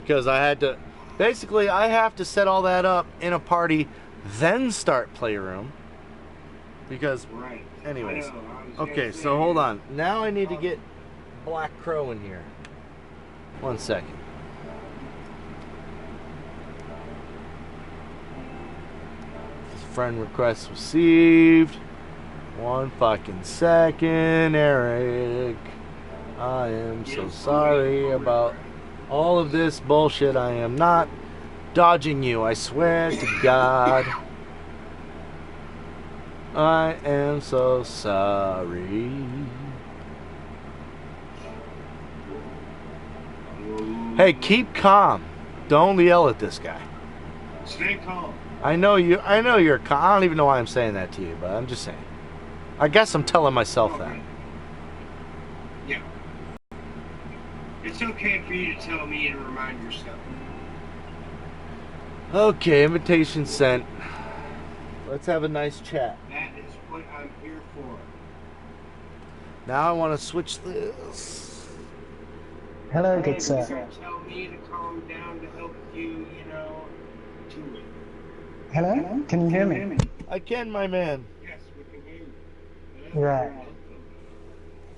because I had to, basically I have to set all that up in a party, then start Playroom. Because, anyways, okay, so hold on. Now I need to get Black Crow in here. 1 second. Friend request received. 1 fucking second, Eric. I am so sorry about all of this bullshit. I am not dodging you, I swear to God. I am so sorry. Hey, keep calm. Don't yell at this guy. Stay calm. I know you're calm. I don't even know why I'm saying that to you, but I'm just saying. I guess I'm telling myself that. Yeah. It's okay for you to tell me and remind yourself. Okay, invitation sent. Let's have a nice chat. That is what I'm here for. Now I want to switch this. Hello, good sir. Tell me to calm down to help you, do it. Hello? Can you hear me? I can, my man. Yes, we can hear you. Right.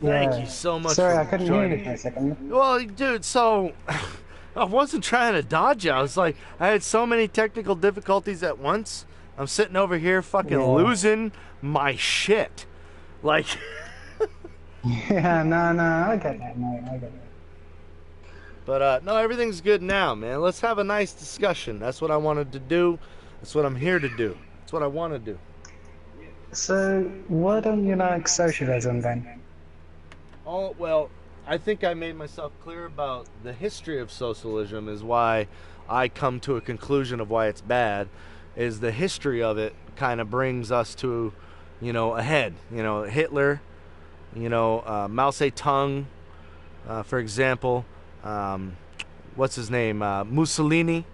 Thank you so much Sorry, for I couldn't hear you joining. for a second. Well, dude, so I wasn't trying to dodge you. I was like, I had so many technical difficulties at once. I'm sitting over here fucking losing my shit. Like... Yeah, no, I get that, mate. I get that. But, no, everything's good now, man. Let's have a nice discussion. That's what I wanted to do. That's what I'm here to do. That's what I want to do. So, why don't you like socialism, then? Oh, well, I think I made myself clear about the history of socialism is why I come to a conclusion of why it's bad, is the history of it kind of brings us to, a head. Hitler, Mao Zedong, for example, what's his name, Mussolini.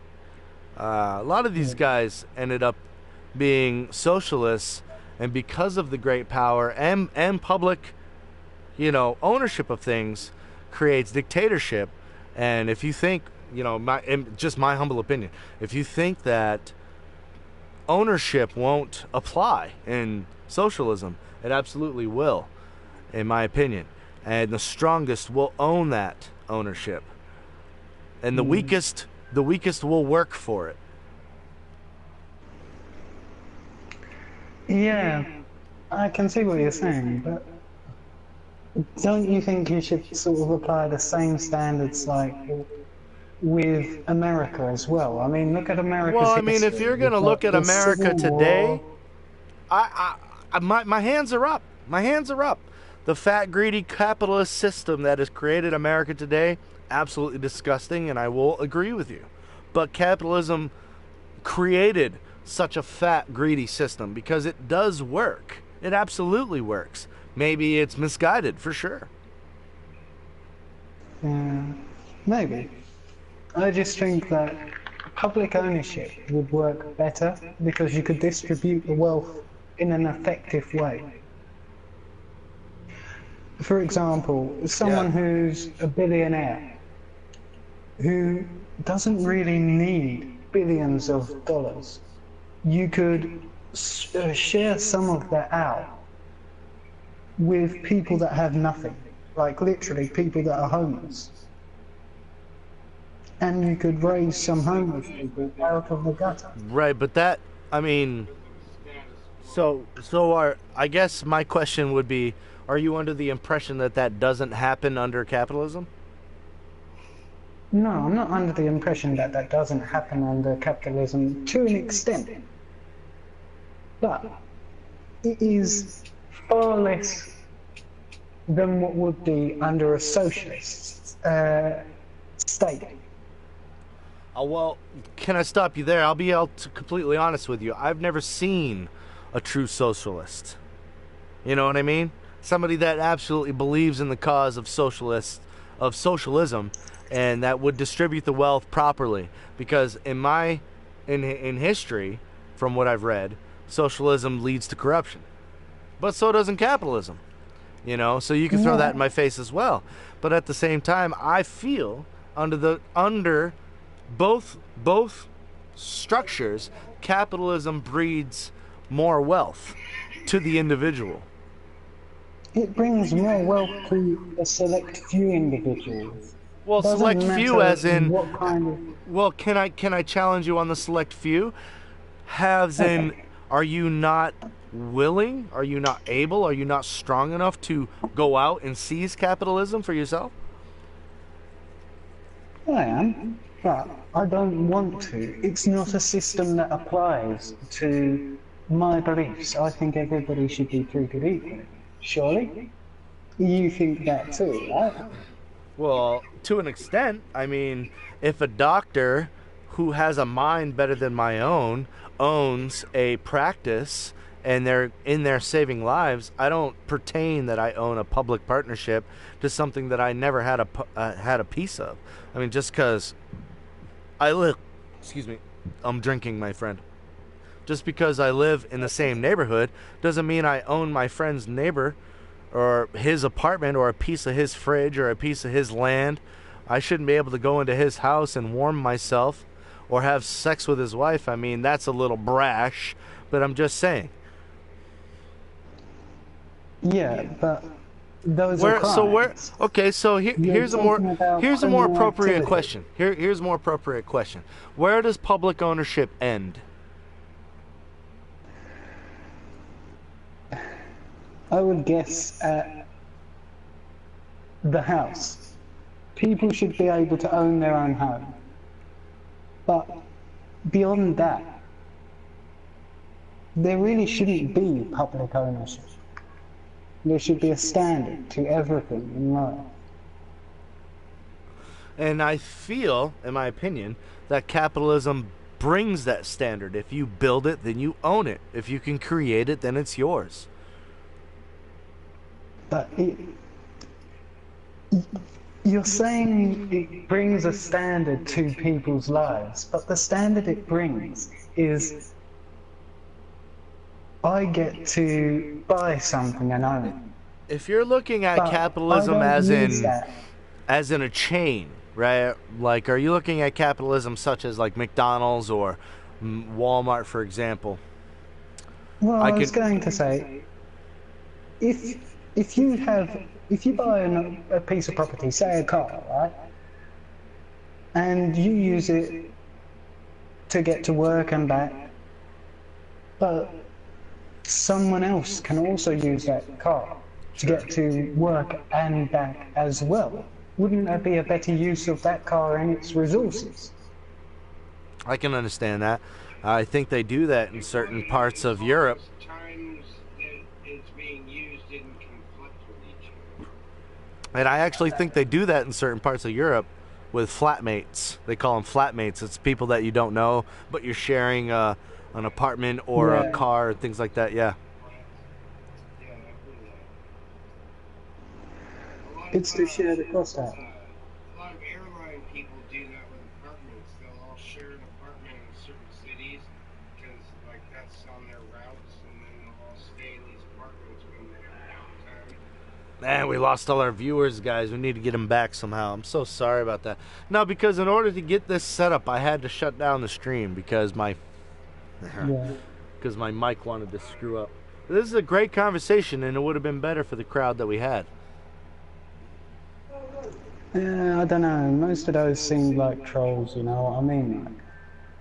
A lot of these guys ended up being socialists, and because of the great power and public, ownership of things, creates dictatorship. And if you think, just my humble opinion, if you think that ownership won't apply in socialism, it absolutely will, in my opinion. And the strongest will own that ownership, and the weakest will work for it. Yeah, I can see what you're saying, but don't you think you should sort of apply the same standards like with America as well? I mean, look at America's history. If you're going to look at America today, my hands are up. My hands are up. The fat, greedy capitalist system that has created America today, absolutely disgusting, and I will agree with you. But capitalism created such a fat, greedy system because it does work. It absolutely works. Maybe it's misguided, for sure. Yeah, maybe. I just think that public ownership would work better because you could distribute the wealth in an effective way. For example, someone who's a billionaire who doesn't really need billions of dollars, you could share some of that out with people that have nothing, like literally people that are homeless. And you could raise some homeless people out of the gutter. Right, but that, I guess my question would be, are you under the impression that that doesn't happen under capitalism? No, I'm not under the impression that that doesn't happen under capitalism to an extent. But it is far less than what would be under a socialist state. Well, can I stop you there? I'll be completely honest with you. I've never seen a true socialist. You know what I mean? Somebody that absolutely believes in the cause of socialism, and that would distribute the wealth properly. Because in history, from what I've read, socialism leads to corruption. But so doesn't capitalism. So you can throw that in my face as well. But at the same time, I feel under both structures, capitalism breeds more wealth to the individual. It brings more wealth to a select few individuals. Well, Doesn't select few matter as in what kind of... well, can I challenge you on the select few? As in, Okay. are you not willing? Are you not able? Are you not strong enough to go out and seize capitalism for yourself? I am, but I don't want to. It's not a system that applies to my beliefs. I think everybody should be treated equally. Surely? You think that too, right? Well, to an extent. I mean, if a doctor who has a mind better than my own owns a practice and they're in there saving lives, I don't pertain that I own a public partnership to something that I never had a piece of. I mean, just because I live, excuse me, I'm drinking, my friend. Just because I live in the same neighborhood doesn't mean I own my friend's neighbor or his apartment or a piece of his fridge or a piece of his land. I shouldn't be able to go into his house and warm myself or have sex with his wife. I mean, that's a little brash, but I'm just saying. Yeah, but those are crimes. Okay, so here's a more talking about appropriate criminal question. Here's a more appropriate question. Where does public ownership end? I would guess at the house. People should be able to own their own home. But beyond that, there really shouldn't be public ownership. There should be a standard to everything in life. And I feel, in my opinion, that capitalism brings that standard. If you build it, then you own it. If you can create it, then it's yours. But you're saying it brings a standard to people's lives, but the standard it brings is I get to buy something and own it. If you're looking at But capitalism I don't as use that. in a chain, right? Like, are you looking at capitalism such as like McDonald's or Walmart, for example? Well, I was going to say, if you buy a piece of property, say a car, right, and you use it to get to work and back, but someone else can also use that car to get to work and back as well. Wouldn't that be a better use of that car and its resources? I can understand that. I think they do that in certain parts of Europe. Times that it's being used didn't conflict with each other. And I actually think they do that in certain parts of Europe with flatmates. They call them flatmates. It's people that you don't know, but you're sharing an apartment or a car, things like that. Yeah. Yeah, I've heard that. It's to share the cost out. A lot of airline people do that with apartments. They'll all share an apartment in certain cities because, like, that's on their routes, and then they'll all stay in these apartments when they have downtime. Man, we lost all our viewers, guys. We need to get them back somehow. I'm so sorry about that. No, because in order to get this set up, I had to shut down the stream because my mic wanted to screw up. This is a great conversation, and it would have been better for the crowd that we had. I don't know. Most of those seemed like trolls, you know what I mean? Like,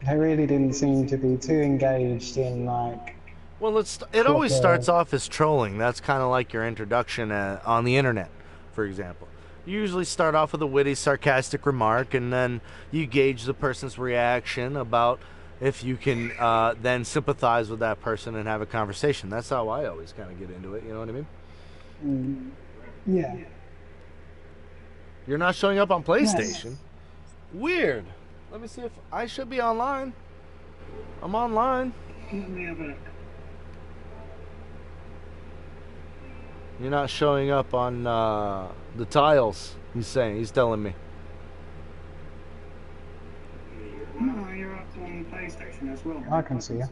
they really didn't seem to be too engaged in, like... Well, it always starts off as trolling. That's kind of like your introduction on the internet, for example. You usually start off with a witty, sarcastic remark, and then you gauge the person's reaction about if you can then sympathize with that person and have a conversation. That's how I always kind of get into it, you know what I mean? Yeah. You're not showing up on PlayStation? Weird. Let me see if I should be online. I'm online. You're not showing up on the tiles, he's telling me. No, you're up on PlayStation as well. I can see you.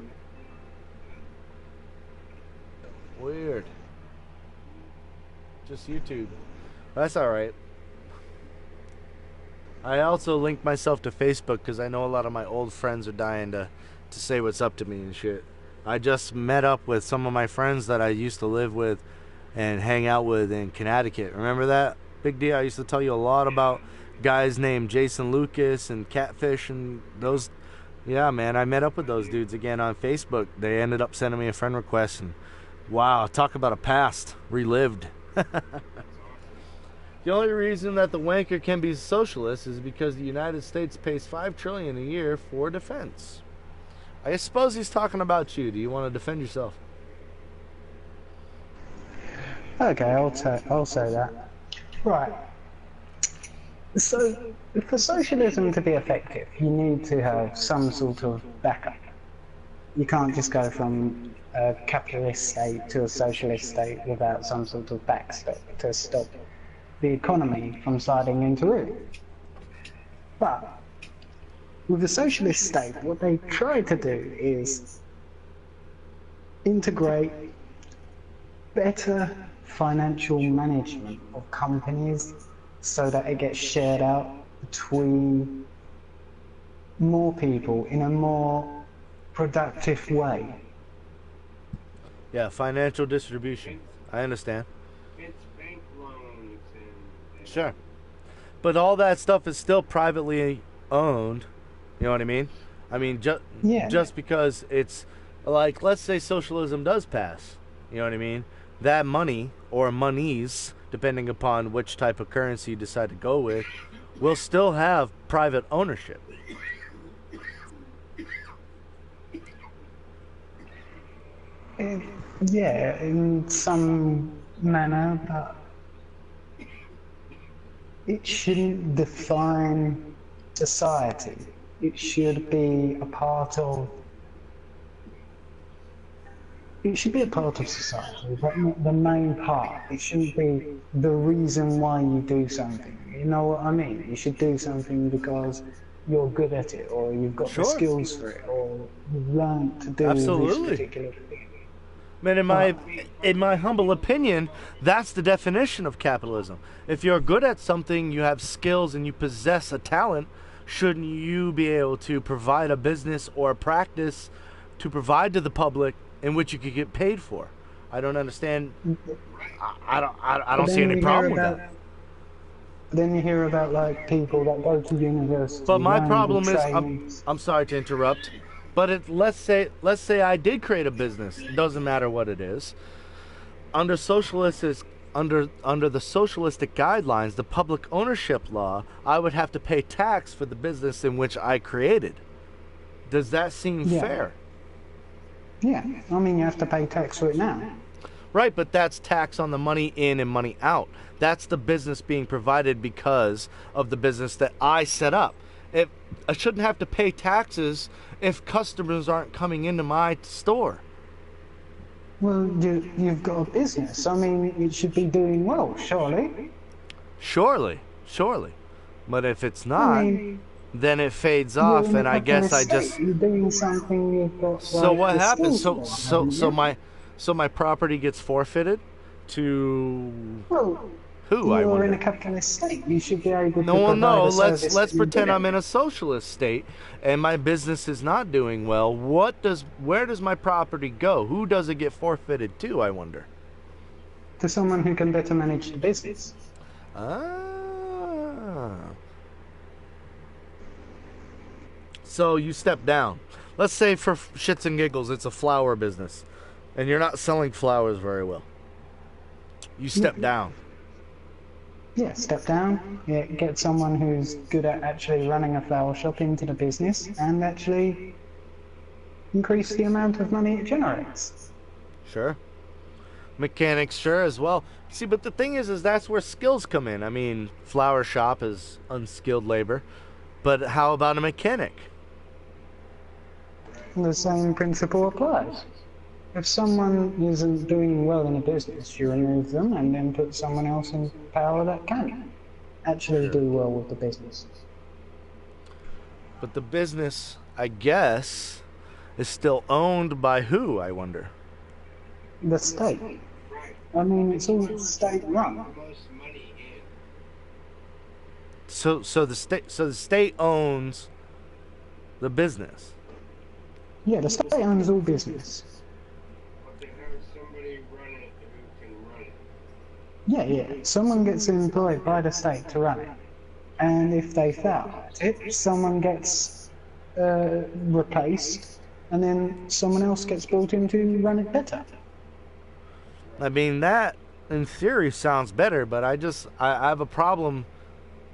Weird. Just YouTube. That's alright. I also linked myself to Facebook because I know a lot of my old friends are dying to say what's up to me and shit. I just met up with some of my friends that I used to live with and hang out with in Connecticut. Remember that? Big deal. I used to tell you a lot about guys named Jason Lucas and Catfish and those. Yeah, man, I met up with those dudes again on Facebook. They ended up sending me a friend request, and wow, talk about a past relived. The only reason that the wanker can be socialist is because the United States pays $5 trillion a year for defense. I suppose he's talking about you. Do you want to defend yourself? Okay, I'll say that. Right. So, for socialism to be effective, you need to have some sort of backup. You can't just go from a capitalist state to a socialist state without some sort of backstop to stop the economy from sliding into ruin. But with the socialist state, what they try to do is integrate better financial management of companies so that it gets shared out between more people in a more productive way. Yeah, financial distribution. I understand. It's bank loans and Sure. But all that stuff is still privately owned. You know what I mean? I mean, Yeah. just because it's like, let's say socialism does pass. You know what I mean? That money or monies, depending upon which type of currency you decide to go with, will still have private ownership. Yeah, in some manner, but it shouldn't define society. It should be a part of. It should be a part of society, but not the main part. It shouldn't be the reason why you do something. You know what I mean? You should do something because you're good at it, or you've got the Sure. skills for it, or you've learned to do Absolutely. this particular thing. Man, in my humble opinion, that's the definition of capitalism. If you're good at something, you have skills, and you possess a talent, shouldn't you be able to provide a business or a practice to provide to the public in which you could get paid for? I don't understand. I don't But see then any you problem hear with about- that. Then you hear about like people that go to university. But my learn the problem is, trainings. I'm sorry to interrupt, but let's say I did create a business. It doesn't matter what it is. Under under the socialistic guidelines, the public ownership law, I would have to pay tax for the business in which I created. Does that seem Yeah. fair? Yeah, I mean you have to pay tax for it now. Right, but that's tax on the money in and money out. That's the business being provided because of the business that I set up. If I shouldn't have to pay taxes if customers aren't coming into my store. Well, you've got a business. I mean, it should be doing well, surely. Surely. But if it's not, I mean, then it fades you're off, in a and I guess I capitalist just. state. You're doing something you've got. So like, what the happens? skills for, So my property gets forfeited to Well, who? I you're wonder. in a capitalist state. You should be able to No, well, provide no. a service Let's that you're pretend good I'm at. in a socialist state and my business is not doing well. Where does my property go? Who does it get forfeited to? I wonder. To someone who can better manage the business. Ah. So you step down. Let's say for shits and giggles, it's a flower business, and you're not selling flowers very well. You step down. Yeah, step down. Yeah, get someone who's good at actually running a flower shop into the business and actually increase the amount of money it generates. Sure. Mechanics, sure, as well. See, but the thing is that's where skills come in. I mean, flower shop is unskilled labor, but how about a mechanic? The same principle applies. If someone isn't doing well in a business, you remove them and then put someone else in power that can actually do well with the business. But the business, I guess, is still owned by who, I wonder? The state. I mean, it's all state run. most money in. So the state owns the business. Yeah, the state owns all business. But they have somebody run it who can run it. Yeah, yeah. Someone gets employed by the state to run it, and if they fail at it, someone gets replaced, and then someone else gets brought in to run it better. I mean, that in theory sounds better, but I have a problem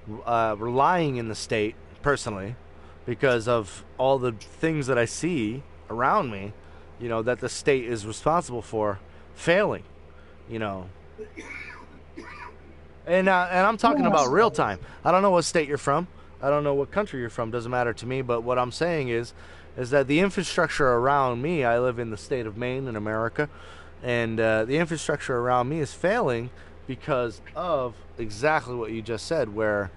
relying in the state personally because of all the things that I see around me, that the state is responsible for failing, you know. And I'm talking about real time. I don't know what state you're from. I don't know what country you're from. Doesn't matter to me. But what I'm saying is that the infrastructure around me, I live in the state of Maine in America, and the infrastructure around me is failing because of exactly what you just said, where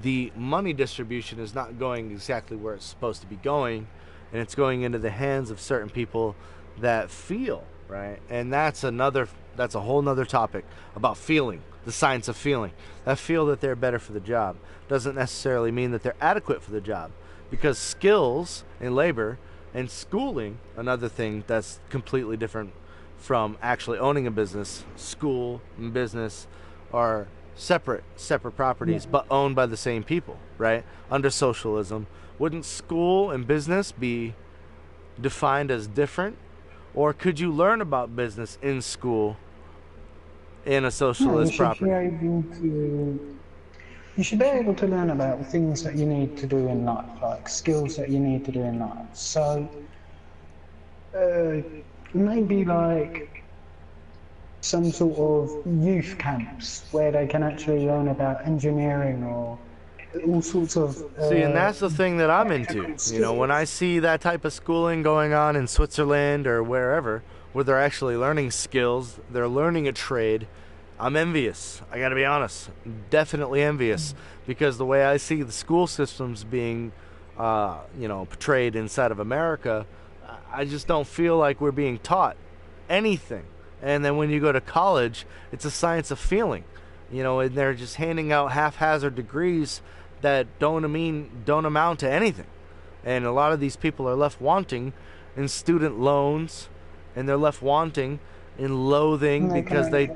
the money distribution is not going exactly where it's supposed to be going, and it's going into the hands of certain people that feel, right? And that's a whole nother topic about feeling, the science of feeling. That feel that they're better for the job doesn't necessarily mean that they're adequate for the job, because skills and labor and schooling, another thing that's completely different from actually owning a business. School and business are separate properties, but owned by the same people, right? Under socialism, wouldn't school and business be defined as different? Or could you learn about business in school in a socialist property? You should be able to learn about things that you need to do in life, like skills that you need to do in life. So, maybe like some sort of youth camps where they can actually learn about engineering or all sorts of... See, and that's the thing that I'm into. When I see that type of schooling going on in Switzerland or wherever, where they're actually learning skills, they're learning a trade, I'm envious. I gotta be honest. Definitely envious. Because the way I see the school systems being, portrayed inside of America, I just don't feel like we're being taught anything. And then when you go to college, it's a science of feeling. And they're just handing out haphazard degrees that don't amount to anything. And a lot of these people are left wanting in student loans, and they're left wanting in loathing because they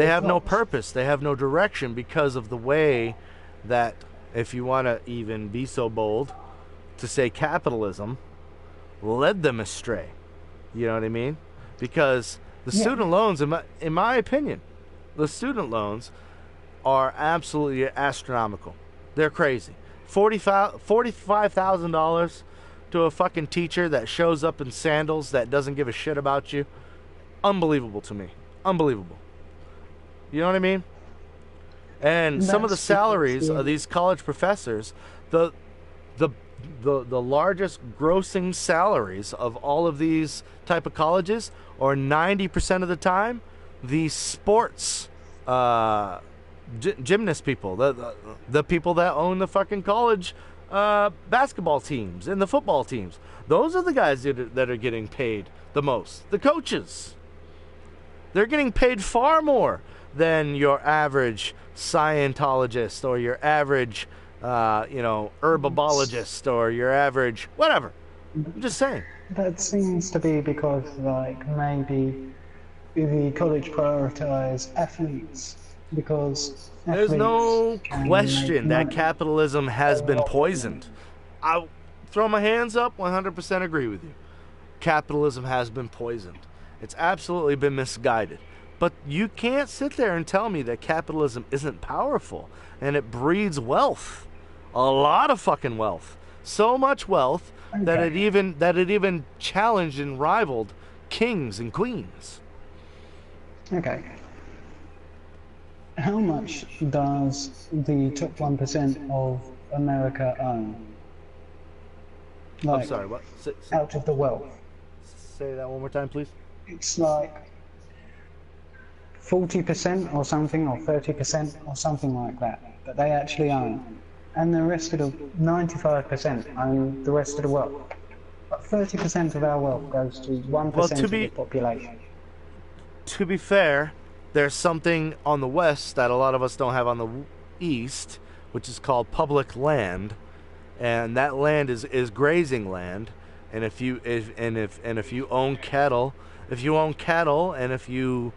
have no purpose, they have no direction, because of the way that, if you want to even be so bold to say, capitalism led them astray. You know what I mean? Because the student loans, in my opinion, the student loans are absolutely astronomical. They're crazy. $45,000 to a fucking teacher that shows up in sandals that doesn't give a shit about you. Unbelievable to me. Unbelievable. You know what I mean? And some of the salaries of these college professors, the largest grossing salaries of all of these type of colleges are 90% of the time the sports gymnast people, the people that own the fucking college basketball teams and the football teams. Those are the guys that are getting paid the most. The coaches. They're getting paid far more than your average Scientologist or your average, herbologist or your average whatever. I'm just saying. That seems to be because, maybe the college prioritize athletes, because there's no question that capitalism has been poisoned. I'll throw my hands up, 100% agree with you. Capitalism has been poisoned. It's absolutely been misguided. But you can't sit there and tell me that capitalism isn't powerful and it breeds wealth. A lot of fucking wealth. So much wealth that it even challenged and rivaled kings and queens. Okay. How much does the top 1% of America own? I'm sorry, what? Out of the wealth. Say that one more time, please. It's like 40% or something, or 30% or something like that they actually own. And the rest of the 95% own the rest of the wealth. But 30% of our wealth goes to 1% of the population. To be fair, there's something on the west that a lot of us don't have on the east, which is called public land, and that land is grazing land. And if you if you own cattle, and if you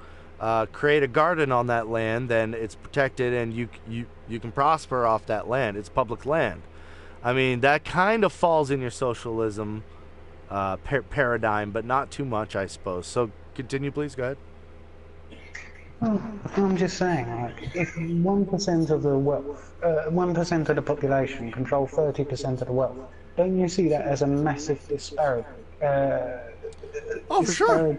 create a garden on that land, then it's protected, and you can prosper off that land. It's public land. I mean, that kind of falls in your socialism paradigm, but not too much, I suppose. So continue, please. Go ahead. Well, I'm just saying, like, if 1% of the wealth, 1% of the population control 30% of the wealth, don't you see that as a massive disparity? Oh, for sure.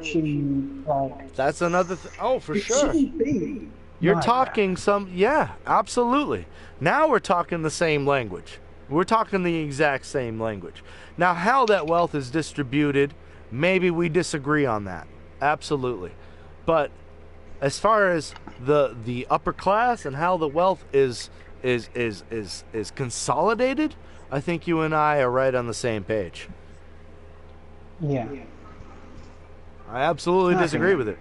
Like, That's another. Oh, for sure. Shouldn't be You're like talking some. Yeah, absolutely. Now we're talking the same language. We're talking the exact same language. Now, how that wealth is distributed, maybe we disagree on that. Absolutely. But as far as the upper class and how the wealth is consolidated, I think you and I are right on the same page. Yeah. I absolutely disagree with it.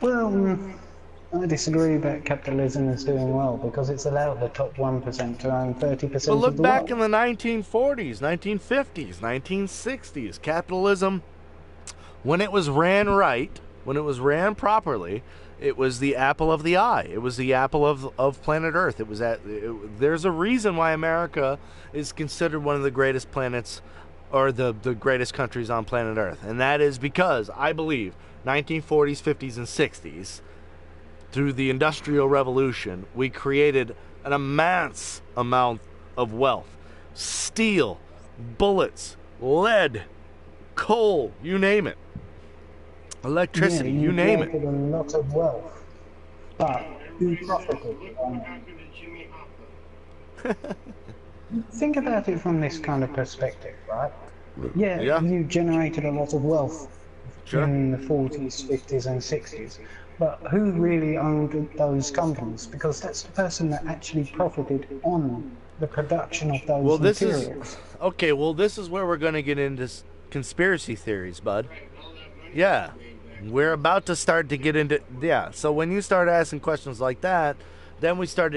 Well, I disagree that capitalism is doing well because it's allowed the top 1% to own 30% But of look the back wealth. in the 1940s, 1950s, 1960s, capitalism, when it was ran right, when it was ran properly, it was the apple of the eye. It was the apple of planet Earth. There's a reason why America is considered one of the greatest planets, or the greatest countries on planet Earth. And that is because, I believe, 1940s, 50s, and 60s, through the Industrial Revolution, we created an immense amount of wealth. Steel, bullets, lead, coal, you name it. Electricity, you name it. created a lot of wealth, but who profited on What it? happened to Jimmy Hoffa? Think about it from this kind of perspective, right? Yeah, Yeah. you generated a lot of wealth Sure. in the 40s, 50s, and 60s. But who really owned those companies? Because that's the person that actually profited on the production of those Well, this materials. is okay. Well, this is where we're going to get into conspiracy theories, bud. All that money Yeah, made back. we're about to start to get into So when you start asking questions like that, then we start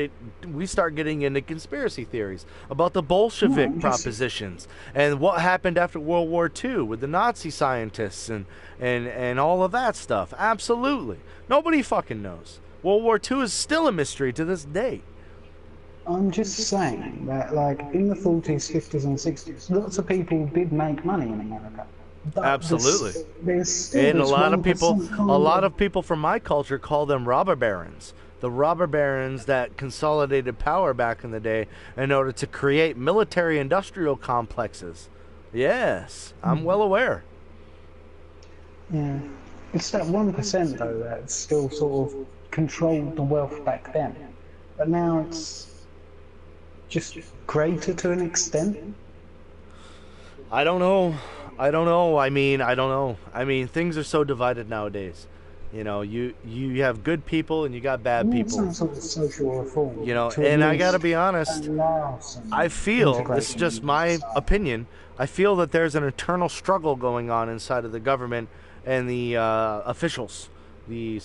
getting into conspiracy theories about the Bolshevik No, propositions and what happened after World War II with the Nazi scientists and all of that stuff. Absolutely, nobody fucking knows. World War II is still a mystery to this day. I'm just saying that, like, in the 40s, 50s, and 60s, lots of people did make money in America. But Absolutely. there's still And a this lot of 1% people, kind a lot of people from my culture call them robber barons. The robber barons that consolidated power back in the day in order to create military-industrial complexes. Yes, I'm well aware. Yeah. It's that 1% though that still sort of controlled the wealth back then. But now it's just greater to an extent. I don't know. I don't know. I mean, I don't know. I mean, things are so divided nowadays. You know, you have good people and you got bad We need people. some sort of social reform. You know, to and at I gotta least be honest. allow some I feel, this is integration just into my society. opinion, I feel that there's an internal struggle going on inside of the government and the officials, the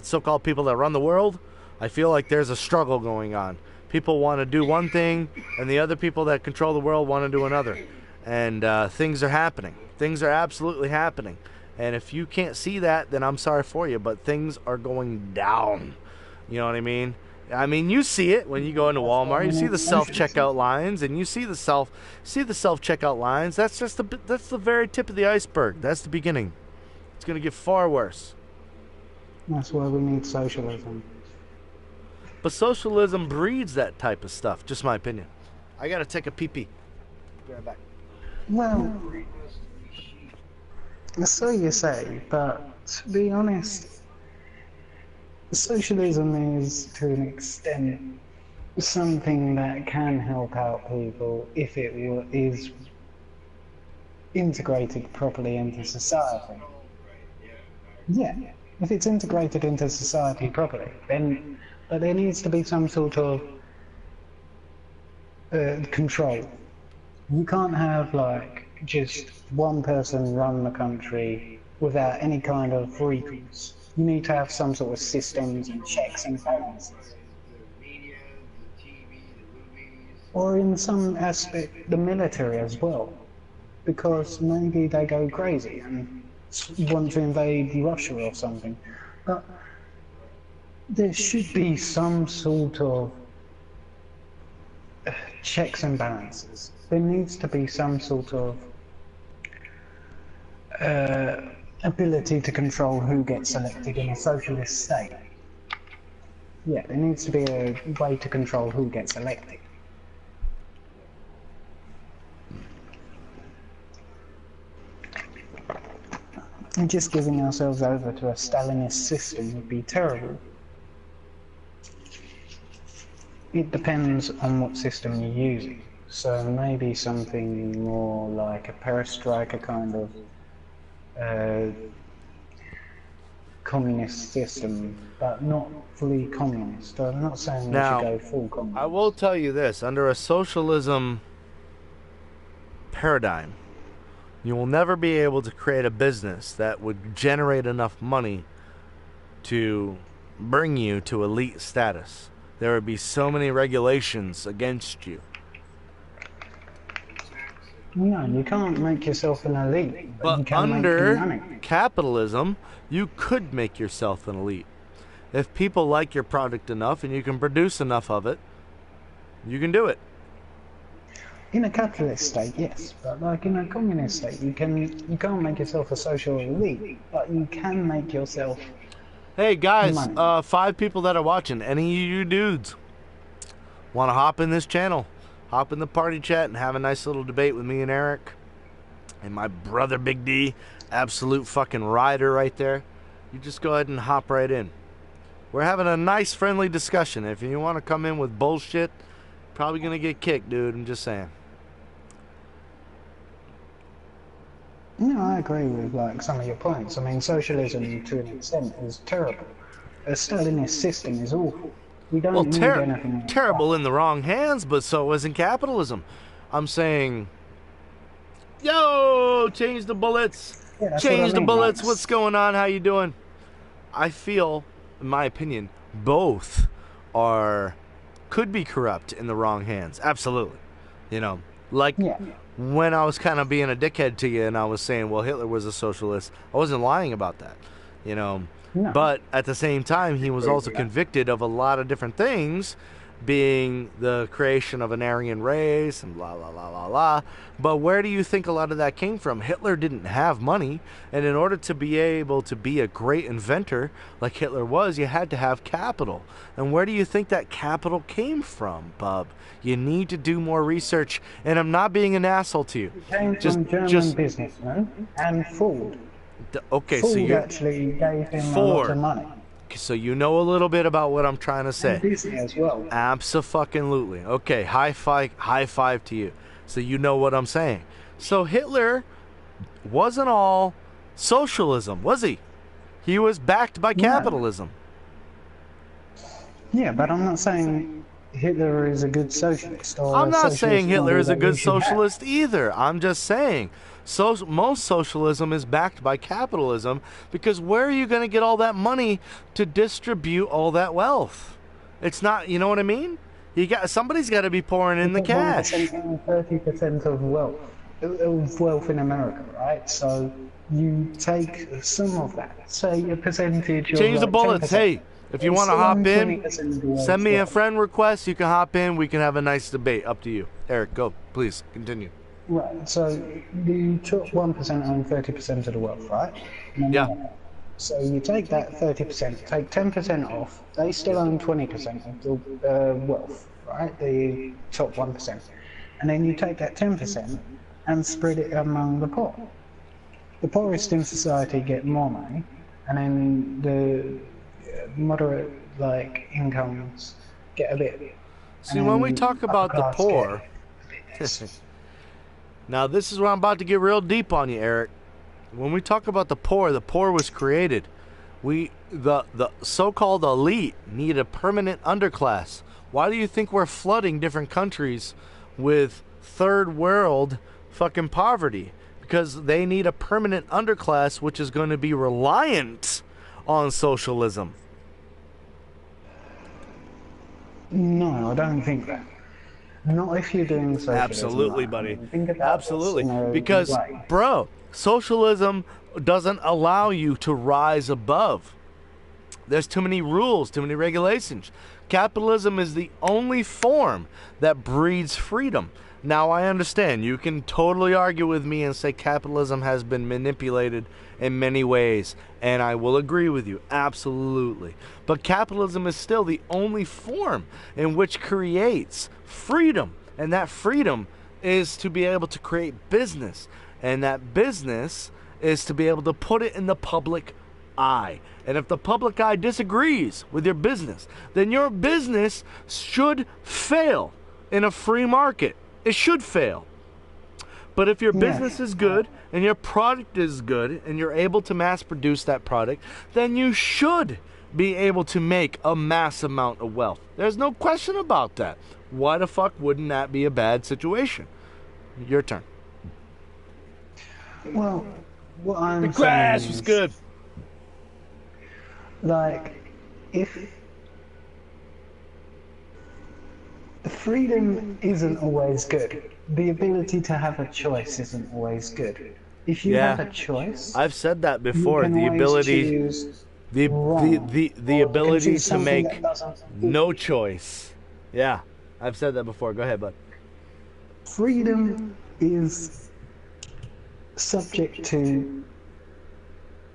so-called people that run the world. I feel like there's a struggle going on. People want to do one thing, and the other people that control the world want to do another. And things are happening. Things are absolutely happening. And if you can't see that, then I'm sorry for you, but things are going down. You know what I mean? I mean, you see it when you go into Walmart. You see the self-checkout lines, and you see the self-checkout lines. That's just that's the very tip of the iceberg. That's the beginning. It's going to get far worse. That's why we need socialism. But socialism breeds that type of stuff. Just my opinion. I got to take a pee-pee. Be right back. Well, Breeding us to be sheep. so you say, but to be honest, socialism is to an extent something that can help out people if it is integrated properly into society. Oh, right, yeah. Yeah, if it's integrated into society properly, then but there needs to be some sort of control. You can't have like just one person run the country without any kind of recourse. You need to have some sort of systems and checks and balances. The or in some aspect the military as well, because maybe they go crazy and want to invade Russia or something. But there should be some sort of checks and balances. There needs to be some sort of ability to control who gets elected in a socialist state. Yeah, there needs to be a way to control who gets elected. And just giving ourselves over to a Stalinist system would be terrible. It depends on what system you're using. So maybe something more like a perestroika kind of communist system, but not fully communist. I'm not saying we should go full communist. I will tell you this, under a socialism paradigm, you will never be able to create a business that would generate enough money to bring you to elite status. There would be so many regulations against you. No, you can't make yourself an elite. But you can under make money. capitalism, you could make yourself an elite. If people like your product enough and you can produce enough of it, you can do it. In a capitalist state, yes, but like in a communist state, you can't make yourself a social elite, but you can make yourself. Hey guys, money. 5 people that are watching, any of you dudes want to hop in this channel, hop in the party chat and have a nice little debate with me and Eric and my brother Big D, absolute fucking rider right there. You just go ahead and hop right in. We're having a nice friendly discussion. If you want to come in with bullshit, probably gonna get kicked, dude. I'm just saying. No, I agree with like some of your points. I mean, socialism to an extent is terrible. A Stalinist system is awful. We don't need anything else. Terrible in the wrong hands, but so isn't capitalism. I'm saying, yo, change the bullets. Yeah, Change the bullets. Like, What's going on? How you doing? I feel, in my opinion, both could be corrupt in the wrong hands. Absolutely. You know, like when I was kind of being a dickhead to you and I was saying, well, Hitler was a socialist, I wasn't lying about that, you know. No. But at the same time, he was also convicted of a lot of different things, being the creation of an Aryan race and blah, blah, blah, blah, blah. But where do you think a lot of that came from? Hitler didn't have money, and in order to be able to be a great inventor like Hitler was, you had to have capital. And where do you think that capital came from, bub? You need to do more research, and I'm not being an asshole to you. It came from German businessmen and Ford. Okay, Ford so you actually gave him a lot of money. So you know a little bit about what I'm trying to say. And Disney as well. Abso-fucking-lutely. Okay, high five to you. So you know what I'm saying. So Hitler wasn't all socialism, was he? He was backed by capitalism. Yeah, but I'm not saying Hitler is a good socialist. Or I'm not saying Hitler is a good socialist either. I'm just saying most socialism is backed by capitalism, because where are you going to get all that money to distribute all that wealth? It's not, you know what I mean? Somebody's got to be pouring in the cash. 30% of wealth in America, right? So you take some of that, say a percentage. Change the bullets. 10%. Hey, if you want to hop in, send me a friend request. You can hop in. We can have a nice debate. Up to you. Eric, go. Please, continue. Right, so the top 1% own 30% of the wealth, right? Yeah. So you take that 30%, take 10% off, they still own 20% of the wealth, right? The top 1%. And then you take that 10% and spread it among the poor. The poorest in society get more money, and then the moderate, incomes get a bit. See, when we talk about the poor... Now, this is where I'm about to get real deep on you, Eric. When we talk about the poor was created. The so-called elite need a permanent underclass. Why do you think we're flooding different countries with third world fucking poverty? Because they need a permanent underclass, which is going to be reliant on socialism. No, I don't think that. Not if you're doing socialism. Absolutely, right? buddy. I mean, think about this Absolutely. in a Because, way. bro, socialism doesn't allow you to rise above. There's too many rules, too many regulations. Capitalism is the only form that breeds freedom. Now, I understand. You can totally argue with me and say capitalism has been manipulated in many ways, and I will agree with you. Absolutely. But capitalism is still the only form in which creates freedom. And that freedom is to be able to create business. And that business is to be able to put it in the public eye. And if the public eye disagrees with your business, then your business should fail in a free market. It should fail. But if your business is good and your product is good and you're able to mass produce that product, then you should be able to make a mass amount of wealth. There's no question about that. Why the fuck wouldn't that be a bad situation? Your turn. Well, what I'm The grass saying was is, good. like, if freedom isn't always good, the ability to have a choice isn't always good. If you have a choice, I've said that you before. can The always ability, choose the wrong, the or you can ability choose to something make that doesn't fit no you. choice. Yeah, I've said that before. Go ahead, bud. Freedom is subject to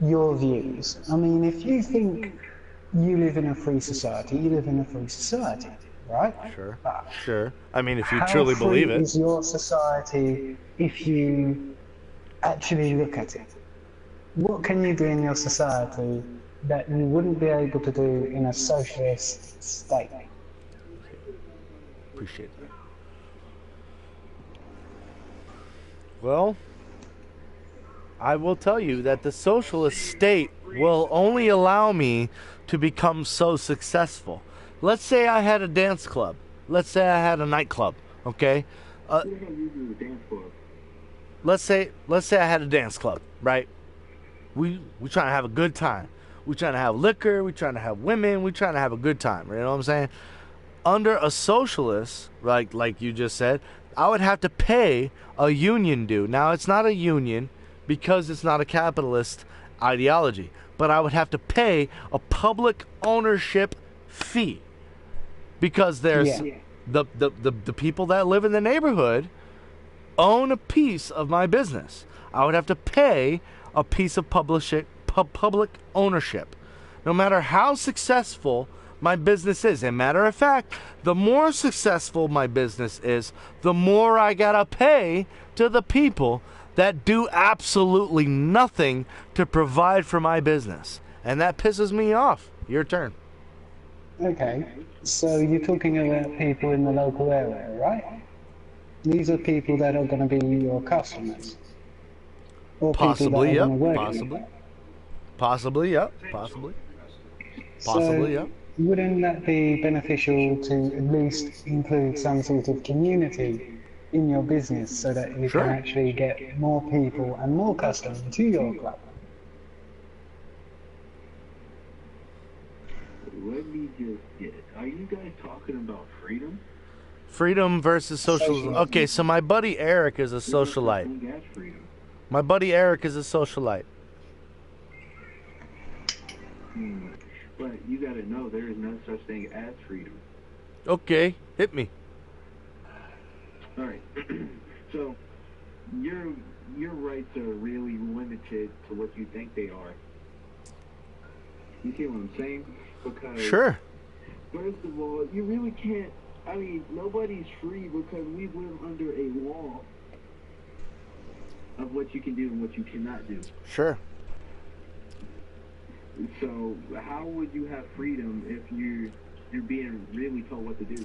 your views. I mean, if you think you live in a free society, you live in a free society, right? Sure, But sure. I mean, if you how truly free believe it. is your society if you actually look at it? What can you do in your society that you wouldn't be able to do in a socialist state? Appreciate that. Well, I will tell you that the socialist state will only allow me to become so successful. Let's say I had a dance club. Let's say I had a nightclub. Okay. Let's say I had a dance club, right? We trying to have a good time. We trying to have liquor. We trying to have women. We trying to have a good time. You know what I'm saying? Under a socialist, like you just said, I would have to pay a union due. Now, it's not a union because it's not a capitalist ideology, but I would have to pay a public ownership fee because there's the people that live in the neighborhood own a piece of my business. I would have to pay a piece of public ownership, no matter how successful my business is. And matter of fact, the more successful my business is, the more I gotta pay to the people that do absolutely nothing to provide for my business. And that pisses me off. Your turn. Okay, so you're talking about people in the local area, right? These are people that are going to be your customers. Or Possibly, people that are yep. going to work Possibly. with you. Possibly, yep. Possibly. So, Possibly, yep. wouldn't that be beneficial to at least include some sort of community in your business so that you Sure. can actually get more people and more customers to your club? Let me just get it. Are you guys talking about freedom? Freedom versus socialism. Okay, so my buddy Eric is a socialite. That's freedom. My buddy Eric is a socialite. But you gotta know there is no such thing as freedom. Okay, hit me. Alright. So your rights are really limited to what you think they are. You see what I'm saying? Because Sure. first of all, you really can't. I mean, nobody's free because we live under a law of what you can do and what you cannot do. Sure. So how would you have freedom if you're being really told what to do?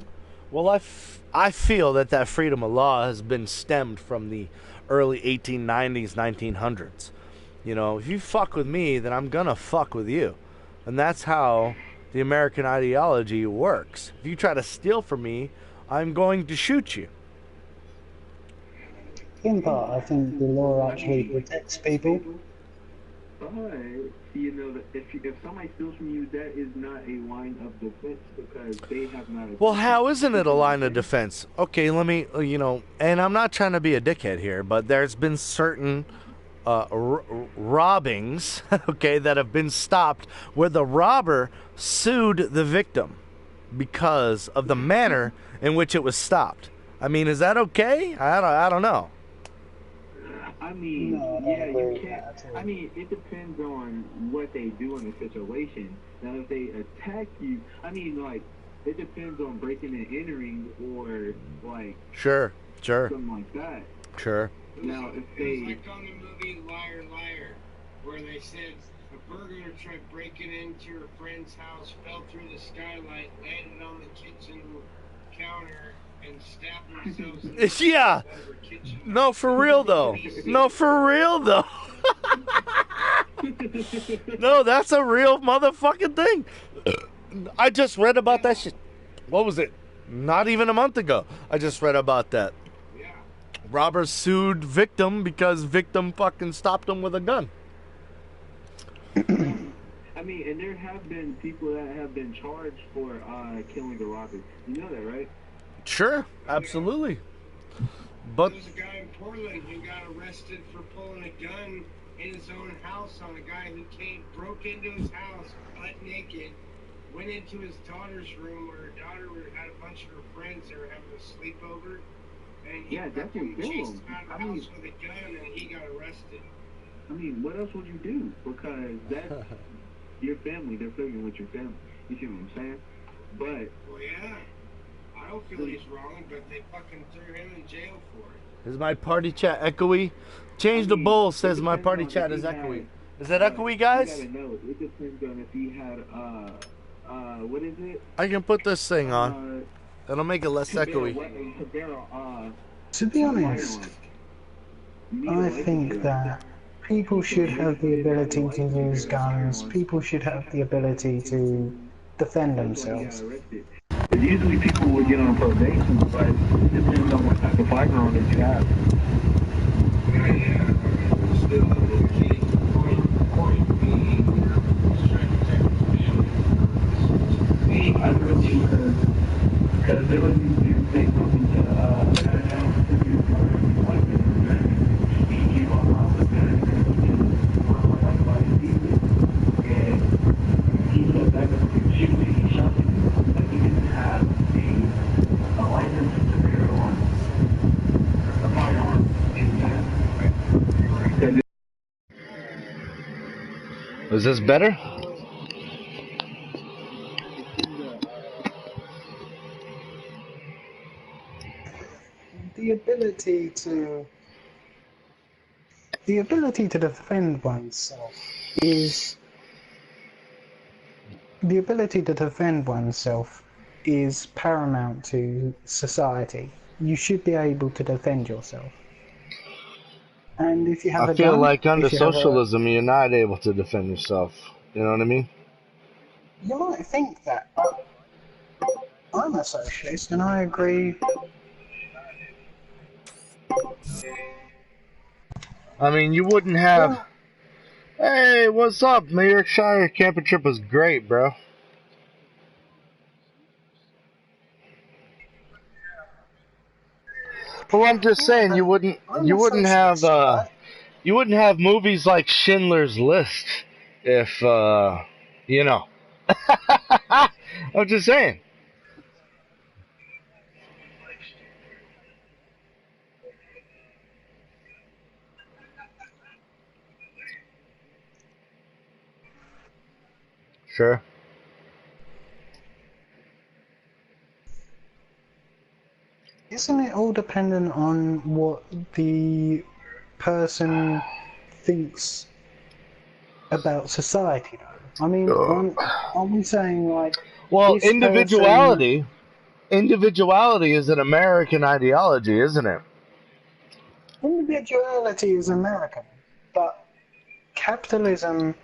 Well, I feel that freedom of law has been stemmed from the early 1890s, 1900s. You know, if you fuck with me, then I'm gonna fuck with you. And that's how the American ideology works. If you try to steal from me, I'm going to shoot you. In part, I think the law actually protects people. But you know that if somebody steals from you, that is not a line of defense because they have not. Well, how isn't it a line of defense? Okay, let me, and I'm not trying to be a dickhead here, but there's been certain robbings, okay, that have been stopped where the robber sued the victim because of the manner in which it was stopped. I mean, is that okay? I don't know. I mean, No, yeah, you agree with can't. that at all. I mean, it depends on what they do in the situation. Now, if they attack you, I mean, like, it depends on breaking and entering or, like, Sure. something like that. Sure. Now, if It was they. like on the movie Liar Liar, where they said a burglar tried breaking into her friend's house, fell through the skylight, landed on the kitchen counter, and stabbed themselves in the Yeah. over kitchen. No, for real though. No, for real though. No, that's a real motherfucking thing. I just read about that shit. What was it? Not even a month ago. I just read about that. Yeah. Robber sued victim because victim fucking stopped him with a gun. I mean, and there have been people that have been charged for killing the robber. You know that, right? Sure, absolutely. But There was a guy in Portland who got arrested for pulling a gun in his own house on a guy who broke into his house butt naked, went into his daughter's room where her daughter had a bunch of her friends that were having a sleepover, and he Yeah, that's fucking illegal. chased him out of the house with a gun, and he got arrested. I mean, what else would you do? Because that's your family. They're filming with your family. You see what I'm saying? But Well, yeah, I don't feel he's wrong, but they fucking threw him in jail for it. is my party chat echoey? Change the bowl says my party chat is echoey. Is that echoey, you guys? gotta know. It depends on if he had what is it? I can put this thing on. It'll make it less echoey. To be honest, I think that people should have the ability to use guns. People should have the ability to defend themselves. Usually people would get on probation, but it depends on what type of firearm that you have. Yeah, still the key point being trying to protect the family. I don't know because there was these things something Is this better? The ability to defend oneself is paramount to society. You should be able to defend yourself. And if you have I a feel gun, like under if you have socialism, you're not able to defend yourself. You know what I mean? you might think that, but I'm a socialist and I agree. I mean, you wouldn't have. Well, Hey, what's up? New York Shire camping trip was great, bro. Well, I'm just saying you wouldn't I'm a socialist, right? you wouldn't have movies like Schindler's List if you know. I'm just saying. Sure. Isn't it all dependent on what the person thinks about society, though? I mean, aren't we saying, like, Well, this person... individuality is an American ideology, isn't it? Individuality is American, but capitalism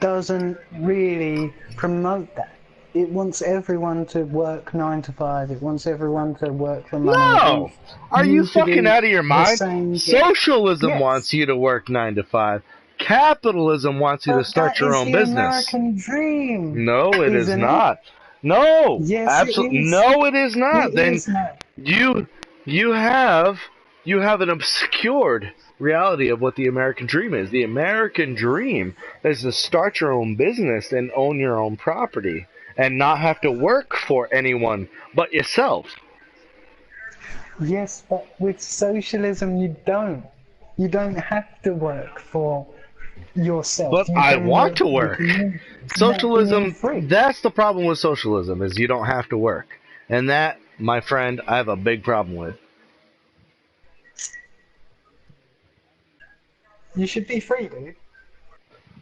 doesn't really promote that. It wants everyone to work 9 to 5. It wants everyone to work for money. No! Are you to fucking do out of your the mind? same thing. Socialism Yes. wants you to work 9 to 5. Capitalism wants you to But start that your is own the business. American dream, No, it is isn't it? not. No, Yes, it absolutely. is. No, it is not. It Then is now. you you have you have an obscured reality of what the American dream is. The American dream is to start your own business and own your own property and not have to work for anyone but yourself. Yes, but with socialism, you don't. You don't have to work for yourself. But You I can want work to for the work. community. Isn't that being Socialism, free? that's the problem with socialism is you don't have to work. And that, my friend, I have a big problem with. You should be free, dude.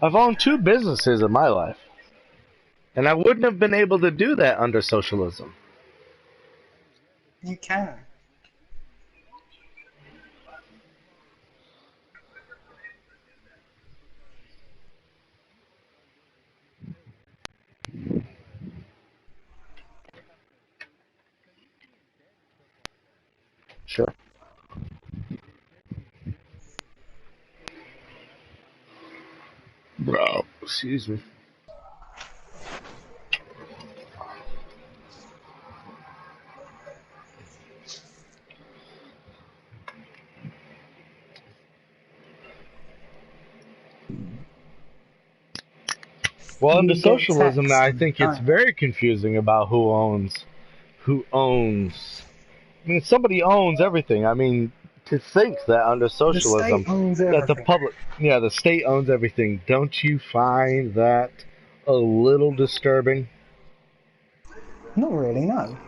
I've owned two businesses in my life, and I wouldn't have been able to do that under socialism. You can. Sure. Bro, excuse me. Well, under You get socialism, taxed I on it, think it's don't you? very confusing about who owns. I mean, somebody owns everything. I mean, to think that under The state socialism, owns that the everything. public, yeah, the state owns everything. Don't you find that a little disturbing? Not really, no.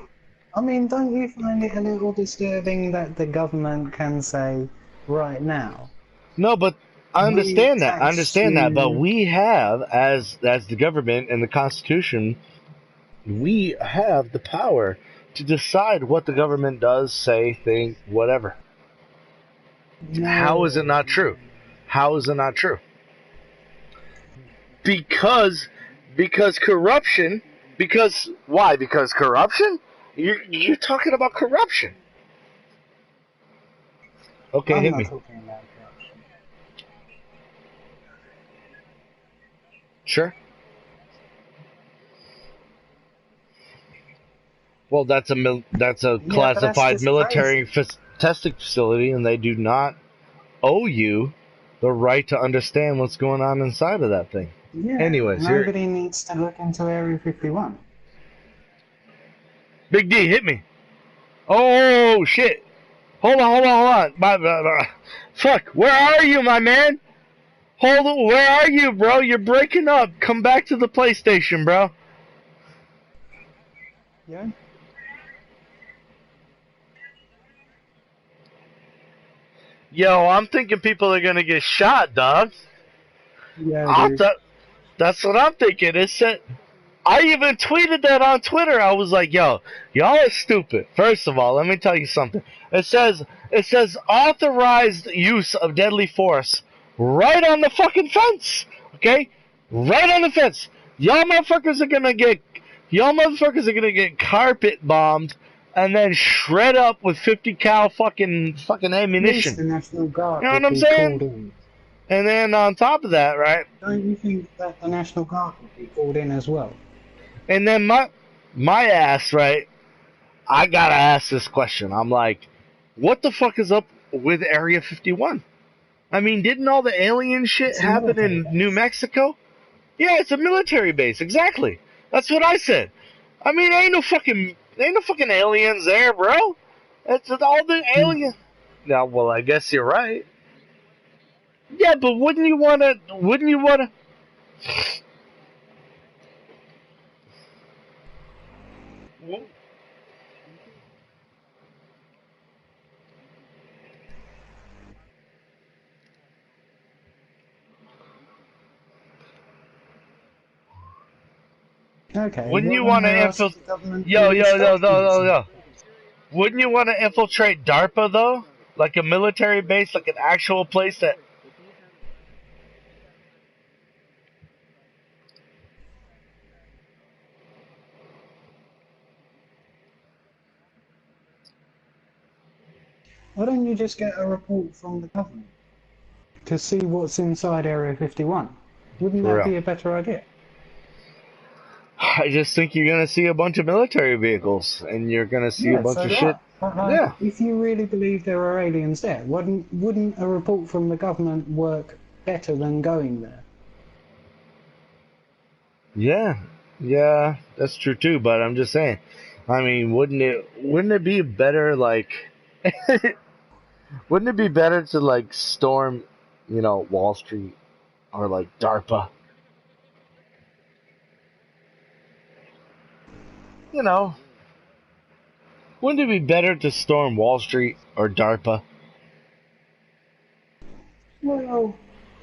I mean, don't you find it a little disturbing that the government can say, right now, No, but I we understand that. I tax understand that. But you? we have, as the government and the Constitution, we have the power to decide what the government does, say, think, whatever. How is it No, not true? How is it not true? Because because corruption. Because why? Because corruption. You're talking about corruption. Okay, I'm hit not me. talking about corruption. Sure. Well, that's a Yeah, but that's classified just military crazy. testing facility, and they do not owe you the right to understand what's going on inside of that thing. Yeah, Anyways, here, nobody needs to look into Area 51. Big D, hit me. Oh shit! Hold on. Fuck, where are you, my man? Hold on, where are you, bro? You're breaking up. Come back to the PlayStation, bro. Yeah? Yo, I'm thinking people are gonna get shot, dog. Yeah, I dude. thought that's what I'm thinking. It said I even tweeted that on Twitter. I was like, "Yo, y'all are stupid." First of all, let me tell you something. It says authorized use of deadly force right on the fucking fence. Okay, right on the fence. Y'all motherfuckers are gonna get carpet bombed and then shred up with 50 cal fucking At least ammunition. the National Guard You know what would I'm be called saying? in. And then on top of that, right? Don't you think that the National Guard would be called in as well? And then my ass, right? I gotta ask this question. I'm like, what the fuck is up with Area 51? I mean, didn't all the alien shit It's a happen military in New base. Mexico? Yeah, it's a military base. Exactly. That's what I said. I mean, ain't no fucking aliens there, bro. It's all the Hmm. aliens. Now, well, I guess you're right. Yeah, but wouldn't you wanna? Wouldn't you wanna? Okay, Wouldn't well you then want we'll to ask infiltrate? the government Yo, to yo, stop yo, yo, yo, using yo. Wouldn't you want to infiltrate DARPA though? Like a military base, like an actual place that. Why don't you just get a report from the government to see what's inside Area 51. Wouldn't For that real. be a better idea? I just think you're gonna see a bunch of military vehicles, and you're gonna see a Yeah, bunch so of do shit. I. But like, Yeah, if you really believe there are aliens there, wouldn't a report from the government work better than going there? yeah, yeah. That's true too. But I'm just saying. I mean, wouldn't it be better like, wouldn't it be better to like storm, Wall Street or like DARPA? You know, wouldn't it be better to storm Wall Street or DARPA? Well,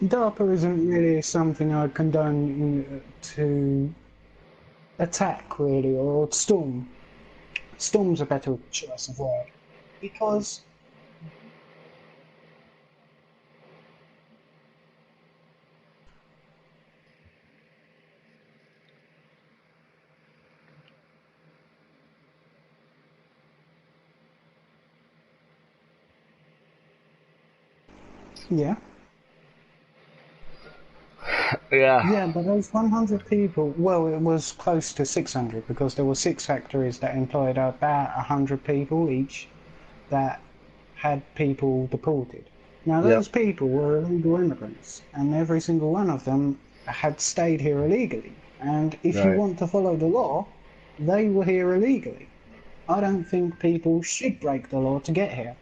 DARPA isn't really something I condone to attack, really, or storm. Storm's a better choice of word. Because, yeah. Yeah, Yeah, but those 100 people, well, it was close to 600 because there were 6 factories that employed about 100 people each that had people deported. Now, yep, those people were illegal immigrants, and every single one of them had stayed here illegally. And if you right, want to follow the law, they were here illegally. I don't think people should break the law to get here.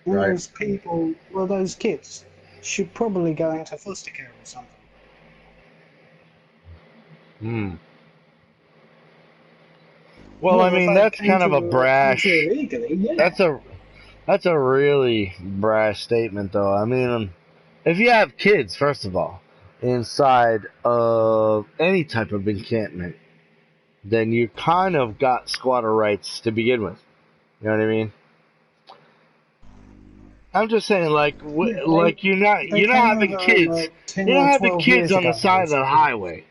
And right. those people, well, those kids, should probably go into foster care or something. Hmm. Well, I Well, if mean, they that's came kind of to a the country brash. illegally, yeah. That's a that's a really brash statement, though. I mean, if you have kids, first of all, inside of any type of encampment, then you kind of got squatter rights to begin with. You know what I mean? I'm just saying, like, Yeah, like they you're not came having over kids, like 10 you're not or having 12 kids years on the ago side or of the something. highway.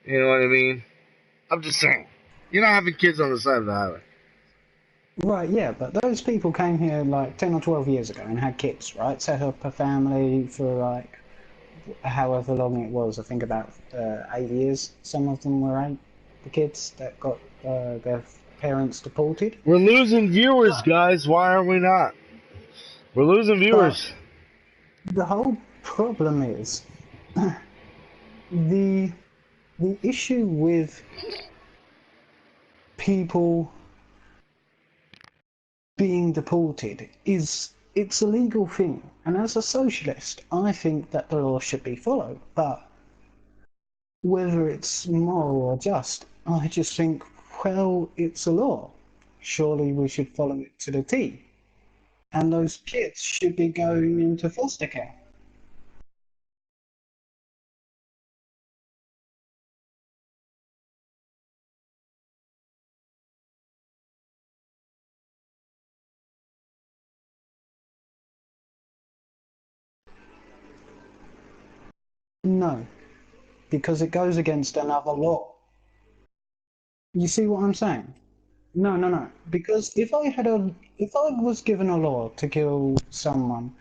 You know what I mean? I'm just saying, you're not having kids on the side of the highway. Right, yeah, but those people came here like 10 or 12 years ago and had kids, right? Set up a family for like however long it was, I think about 8 years. Some of them were eight, the kids that got their parents deported. We're losing viewers, But, guys. Why are we not? We're losing but viewers. the whole problem is the the issue with people being deported is it's a legal thing, and as a socialist I think that the law should be followed, but whether it's moral or just, I just think, well, it's a law, surely we should follow it to the T, and those kids should be going into foster care. No, because it goes against another law. You see what I'm saying? No, no, no. Because if I was given a law to kill someone,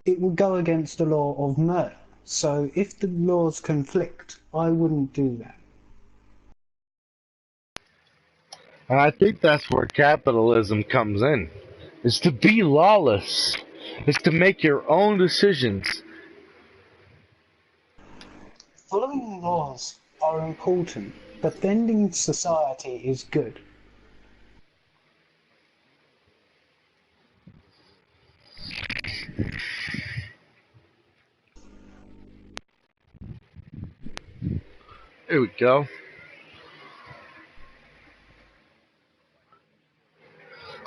it would go against the law of murder. So if the laws conflict, I wouldn't do that. And I think that's where capitalism comes in. Is to be lawless. Is to make your own decisions. Following laws are important, but bending society is good. Here we go.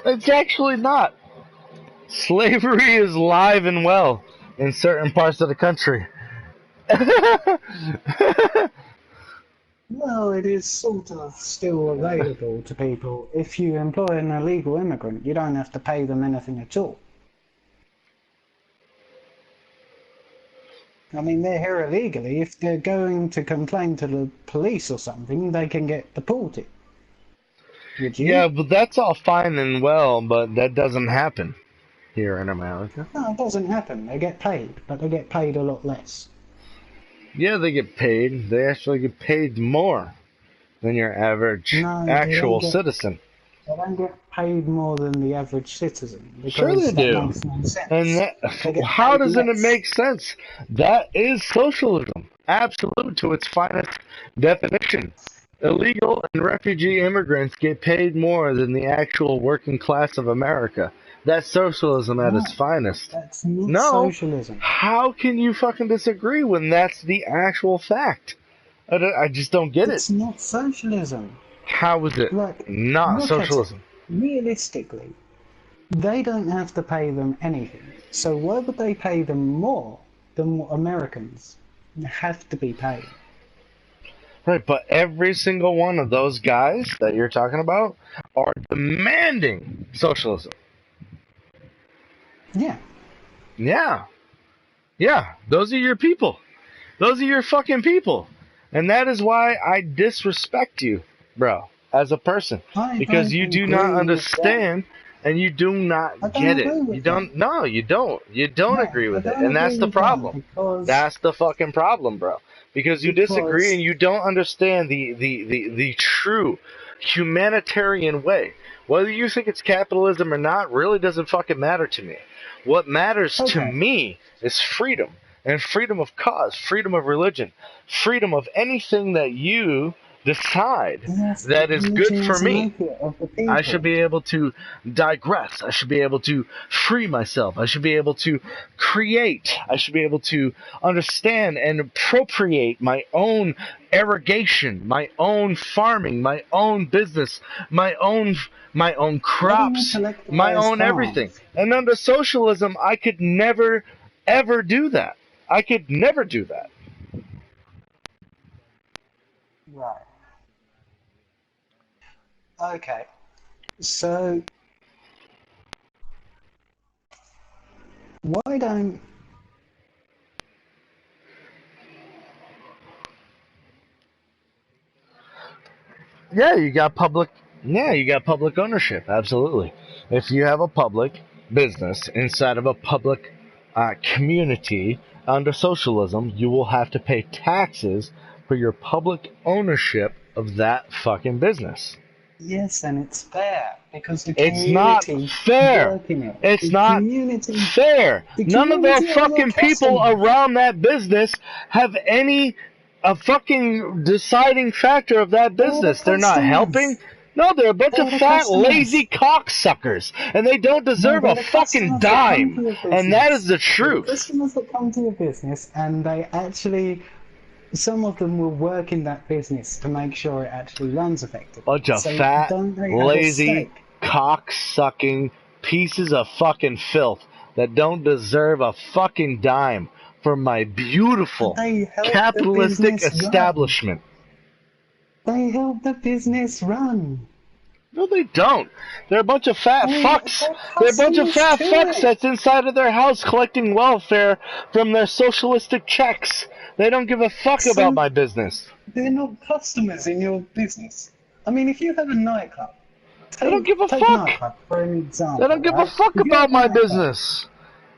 It's actually not. Slavery is live and well in certain parts of the country. Well, it is sort of still available to people. If you employ an illegal immigrant, you don't have to pay them anything at all. I mean, they're here illegally. If they're going to complain to the police or something, they can get deported. Would you? Yeah, but that's all fine and well, but that doesn't happen. here in America. No, it doesn't happen. They get paid, but they get paid a lot less. Yeah, they get paid. They actually get paid more than your average No, actual citizen. they don't get paid more than the average citizen Sure they because that do. makes no And sense. that, They get how paid doesn't it less. make sense? That is socialism. Absolute to its finest definition. Illegal and refugee immigrants get paid more than the actual working class of America. That's socialism at its No, finest. that's not No. socialism. How can you fucking disagree when that's the actual fact? I just don't get it. It's not socialism. How is it Look, not look at it. socialism? Realistically, they don't have to pay them anything. So why would they pay them more than what Americans have to be paid? Right, but every single one of those guys that you're talking about are demanding socialism. Yeah. Yeah. Yeah, those are your people. Those are your fucking people. And that is why I disrespect you, bro, as a person. I Because don't you do agree not with understand and you do I not don't get it. agree with You don't that. no, you don't. You don't No, agree I with it. don't And that's agree the with that problem. because That's the fucking problem, bro. Because you disagree because and you don't understand the true humanitarian way. Whether you think it's capitalism or not really doesn't fucking matter to me. What matters to okay. me is freedom. And freedom of cause, freedom of religion, freedom of anything that you decide Yes, that but is good religion for is an me. opiate of the I should people. be able to digress. I should be able to free myself. I should be able to create. I should be able to understand and appropriate my own irrigation, my own farming, my own business, my own Letting you crops, my collectivize own everything. farms. And under socialism, I could never ever do that. I could never do that. Right. Okay. So why don't Yeah, you got public. Yeah, you got public ownership. Absolutely. If you have a public business inside of a public community under socialism, you will have to pay taxes for your public ownership of that fucking business. yes, and it's fair because the It's not community fair. work in it. It's not fair. The None of the community are your fucking people customers. around that business have any a fucking deciding factor of that They're the business. They're not helping. customers. No, they're a bunch of They're the fat, customers. lazy cocksuckers, and they don't No, deserve they're a the fucking customers that come dime. to your And that is business. the They're the truth. customers that come to your business, and they actually, some of them will work in that business to make sure it actually runs effectively. Bunch of So fat, don't they have a lazy, stake? cock-sucking pieces of fucking filth that don't deserve a fucking dime from my beautiful They help the capitalistic business run. establishment. They help the business run. No, they don't. They're a bunch of fat fucks. They're They're a bunch of customers fat to fucks it. that's inside of their house collecting welfare from their socialistic checks. They don't give a fuck about So my business. they're not customers in your business. I mean, if you have a nightclub, They don't give a take fuck. nightclub for an example, They don't give a right? fuck If you have about a my nightclub, business.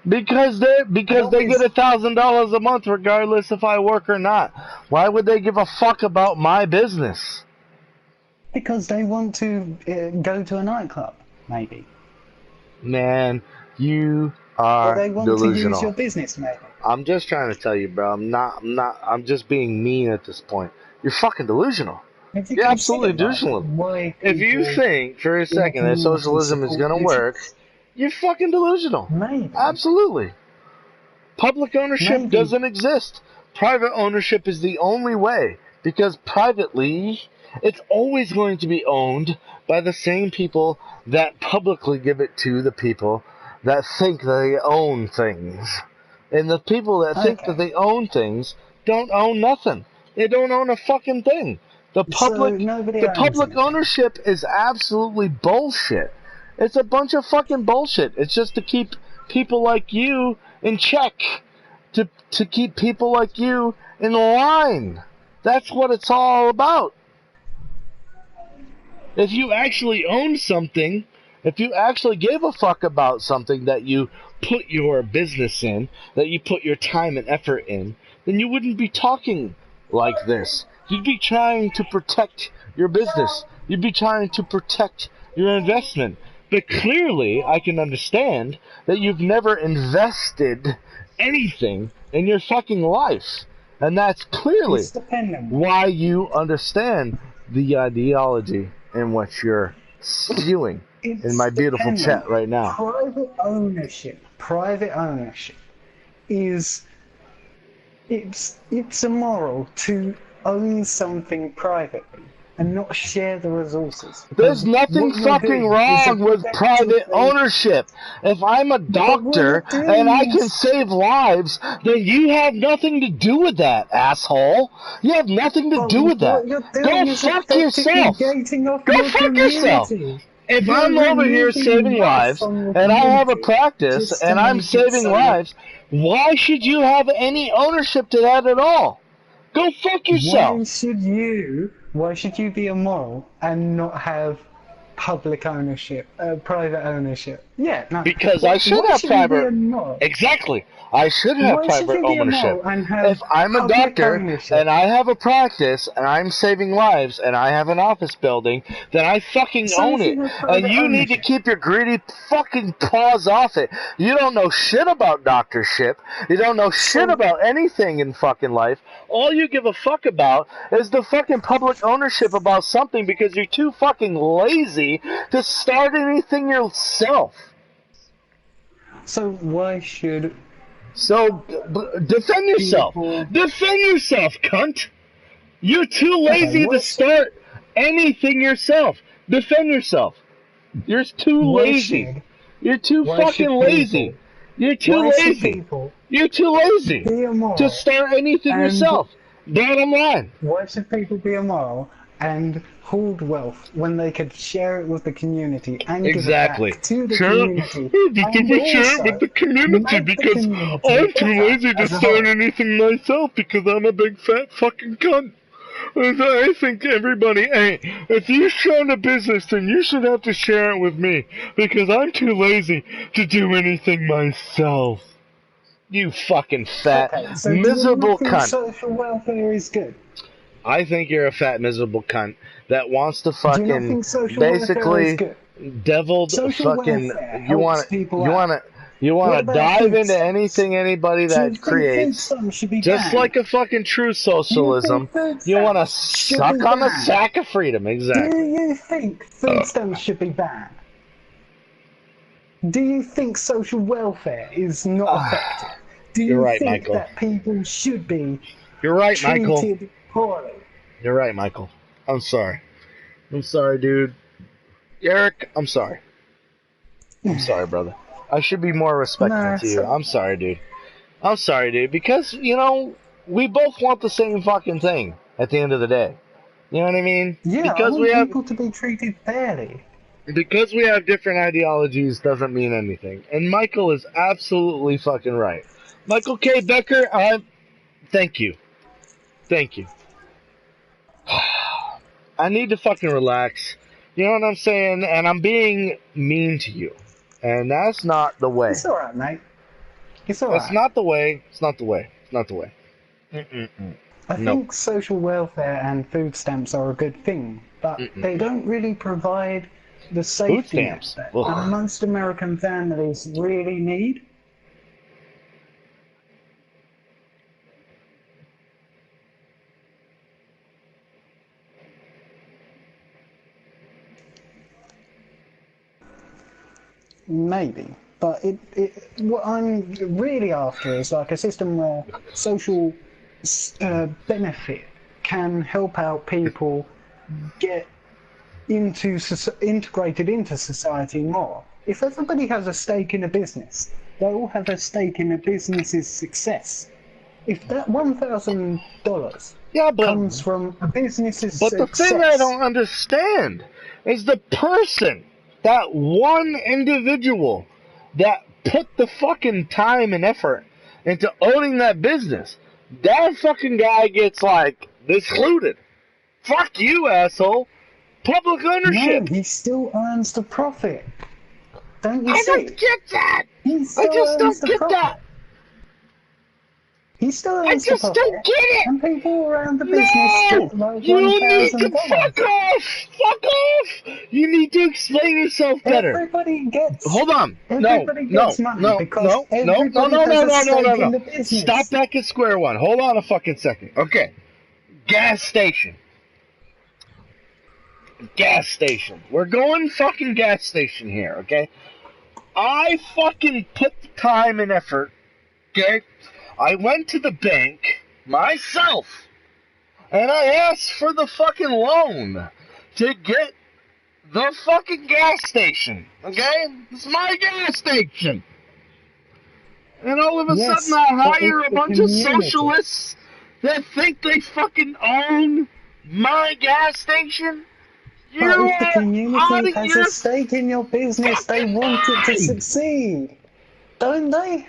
Because they always get $1,000 a month regardless if I work or not. Why would they give a fuck about my business? because they want to go to a nightclub, maybe, Man, you or are they want to use your delusional. business, maybe. I'm just trying to tell you, bro. I'm just being mean at this point. You're fucking delusional. Have you You're absolutely considered like delusional. why If you people think for a in a second that community socialism is support gonna work, business? you're fucking delusional. Maybe, Absolutely. Public ownership maybe. doesn't exist. Private ownership is the only way. Because privately, it's always going to be owned by the same people that publicly give it to the people that think they own things. And the people that think that Okay. they own things don't own nothing. They don't own a fucking thing. The So nobody owns public anything. ownership is absolutely bullshit. It's a bunch of fucking bullshit. It's just to keep people like you in check. To keep people like you in line. That's what it's all about. If you actually own something If you actually gave a fuck about something that you put your business in, that you put your time and effort in, then you wouldn't be talking like this. You'd be trying to protect your business. You'd be trying to protect your investment. But clearly, I can understand that you've never invested anything in your fucking life. And that's clearly It's dependent. why you understand the ideology in which you're spewing in my beautiful dependent. chat right now. Private ownership is it's immoral to own something privately and not share the resources. There's nothing fucking wrong with private ownership. If I'm a doctor and I can save lives, then you have nothing to do with that, asshole. You have nothing to do with that. Go fuck yourself. Go fuck yourself. If I'm over here saving lives and I have a practice and I'm saving lives, why should you have any ownership to that at all? Go fuck yourself. Why should you be immoral and not have public ownership, private ownership? Yeah, no. Because I should have private. Exactly. I should have private ownership. If I'm a doctor and I have a practice and I'm saving lives and I have an office building, then I fucking own it. And you need to keep your greedy fucking paws off it. You don't know shit about doctorship. You don't know shit about anything in fucking life. All you give a fuck about is the fucking public ownership about something because you're too fucking lazy to start anything yourself. So why should... So, defend yourself. Defend yourself, cunt. You're too lazy to start anything yourself. Defend yourself. You're too lazy. You're too fucking lazy. You're too lazy. You're too lazy to start anything yourself. Bottom line. Why should people be immoral and hoard wealth when they could share it with the community and give it back to the community? Share it with the community because I'm too lazy to start anything myself because I'm a big fat fucking cunt. I think everybody, hey, if you start a business, then you should have to share it with me because I'm too lazy to do anything myself. You fucking fat, miserable cunt. Social welfare is good. I think you're a fat, miserable cunt that wants to fucking basically deviled fucking. You want to dive into anything anybody that creates, just like a fucking true socialism. You want to suck on the sack of freedom, exactly. Do you think food stamps should be banned? Do you think social welfare is not effective? Do you think that people should be treated poorly? You're right, Michael. I'm sorry. I'm sorry, dude. Eric, I'm sorry. I'm sorry, brother. I should be more respectful to you. I'm sorry, dude. I'm sorry, dude. Because, you know, we both want the same fucking thing at the end of the day. You know what I mean? Yeah, because I want people to be treated fairly. Because we have different ideologies doesn't mean anything. And Michael is absolutely fucking right. Michael K. Becker, thank you. Thank you. I need to fucking relax. You know what I'm saying? And I'm being mean to you. And that's not the way. It's alright, mate. It's alright. It's not the way. It's not the way. It's not the way. I think social welfare and food stamps are a good thing, but they don't really provide the safety net that most American families really need. Maybe, but what I'm really after is like a system where social benefit can help out people get integrated into society more. If everybody has a stake in a business, they all have a stake in a business's success. If that $1,000 comes from a business's success... But the thing I don't understand is the person, that one individual that put the fucking time and effort into owning that business, that fucking guy gets, like, excluded. Fuck you, asshole. Public ownership. No, he still earns the profit. Don't you I don't see? get that. He I still just earns don't the get profit. that. He still I earns the just don't profit. get it. And people around the business No! get like You need to $1,000. fuck off! Fuck off! You need to explain yourself better. Everybody gets Hold on. No, everybody no, gets money no, because no, no, no, everybody no, has no, a no, no, no, stake in no. the Stop business. back at square one. Hold on a fucking second. Okay. Gas station. Gas station. We're going fucking gas station here, okay? I fucking put the time and effort, okay? I went to the bank myself and I asked for the fucking loan to get the fucking gas station, okay? It's my gas station. And all of a sudden Yes, I but hire it's a the bunch of community. socialists that think they fucking own my gas station? You But if the are out community of has a your stake in your business, they fucking want it to mind! succeed, don't they?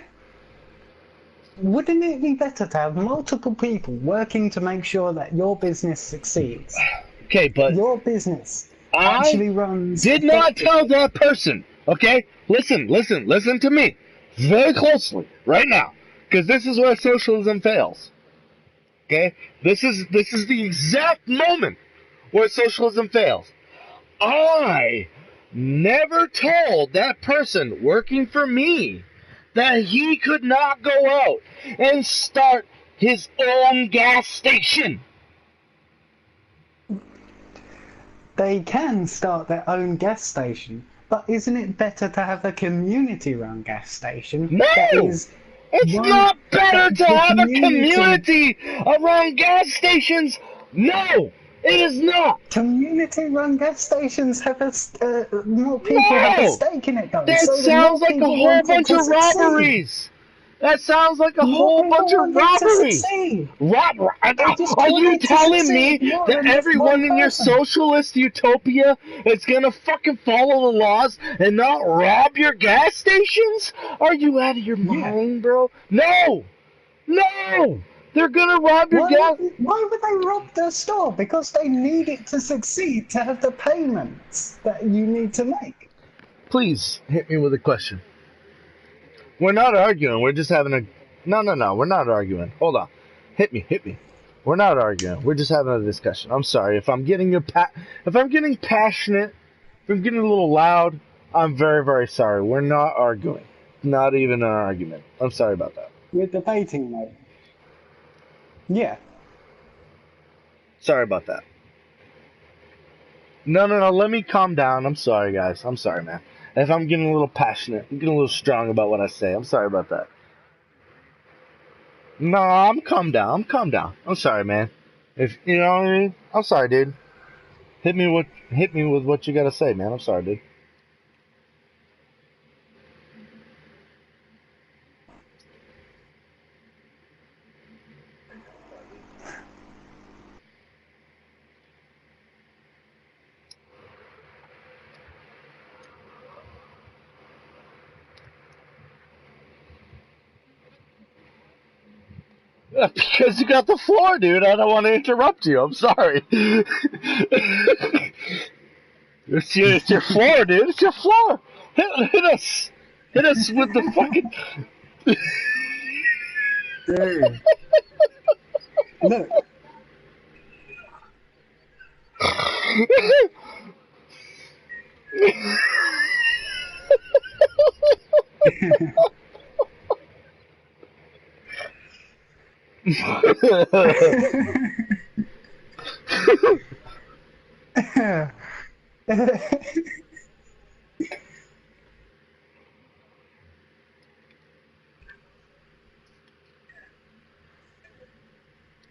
Wouldn't it be better to have multiple people working to make sure that your business succeeds? Okay, but Your business I actually runs did not tell effectively. that person, okay? Listen to me very closely right now, because this is where socialism fails. Okay? This is the exact moment where socialism fails. I never told that person working for me that he could not go out and start his own gas station. They can start their own gas station, but isn't it better to have a community-run gas station that No! is It's one not better that to the have a community community around gas stations. No, it is not. community-run gas stations have more people have a No, stake in it though, that so the sounds more like a people whole want it bunch to of succeed. robberies. That sounds like a More whole bunch people of want it to robberies. succeed. They just Are want you it to telling me succeed more that than just one everyone in your person. socialist utopia is gonna fucking follow the laws and not rob your gas stations? Are you out of your Yeah. mind, bro? No! No! They're gonna rob your gas. Why would they rob the store? Because they need it to succeed to have the payments that you need to make. Please hit me with a question. We're not arguing. We're just having a. No. We're not arguing. Hold on. Hit me. We're not arguing. We're just having a discussion. I'm sorry if I'm getting if I'm getting passionate, if I'm getting a little loud. I'm very, very sorry. We're not arguing. Not even an argument. I'm sorry about that. We're debating, mate. Yeah. Sorry about that. No. Let me calm down. I'm sorry, guys. I'm sorry, man. If I'm getting a little passionate, I'm getting a little strong about what I say. I'm sorry about that. No, I'm calm down. I'm sorry, man. If you know what I mean, I'm sorry, dude. Hit me with what you gotta say, man. I'm sorry, dude. Because you got the floor, dude. I don't want to interrupt you. I'm sorry. It's your floor, dude. It's your floor. Hit us. Hit us with the fucking. Dude. Look.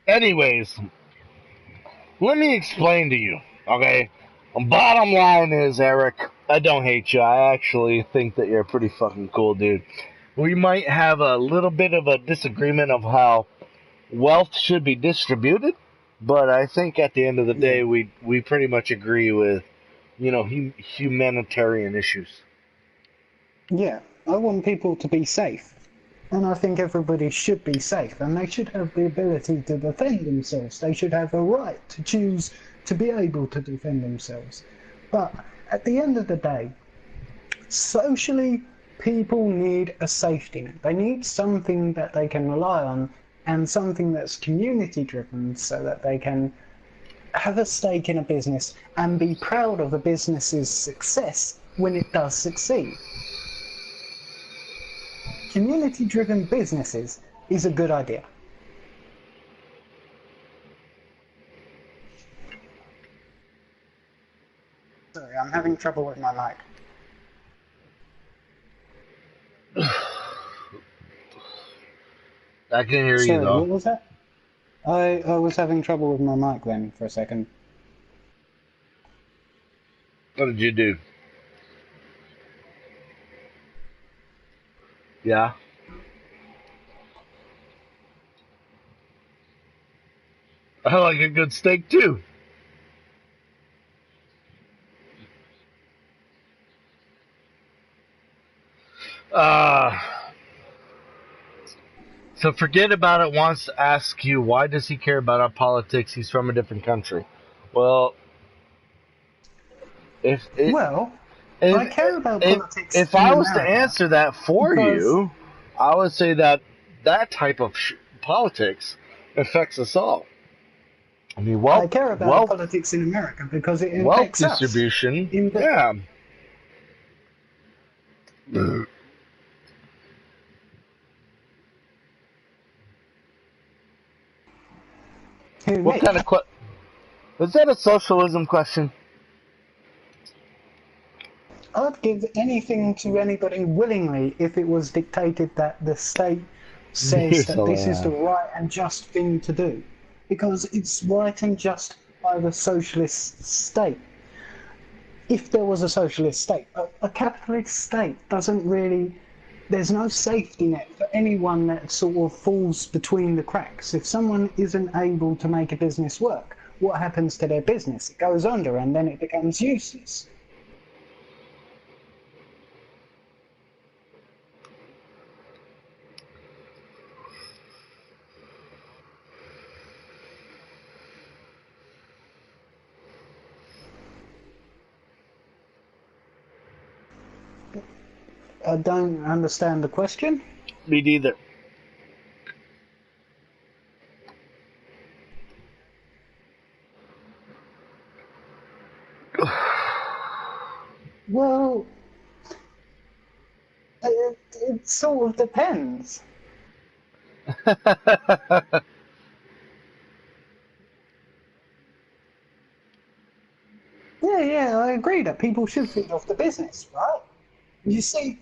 Anyways, let me explain to you, okay? Bottom line is, Eric, I don't hate you. I actually think that you're a pretty fucking cool dude. We might have a little bit of a disagreement of how wealth should be distributed, but I think at the end of the Yeah. day, we pretty much agree with, humanitarian issues. Yeah. I want people to be safe. And I think everybody should be safe, and they should have the ability to defend themselves. They should have a right to choose to be able to defend themselves. But at the end of the day, Socially, people need a safety net. They need something that they can rely on and something that's community driven so that they can have a stake in a business and be proud of the business's success when it does succeed. Community driven businesses is a good idea. Sorry, I'm having trouble with my mic. I can hear you Sorry, though. what was that? I was having trouble with my mic then for a second. What did you do? Yeah. I like a good steak too. Uh, so forget about it wants to ask you, why does he care about our politics? He's from a different country. Well, if it, Well, if, I care about if, politics if in I was to America answer that for because you, I would say that that type of politics affects us all. I mean, I care about politics in America because it wealth affects us. distribution. In the, Yeah. who, What me? kind of was that a socialism question? I'd give anything to anybody willingly if it was dictated that the state says Here's that all I this is the have. right and just thing to do. Because it's right and just by the socialist state. If there was a socialist state, a capitalist state doesn't really. There's no safety net for anyone that sort of falls between the cracks. If someone isn't able to make a business work, what happens to their business? It goes under and then it becomes useless. I don't understand the question. Me neither. Well, it sort of depends. Yeah, I agree that people should feed off the business, right? You see,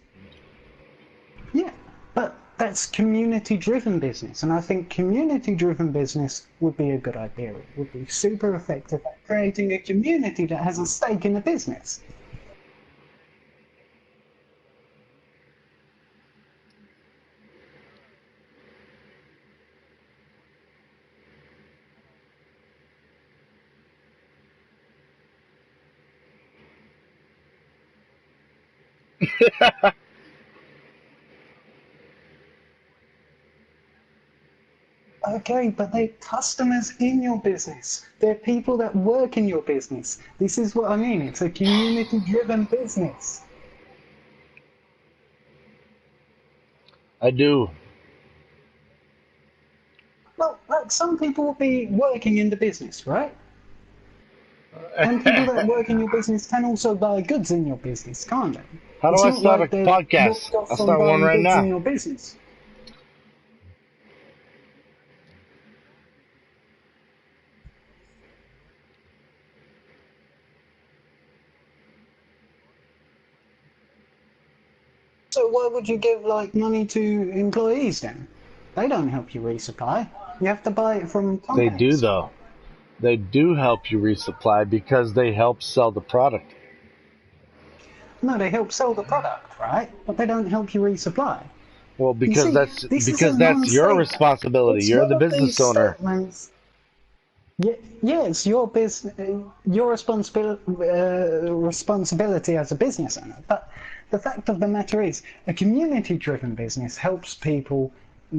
yeah, but that's community-driven business, and I think community-driven business would be a good idea. It would be super effective at creating a community that has a stake in the business. Okay, but they're customers in your business. They're people that work in your business. This is what I mean. It's a community-driven business. I do. Well, like some people will be working in the business, right? And people that work in your business can also buy goods in your business, can't they? How do It's I not start a like they're podcast? locked off I'll from start one buying right goods in now. your business. So why would you give like money to employees then? They don't help you resupply. You have to buy it from They do companies. though. They do help you resupply because they help sell the product. No, they help sell the product, right? But they don't help you resupply. Well, You see, this is a because that's your non-statement. responsibility. It's You're one the of these business owner. statements. Yeah, it's your business, your responsibility as a business owner. But the fact of the matter is, a community-driven business helps people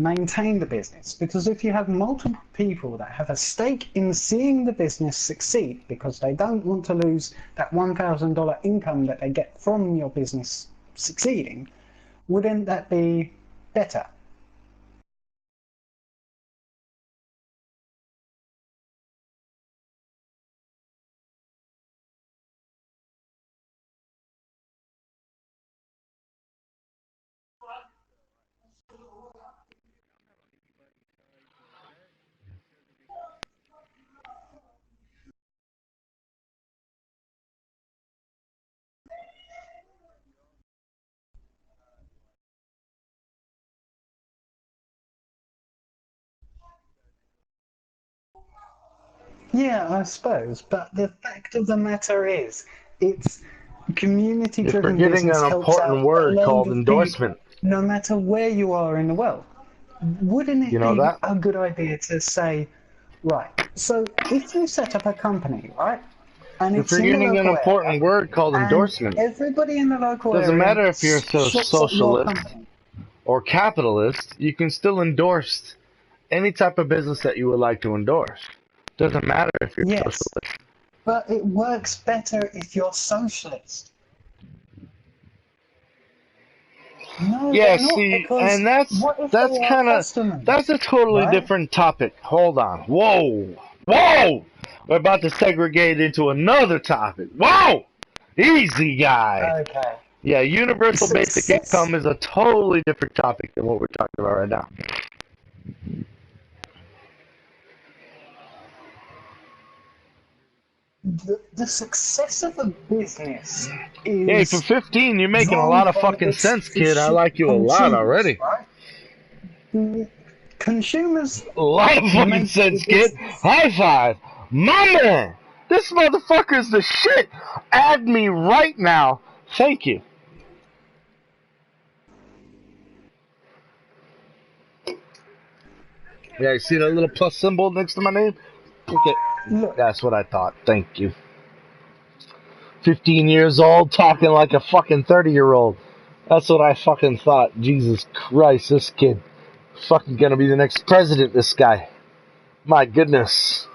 maintain the business. Because if you have multiple people that have a stake in seeing the business succeed, because they don't want to lose that $1,000 income that they get from your business succeeding, wouldn't that be better? Yeah, I suppose, but the fact of the matter is, it's You're community-driven forgetting business an helps important out a word load called of endorsement. people, no matter where you are in the world. Wouldn't You it know be that? a good idea to say, right, so if you set up a company, right, and You're it's in the forgetting an local important area, word called and endorsement. everybody in the local Doesn't area matter if you're shops at your socialist company. or capitalist, you can still endorse any type of business that you would like to endorse. Doesn't matter if you're Yes, socialist. but it works better if you're socialist. No, Yeah, they're not, see, because and that's what if that's they are kind of customers, that's a totally right? different topic. Hold on. Whoa. Whoa. We're about to segregate into another topic. Whoa. Easy guy. Okay. Yeah, universal basic Success. income is a totally different topic than what we're talking about right now. The success of a business Hey, for is 15, you're making a drawn lot of from fucking its sense, kid. I like you a lot consumers, already. right? Consumers A lot of fucking make the sense, kid. business. High five. My man. This motherfucker's the shit. Add me right now. Thank you. Yeah, you see that little plus symbol next to my name? Okay. Look, That's what I thought. Thank you. 15 years old, talking like a fucking 30-year-old. That's what I fucking thought. Jesus Christ, this kid. Fucking gonna be the next president, this guy. My goodness.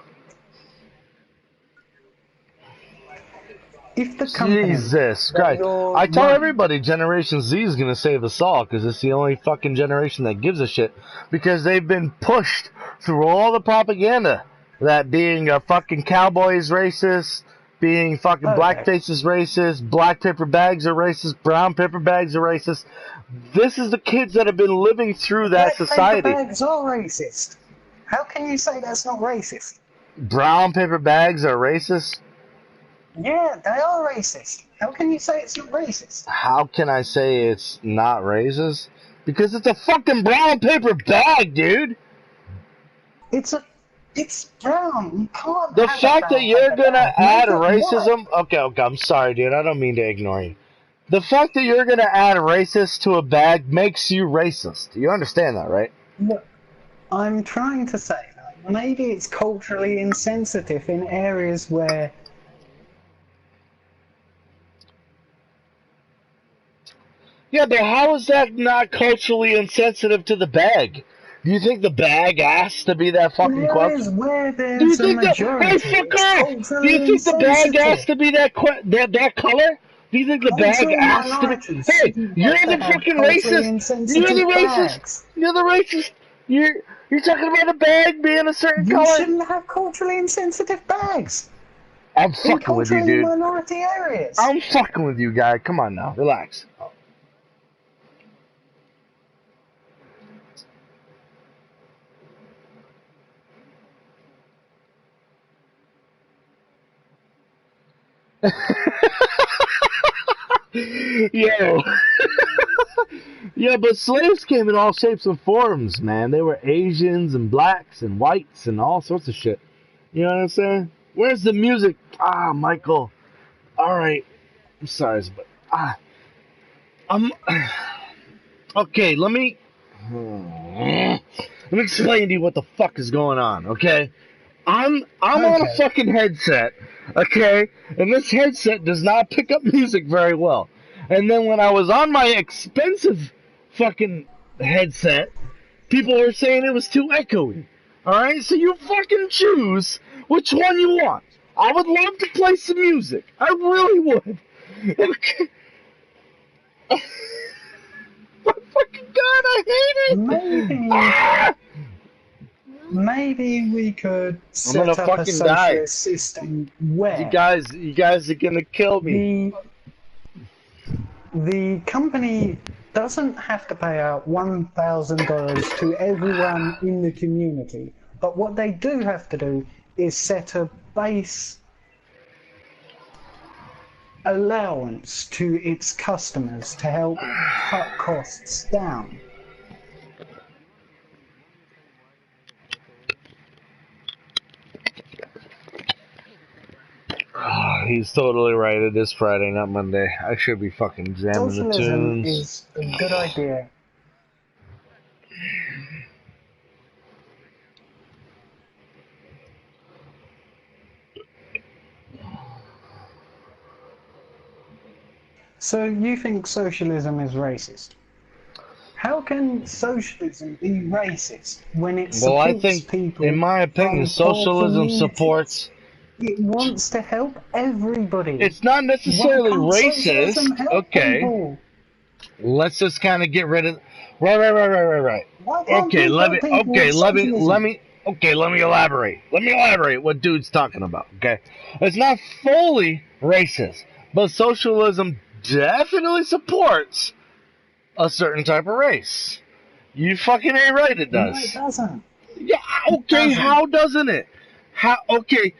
if the company Jesus that Christ. you're I tell running, everybody Generation Z is going to save us all because it's the only fucking generation that gives a shit because they've been pushed through all the propaganda that being a fucking cowboy is racist, being fucking okay, blackface is racist, black paper bags are racist, brown paper bags are racist. This is the kids that have been living through that black paper society. bags are racist. How can you say that's not racist? Brown paper bags are racist? Yeah, they are racist. How can you say it's not racist? How can I say it's not racist? Because it's a fucking brown paper bag, dude. It's a, it's brown. You can't The have a fact that brown you're paper gonna bag. add Make it white. racism. Okay, I'm sorry, dude. I don't mean to ignore you. The fact that you're gonna add racist to a bag makes you racist. You understand that, right? Look, I'm trying to say that maybe it's culturally insensitive in areas where. Yeah, but how is that not culturally insensitive to the bag? Do you think the bag asked to be that In fucking areas question? where Do you there's a think that? Hey, majority, fuck it's off! Do you culturally think the bag asked insensitive. to be that color? Do you think the bag Cultural asked to be? minorities Hey, shouldn't you're have to the have fucking culturally racist. You're the insensitive racist. bags. You're the racist. You're talking about a bag being a certain You color. shouldn't have culturally insensitive bags I'm in fucking with you, culturally dude. minority areas. I'm fucking with you, guy. Come on now, relax. Yo. Yeah, but slaves came in all shapes and forms, man. They were Asians and blacks and whites and all sorts of shit. You know what I'm saying? Where's the music? Ah, Michael. All right. I'm sorry, but I'm okay. Let me explain to you what the fuck is going on. Okay, I'm on a Okay. fucking headset. Okay, and this headset does not pick up music very well. And then when I was on my expensive fucking headset, people were saying it was too echoey. Alright, so you fucking choose which one you want. I would love to play some music. I really would. Okay. My fucking god, I hate it! Maybe, Ah! maybe we could I'm gonna set up a fucking die. socialist system You where guys, you guys are gonna kill me. the company doesn't have to pay out $1,000 to everyone in the community, but what they do have to do is set a base allowance to its customers to help cut costs down. Oh, he's totally right. It is Friday, not Monday. I should be fucking jamming the Socialism tunes. is a good idea. So you think socialism is racist? How can socialism be racist when it Well, I supports think, in people my opinion, from poor socialism communities? supports. It wants to help everybody. It's not Why necessarily can't socialism racist. help Okay, people? let's just kind of get rid of. Right. Why can't Okay, we let me. help people Okay, with let me. Let socialism? me. Okay, let me elaborate. Let me elaborate what dude's talking about. Okay, it's not fully racist, but socialism definitely supports a certain type of race. You fucking ain't right. It No, it does. doesn't. Yeah. It Okay. doesn't. How doesn't it? How? Okay.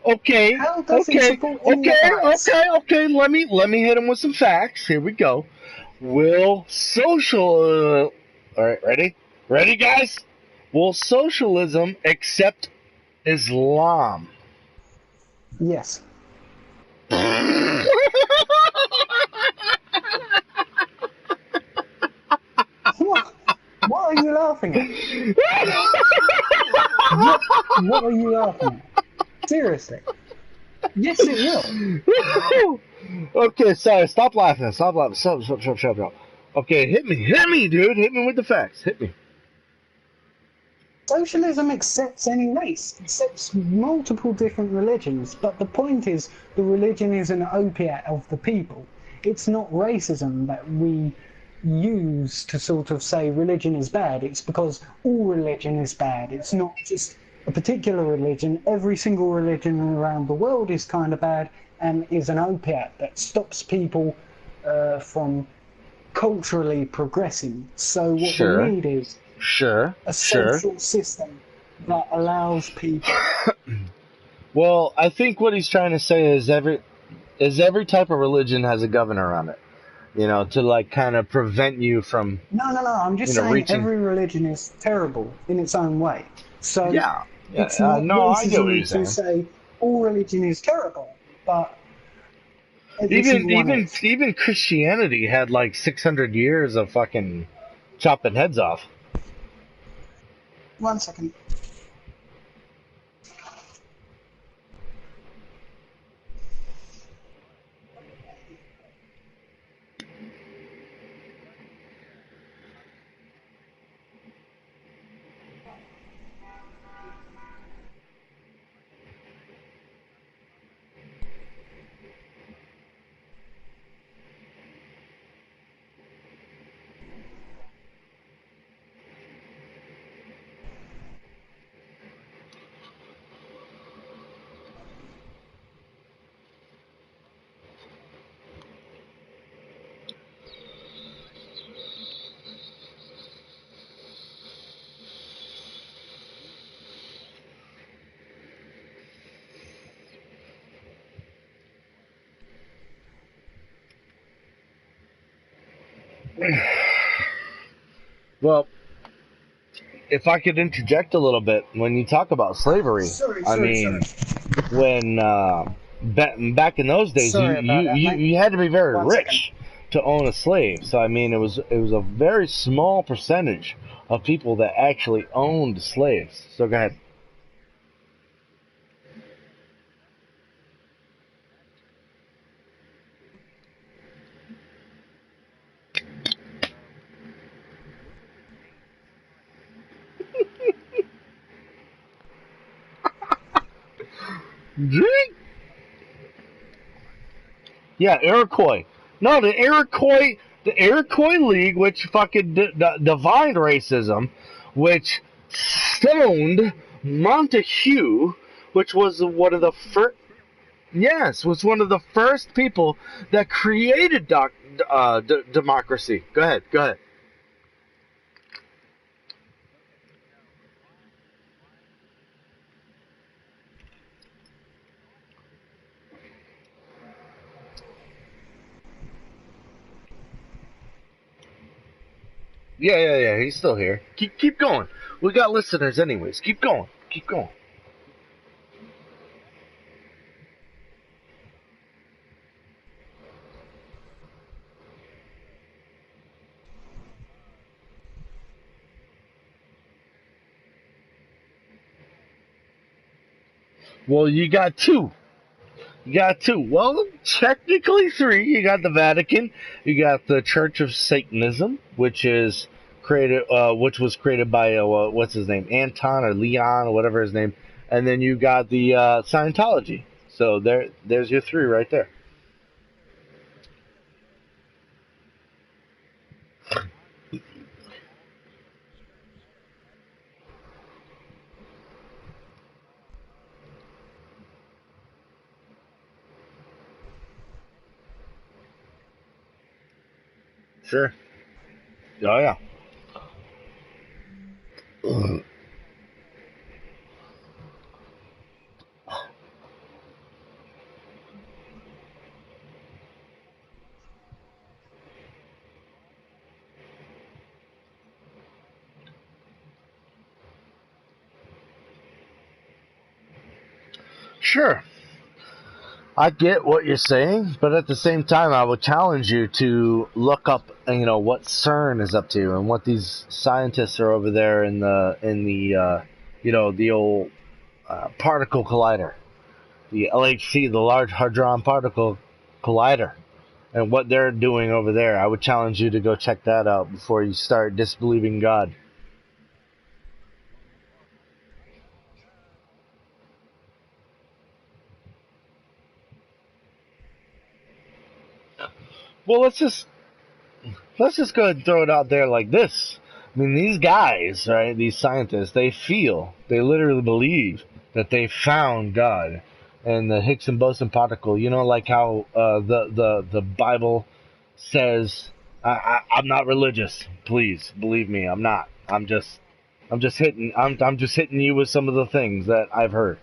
Okay. How does it Okay. support any of Okay. us? Okay. Let me hit him with some facts. Here we go. Will social? All right. Ready, guys? Will socialism accept Islam? Yes. What? What are you laughing at? What are you laughing at? Seriously. Yes, it will. Okay, sorry. Stop laughing. Stop laughing. Stop. Okay, hit me, dude. Hit me with the facts. Hit me. Socialism accepts any race, accepts multiple different religions, but the point is the religion is an opiate of the people. It's not racism that we use to sort of say religion is bad. It's because all religion is bad. It's not just a particular religion. Every single religion around the world is kind of bad and is an opiate that stops people from culturally progressing. So what we Sure. need is Sure. a social system that allows people. Well, I think what he's trying to say is every type of religion has a governor on it. You know, to like kind of prevent you from No. I'm just saying reaching. every religion is terrible in its own way. So Yeah. it's not No, I get what you're racism to saying. say all religion is terrible, but every Even single one even is. even Christianity had like 600 years of fucking chopping heads off. 1 second. Well, if I could interject a little bit, when you talk about slavery, I Sorry. mean, when back in those days, Sorry about that, mate. you had to be very 1 second. rich to own a slave. So I mean, it was a very small percentage of people that actually owned slaves. So go ahead. Drink. Yeah, Iroquois. No, the Iroquois The Iroquois League, which fucking divined racism, which stoned Montague, which was one of the first. Yes, was one of the first people that created democracy. Go ahead, go ahead. Yeah. He's still here. Keep going. We got listeners, anyways. Keep going. Keep going. Well, you got two. You got two. Well, technically three. You got the Vatican. You got the Church of Satanism, which was created by what's his name, Anton or Leon or whatever his name, and then you got the Scientology. So there's your three right there. Sure. Oh yeah. Sure. I get what you're saying, but at the same time, I would challenge you to look up, what CERN is up to and what these scientists are over there the old particle collider, the LHC, the Large Hadron Particle Collider, and what they're doing over there. I would challenge you to go check that out before you start disbelieving God. Well, let's just go ahead and throw it out there like this. I mean, these guys, right? These scientists, they literally believe that they found God and the Higgs and boson particle. Like how the Bible says. I'm not religious. Please believe me, I'm not. I'm just hitting you with some of the things that I've heard.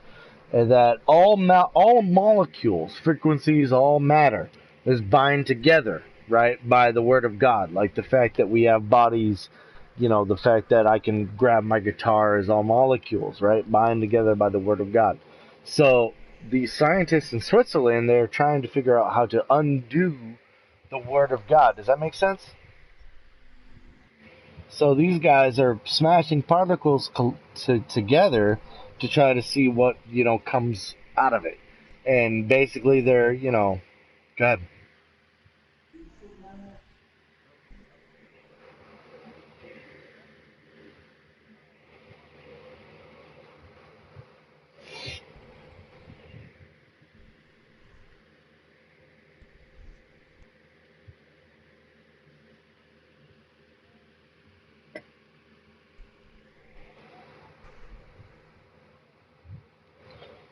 And that all molecules, frequencies, all matter is bind together, right, by the word of God. Like the fact that we have bodies, the fact that I can grab my guitar is all molecules, right, bind together by the word of God. So the scientists in Switzerland, they're trying to figure out how to undo the word of God. Does that make sense? So these guys are smashing particles together to try to see what comes out of it, and basically they're go ahead.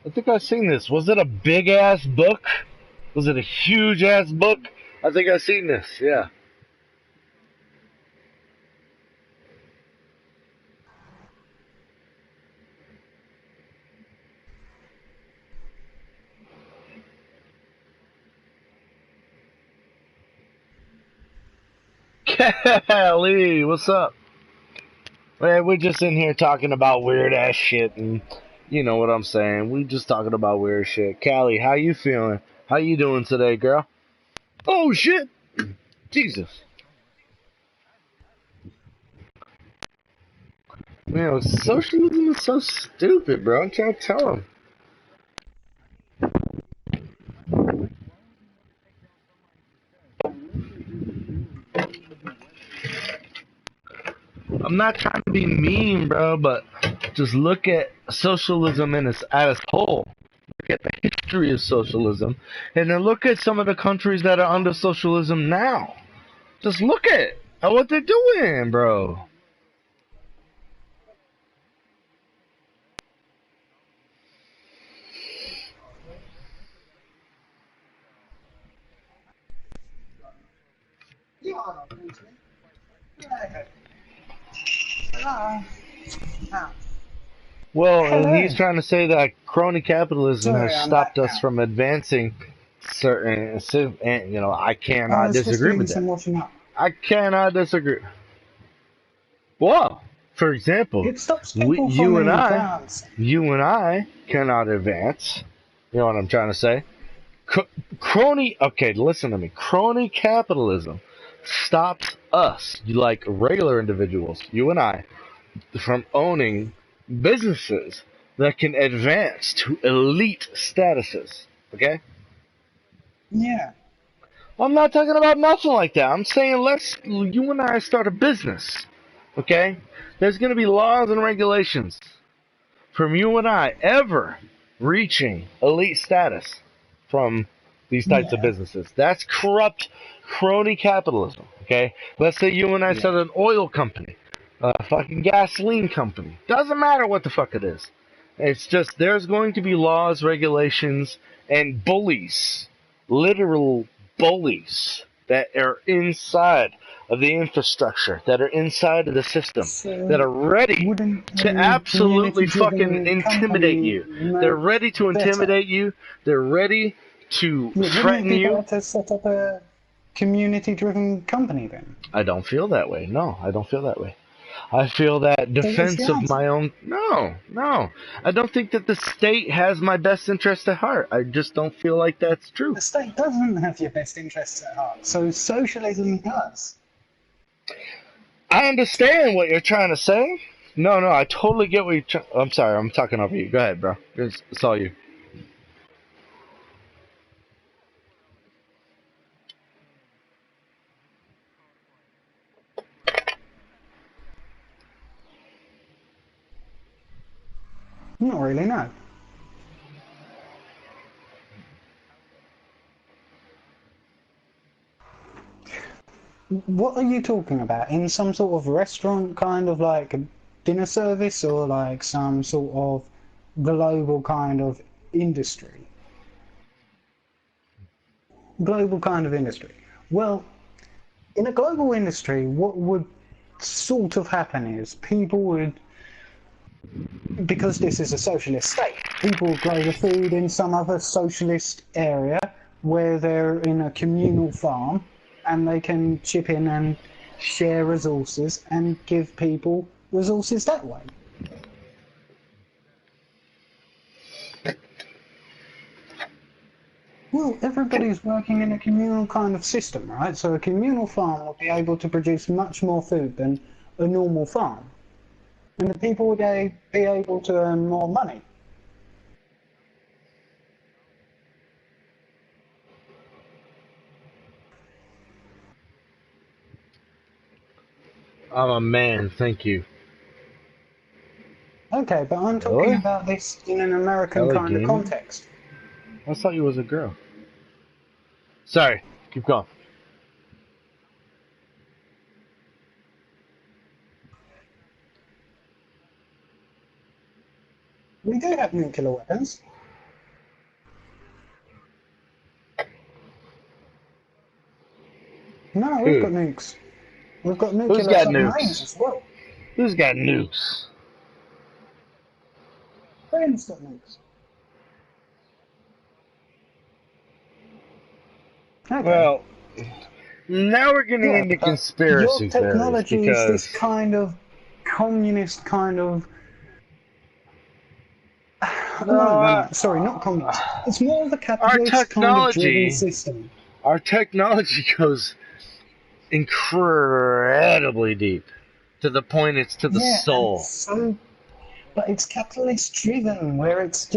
I think I've seen this. Was it a big ass book? Was it a huge ass book? I think I've seen this. Yeah. Kelly, what's up? Man, we're just in here talking about weird ass shit, and you know what I'm saying. We just talking about weird shit. Callie, how you feeling? How you doing today, girl? Oh shit, Jesus. Man, socialism is so stupid, bro. I'm trying to tell him. I'm not trying to be mean, bro, but just look at socialism as a whole. Look at the history of socialism, and then look at some of the countries that are under socialism now. Just look at what they're doing, bro. Well, and he's Hello. trying to say that crony capitalism has Sorry, I'm back stopped us now. from advancing certain, and I I cannot was just disagree doing with that. some washing up. I cannot disagree. Well, for example, It stops people from you and I, advancing. cannot advance. You know what I'm trying to say? Crony, okay, listen to me. Crony capitalism stops us, like regular individuals, you and I, from owning businesses that can advance to elite statuses. Okay? Yeah. I'm not talking about nothing like that. I'm saying let's you and I start a business. Okay? There's going to be laws and regulations from you and I ever reaching elite status from these types of Yeah. businesses. That's corrupt crony capitalism. Okay? Let's say you and I Yeah. start an oil company, a fucking gasoline company. Doesn't matter what the fuck it is. It's just there's going to be laws, regulations, and bullies, literal bullies that are inside of the infrastructure, that are inside of the system, that So, are ready wouldn't to a absolutely fucking community-driven intimidate company you. They're make ready to better? intimidate you. They're ready to Yeah, wouldn't it threaten be you. better to set up a community-driven company then? I don't feel that way. No, I don't feel that way. I feel that So what's defense the of answer? my own. No, no. I don't think that the state has my best interest at heart. I just don't feel like that's true. The state doesn't have your best interests at heart, so socialism does. I understand what you're trying to say. No, no, I totally get what you're. I'm sorry, I'm talking over you. Go ahead, bro. It's all you. Not really, no. What are you talking about? In some sort of restaurant kind of like dinner service or like some sort of global kind of industry? Global kind of industry. Well, in a global industry, what would sort of happen is people would, because this is a socialist state, people would grow the food in some other socialist area where they're in a communal farm and they can chip in and share resources and give people resources that way. Well, everybody's working in a communal kind of system, right? So a communal farm will be able to produce much more food than a normal farm. And the people would be able to earn more money. I'm a man. Thank you. Okay, but I'm talking Really? about this in an American kind of Allegheny? context. I thought you was a girl. Sorry. Keep going. We do have nuclear weapons. No, we've Who? got nukes. We've got Who's nuclear got submarines nukes? as well. Who's got nukes? Britain's got nukes. Okay. Well, now we're getting Yeah, into but your conspiracy theories technology is because this kind of communist kind of. no, No, no, no. Sorry, not communist. It's more of a our capitalist kind of driven technology, system. our technology goes incredibly deep to the point it's to the Yeah, and soul. so, but it's capitalist driven, where it's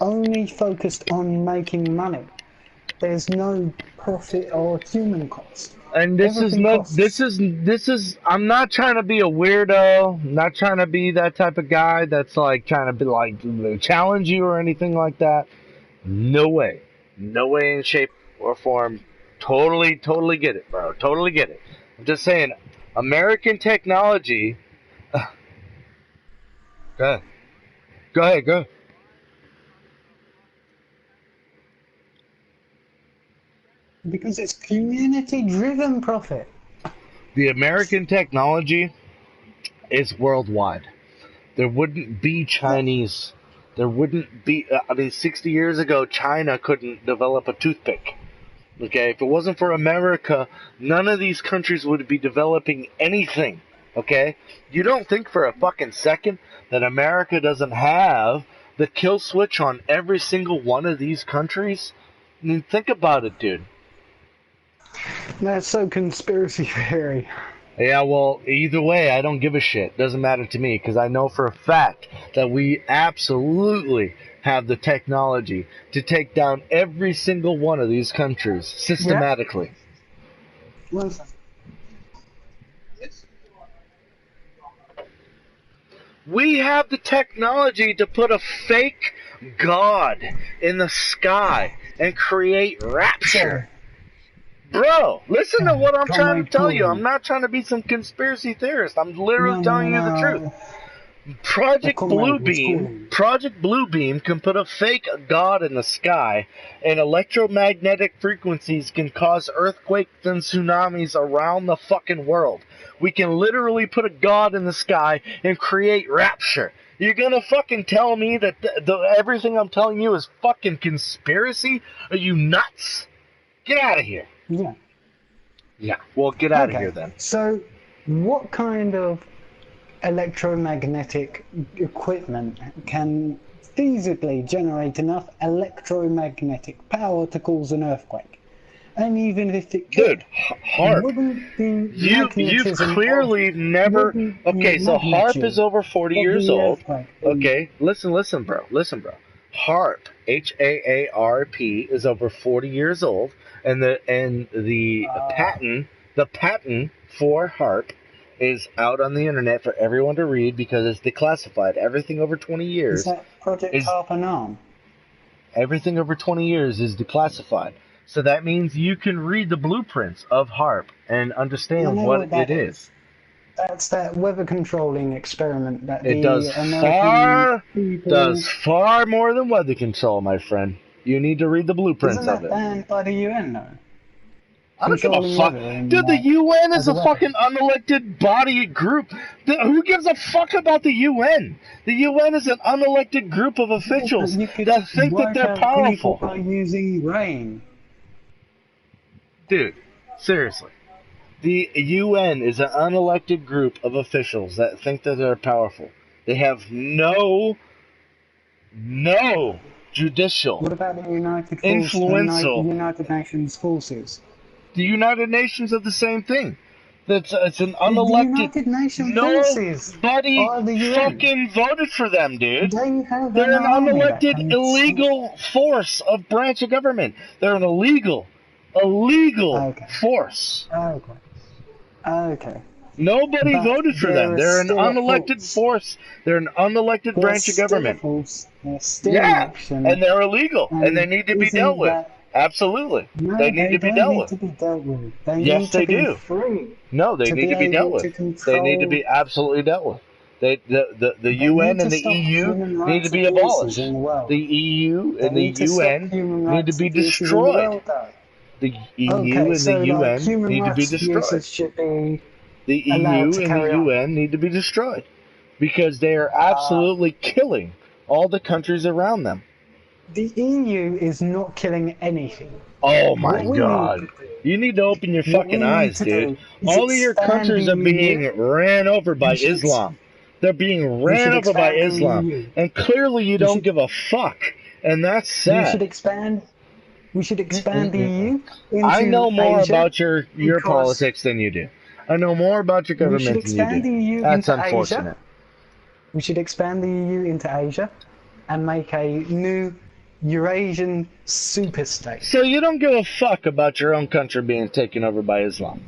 only focused on making money. There's no profit or human cost. And this is Everything not. costs. This is. I'm not trying to be a weirdo. I'm not trying to be that type of guy that's like trying to be like challenge you or anything like that. No way. No way in shape or form Totally get it, bro. Totally get it. I'm just saying, American technology. Go ahead. Go ahead. Go. Because it's community-driven profit. The American technology is worldwide. There wouldn't be Chinese. There wouldn't be. I mean, 60 years ago, China couldn't develop a toothpick. Okay, if it wasn't for America, none of these countries would be developing anything. Okay, you don't think for a fucking second that America doesn't have the kill switch on every single one of these countries? I mean, think about it, dude. That's so conspiracy theory. Yeah, well, either way, I don't give a shit. Doesn't matter to me, because I know for a fact that we absolutely have the technology to take down every single one of these countries systematically. One second. We have the technology to put a fake god in the sky and create rapture. Bro, listen to what I'm trying to tell you. I'm not trying to be some conspiracy theorist. I'm literally telling you the truth. Project Bluebeam can put a fake god in the sky, and electromagnetic frequencies can cause earthquakes and tsunamis around the fucking world. We can literally put a god in the sky and create rapture. You're gonna fucking tell me that everything I'm telling you is fucking conspiracy? Are you nuts? Get out of here. Yeah. Yeah, well, get out of here then. So, what kind of electromagnetic equipment can feasibly generate enough electromagnetic power to cause an earthquake? And even if it could, dude, HAARP. You've clearly never. Okay, so HAARP is over 40 years old. Okay, listen, bro. HAARP, HAARP, is over 40 years old, and the patent for HAARP is out on the internet for everyone to read because it's declassified. Everything over 20 years is that Project HAARP and ARM? Everything over 20 years is declassified. So that means you can read the blueprints of HAARP and understand what it is. That's that weather controlling experiment that it does far more than weather control, my friend. You need to read the blueprints of it. Isn't that banned by the UN, though? I don't give a fuck. Dude, the UN is a fucking unelected body group. Who gives a fuck about the UN? The UN is an unelected group of officials that think that they're powerful. By using rain. Dude, seriously. The UN is an unelected group of officials that think that they're powerful. They have no judicial What about the United Nations forces? The United Nations are the same thing. It's an unelected. The United Nations forces. Nobody fucking voted for them, dude. They're an unelected, illegal force of branch of government. They're an illegal force. Okay. Nobody voted for them. They're an unelected force. They're an unelected branch of government. Yeah, and they're illegal, and they need to be dealt with. Absolutely. No, they need to be dealt with. Yes, they do. No, they need to be dealt with. They need to be absolutely dealt with. The UN and the EU need to be abolished. The EU and the UN need to be destroyed. The EU and the UN need to be destroyed. The EU and the UN need to be destroyed because they are absolutely killing all the countries around them. The EU is not killing anything. Oh my God. You need to open your fucking eyes, dude. All of your countries are being ran over by Islam. They're being ran over by Islam. And clearly you don't give a fuck. And that's sad. We should expand the EU into I know more about your politics than you do. I know more about your government than you do. That's unfortunate. We should expand the EU into Asia and make a new Eurasian superstate. So you don't give a fuck about your own country being taken over by Islam.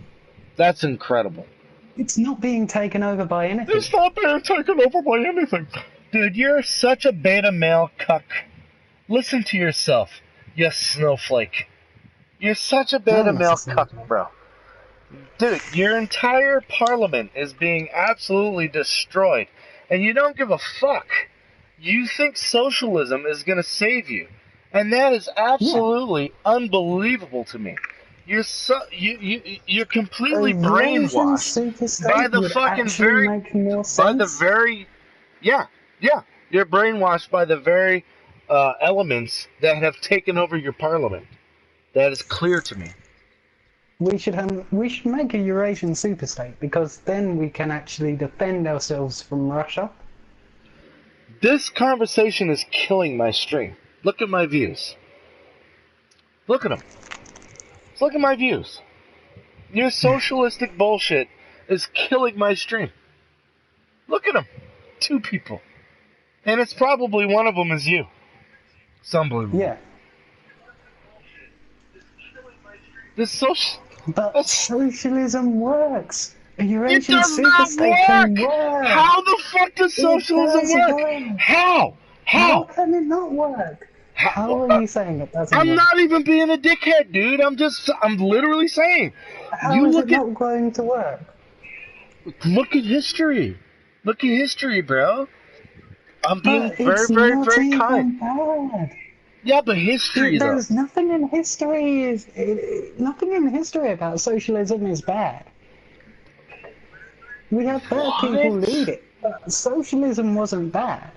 That's incredible. It's not being taken over by anything. It's not being taken over by anything. Dude, you're such a beta male cuck. Listen to yourself, you snowflake. You're such a Not beta male cuck, necessarily. bro. Dude, your entire parliament is being absolutely destroyed, and you don't give a fuck. You think socialism is going to save you, and that is Yeah. absolutely unbelievable to me. You're A completely Eurasian brainwashed by superstate the would fucking actually very, make more by the sense. very, yeah, yeah. You're brainwashed by the very elements that have taken over your parliament. That is clear to me. We should make a Eurasian superstate because then we can actually defend ourselves from Russia. This conversation is killing my stream. Look at my views. Look at them. Look at my views. Your socialistic bullshit is killing my stream. Look at them. 2 people. And it's probably one of them is you. It's unbelievable. Yeah. This social... But socialism works. A It Eurasian does not superstate can work! work. How the fuck does It socialism does work? work. How? How can it not work? How are you saying it doesn't I'm work? not even being a dickhead, dude. I'm literally saying. How is it not going to work? Look at history. Look at history, bro. I'm being But very, it's very, not very even kind. bad. Yeah, but history, though. There's nothing in history nothing in history about socialism is bad. We had bad people lead it, but socialism wasn't bad.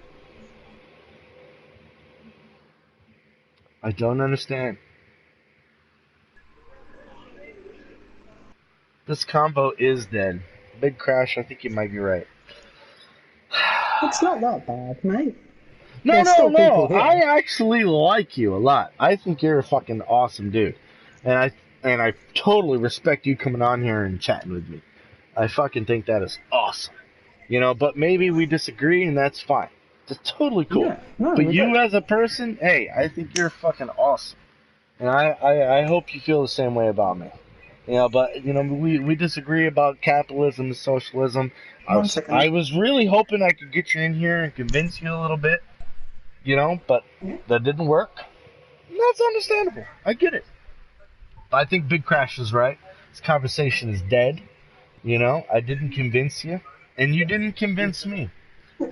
I don't understand. This combo is dead. Big Crash, I think you might be right. It's not that bad, mate. No, There's no, still no. people here. I actually like you a lot. I think you're a fucking awesome dude. And I totally respect you coming on here and chatting with me. I fucking think that is awesome. You know, but maybe we disagree and that's fine. It's totally cool. Yeah, no, but we you do. as a person, hey, I think you're fucking awesome. And I hope you feel the same way about me. You know, but you know, we disagree about capitalism and socialism. One second. I was really hoping I could get you in here and convince you a little bit. You know, but that didn't work. That's understandable. I get it. I think Big Crash is right. This conversation is dead. You know, I didn't convince you, and you didn't convince me.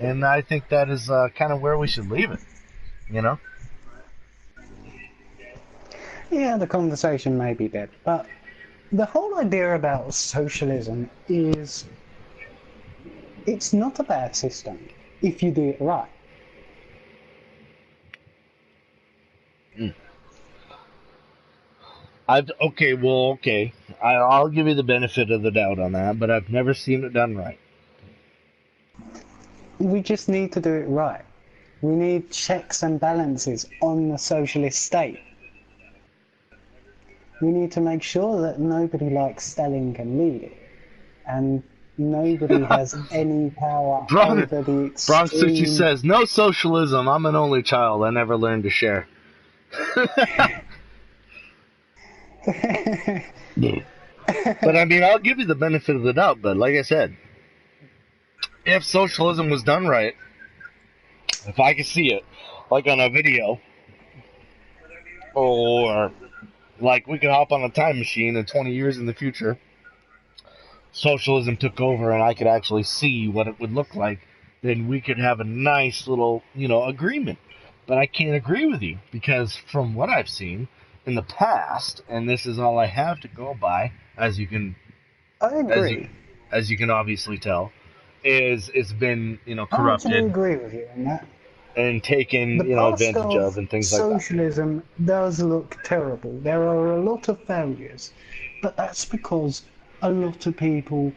And I think that is kind of where we should leave it. You know? Yeah, the conversation may be dead, but the whole idea about socialism is it's not a bad system if you do it right. Okay. I'll give you the benefit of the doubt on that, but I've never seen it done right. We just need to do it right. We need checks and balances on the socialist state. We need to make sure that nobody like Stalin can lead it, and nobody has any power over the extreme... Bronx says, no socialism, I'm an only child, I never learned to share. But I mean, I'll give you the benefit of the doubt, but like I said, if socialism was done right, if I could see it, like on a video, or like we could hop on a time machine and 20 years in the future, socialism took over and I could actually see what it would look like, then we could have a nice little, agreement. But I can't agree with you because from what I've seen in the past, and this is all I have to go by, as you can, I agree. As you can obviously tell, is it's been corrupted. I actually agree with you on that. And taken advantage of and things like that. Socialism does look terrible. There are a lot of failures, but that's because a lot of people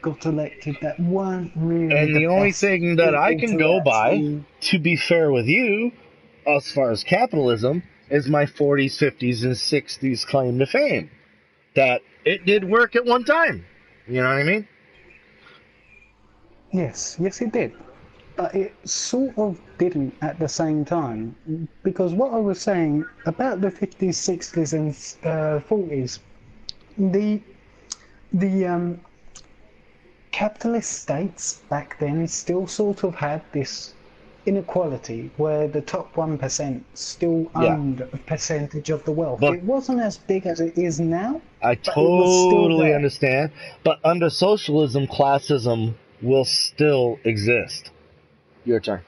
got elected that weren't really. And the only thing that I can go by, to be fair with you, as far as capitalism, is my 40s, 50s, and 60s claim to fame. That it did work at one time. You know what I mean? Yes, it did. But it sort of didn't at the same time. Because what I was saying about the 50s, 60s, and 40s, the capitalist states back then still sort of had this inequality where the top 1% still Yeah. owned a percentage of the wealth. But It wasn't as big as it is now, I but it was still totally there. understand. But under socialism, classism will still exist. Your turn.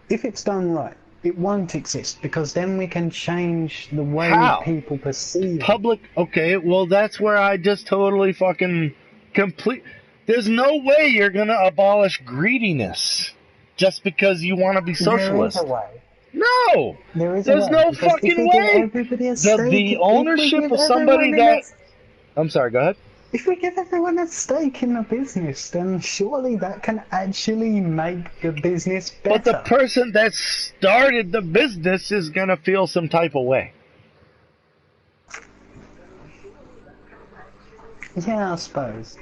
If it's done right, it won't exist because then we can change the way How? people perceive it. Public. Okay, well, that's where I just totally fucking complete. There's no way you're gonna abolish greediness just because you want to be There is a socialist. way. No! There is a There's way no because if fucking we give way! everybody a The, stake, the if we ownership give of somebody everyone that. enough. I'm sorry, go ahead. If we give everyone a stake in the business, then surely that can actually make the business But the better. person that started the business is gonna feel some type of way. Yeah, I suppose.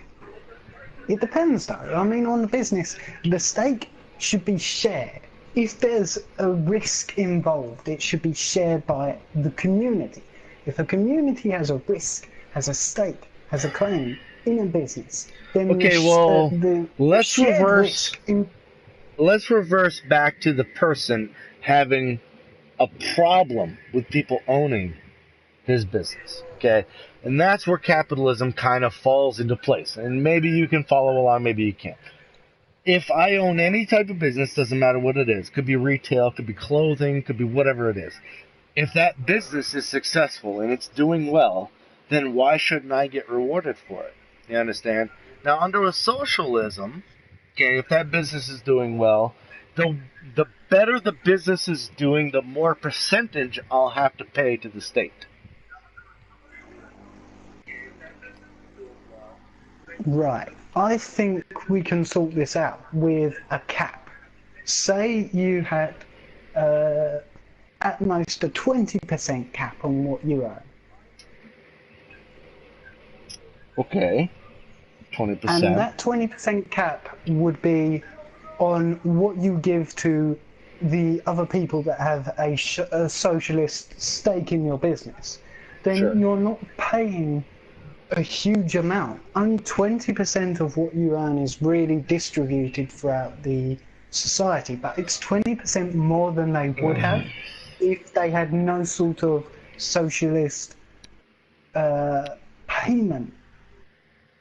It depends though. I mean, on the business, the stake should be shared. If there's a risk involved, it should be shared by the community. If a community has a risk, has a stake, has a claim in a business, then Okay, well, the let's shared reverse. risk in Let's reverse back to the person having a problem with people owning his business. Okay, and that's where capitalism kind of falls into place. And maybe you can follow along, maybe you can't. If I own any type of business, doesn't matter what it is, could be retail, could be clothing, could be whatever it is. If that business is successful and it's doing well, then why shouldn't I get rewarded for it? You understand? Now, under a socialism, okay, if that business is doing well, the better the business is doing, the more percentage I'll have to pay to the state. right, I think we can sort this out with a cap. Say you had at most a 20% cap on what you earn. Okay, And 20%. that 20% cap would be on what you give to the other people that have a socialist stake in your business. Then Sure. you're not paying a huge amount. Only 20% of what you earn is really distributed throughout the society, but it's 20% more than they would have if they had no sort of socialist payment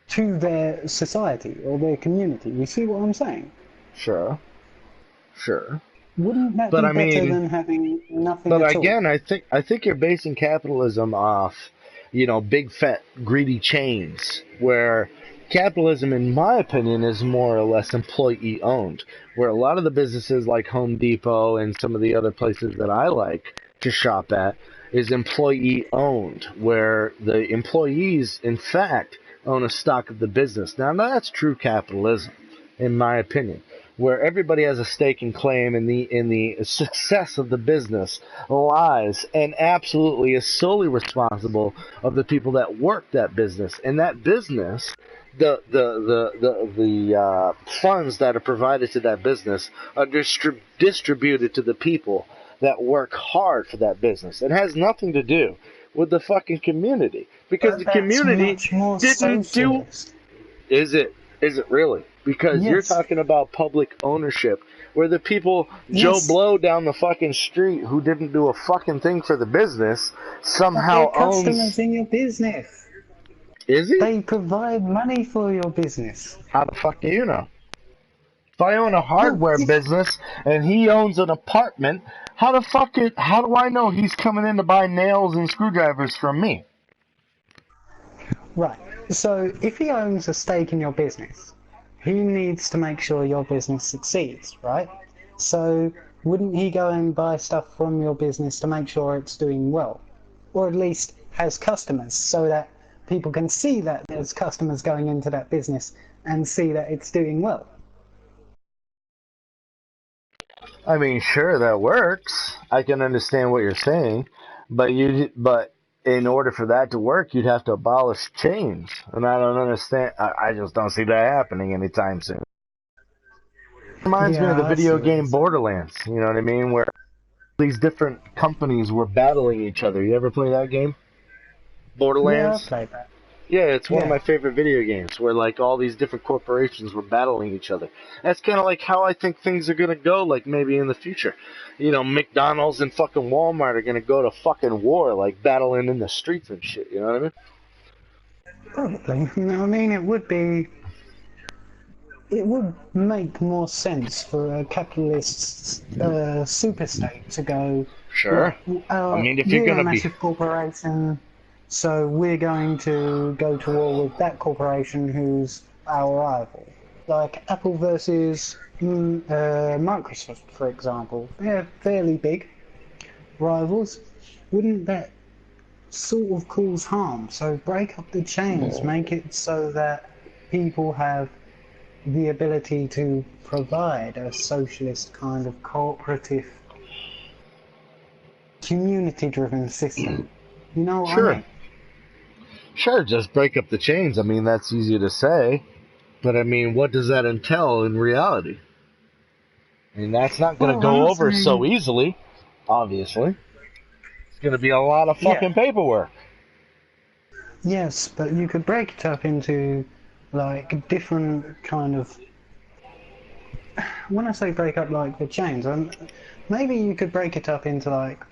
to their society or their community. You see what I'm saying? Sure. Sure. Wouldn't that But be I better mean, than having nothing but at all? again, I think you're basing capitalism off, big fat greedy chains where capitalism, in my opinion, is more or less employee owned. Where a lot of the businesses like Home Depot and some of the other places that I like to shop at is employee owned, where the employees, in fact, own a stock of the business. Now that's true capitalism, in my opinion, where everybody has a stake and claim in the success of the business lies and absolutely is solely responsible of the people that work that business. And that business, the funds that are provided to that business are distributed to the people that work hard for that business. It has nothing to do with the fucking community, because But the that's community much more didn't do. socialist. Is it? Is it really? Because you're Yes. talking about public ownership, where the people, Joe Yes. Blow down the fucking street, who didn't do a fucking thing for the business, But they're somehow customers owns. in your business. Is he? They provide money for your business. How the fuck do you know? If I own a Well, hardware business and he owns an apartment, how do I know he's coming in to buy nails and screwdrivers from me? right. So if he owns a stake in your business, he needs to make sure your business succeeds, right? So wouldn't he go and buy stuff from your business to make sure it's doing well? Or at least has customers so that people can see that there's customers going into that business and see that it's doing well. I mean, sure, that works. I can understand what you're saying, but in order for that to work, you'd have to abolish chains, and I don't understand. I just don't see that happening anytime soon. Reminds me of the Yeah, I see video what you're game saying. Borderlands. You know what I mean? Where these different companies were battling each other. You ever play that game, Yeah, I Borderlands? played that. Yeah, it's one of Yeah. my favorite video games where like all these different corporations were battling each other. That's kind of like how I think things are gonna go, like maybe in the future. You know, McDonald's and fucking Walmart are gonna go to fucking war, like battling in the streets and shit. You know what I mean? Probably. You know what I mean? It would make more sense for a capitalist superstate to go, Sure. look, I mean, if you're we're a gonna be, massive corporation, so we're going to go to war with that corporation who's our rival. Like Apple versus Microsoft, for example. They're fairly big rivals. Wouldn't that sort of cause harm? So break up the chains, make it so that people have the ability to provide a socialist kind of cooperative, community-driven system. You know what I sure, mean? sure, just break up the chains. I mean, that's easy to say, but I mean, what does that entail in reality? I mean, that's not gonna Well, I'm go not over so saying, easily. Obviously, it's gonna be a lot of yeah, fucking paperwork. yes, but you could break it up into like different kind of. When I say break up like the chains, maybe you could break it up into like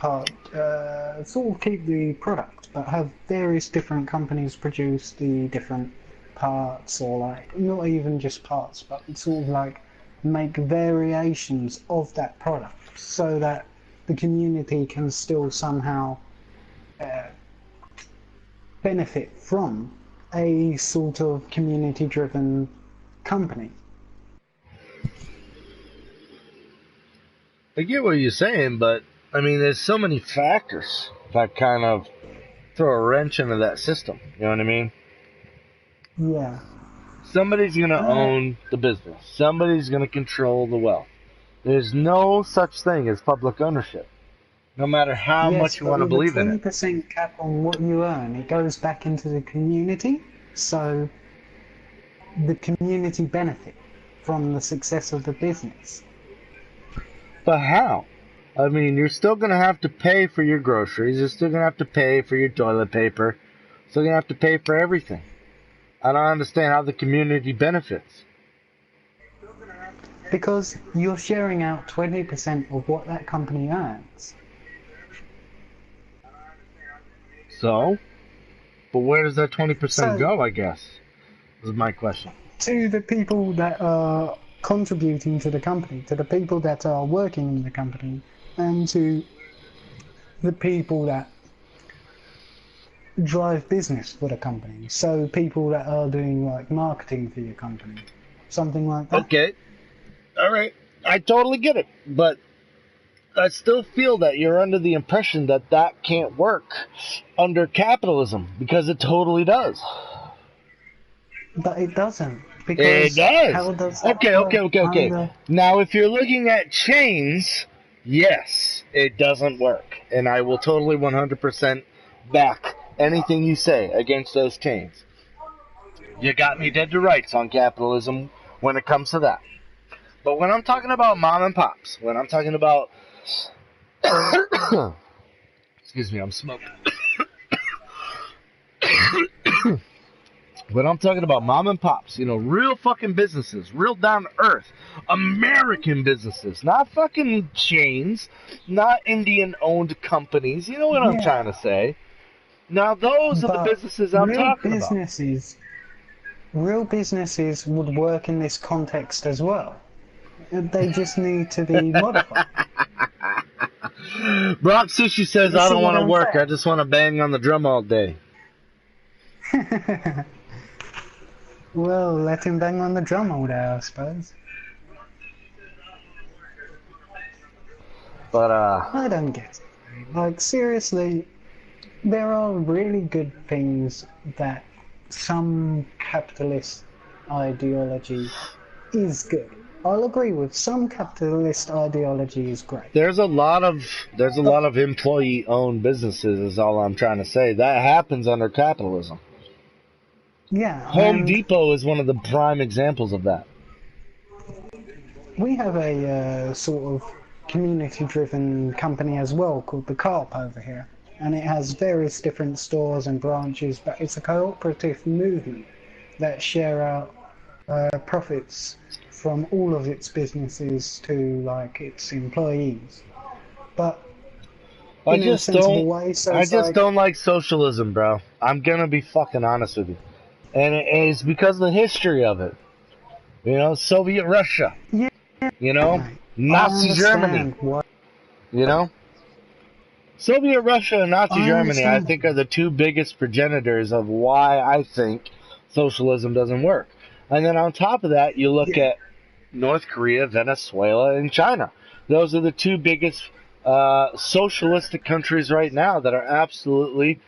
sort of keep the product, but have various different companies produce the different parts, or like not even just parts, but sort of like make variations of that product so that the community can still somehow benefit from a sort of community driven company. I get what you're saying, but I mean, there's so many factors that kind of throw a wrench into that system. You know what I mean? Yeah. Somebody's gonna Uh, own the business. Somebody's gonna control the wealth. There's no such thing as public ownership, no matter how Yes, much you but want to with a believe in it. 20% cap on what you earn, it goes back into the community, so the community benefit from the success of the business. But how? I mean, you're still gonna have to pay for your groceries. You're still gonna have to pay for your toilet paper. Still gonna have to pay for everything. I don't understand how the community benefits. Because you're sharing out 20% of what that company earns. So, but where does that 20% So, go? I guess is my question. to the people that are contributing to the company, to the people that are working in the company, and to the people that drive business for the company. So people that are doing like marketing for your company, something like that. Okay, all right, I totally get it, but I still feel that you're under the impression that that can't work under capitalism because it totally does. But it doesn't, It because does. how does that Okay, okay, work okay, okay. under? Now, if you're looking at chains, yes, it doesn't work. And I will totally 100% back anything you say against those chains. You got me dead to rights on capitalism when it comes to that. But when I'm talking about mom and pops, when I'm talking about. Excuse me, I'm smoking. When I'm talking about mom and pops, you know, real fucking businesses, real down to earth, American businesses, not fucking chains, not Indian owned companies. You know what I'm trying to Yeah, say? Now, those are the but businesses I'm real talking about. businesses, real businesses would work in this context as well. They just need to be modified. Brock Sushi says, You I see don't what want to I'm work. I just want to bang on the drum all day. saying? Well, let him bang on the drum all day, I suppose. But, I don't get it. Like, seriously, there are really good things that some capitalist ideology is good. I'll agree with some capitalist ideology is great. there's a lot of employee owned businesses is all I'm trying to say. That happens under capitalism. Yeah, Home and Depot is one of the prime examples of that. we have a sort of community-driven company as well called the Co-op over here. and it has various different stores and branches, but it's a cooperative movement that share out profits from all of its businesses to like its employees, but I in a just sensible don't. way. So I it's just like, don't like socialism, bro. I'm gonna be fucking honest with you, and it's because of the history of it. You know, Soviet Russia. yeah, You know, mate, I Nazi Germany. understand what You know, Soviet Russia and Nazi I Germany, I understand. think, are the two biggest progenitors of why I think socialism doesn't work. And then on top of that, you look Yeah, at North Korea, Venezuela, and China. Those are the two biggest socialistic countries right now that are absolutely,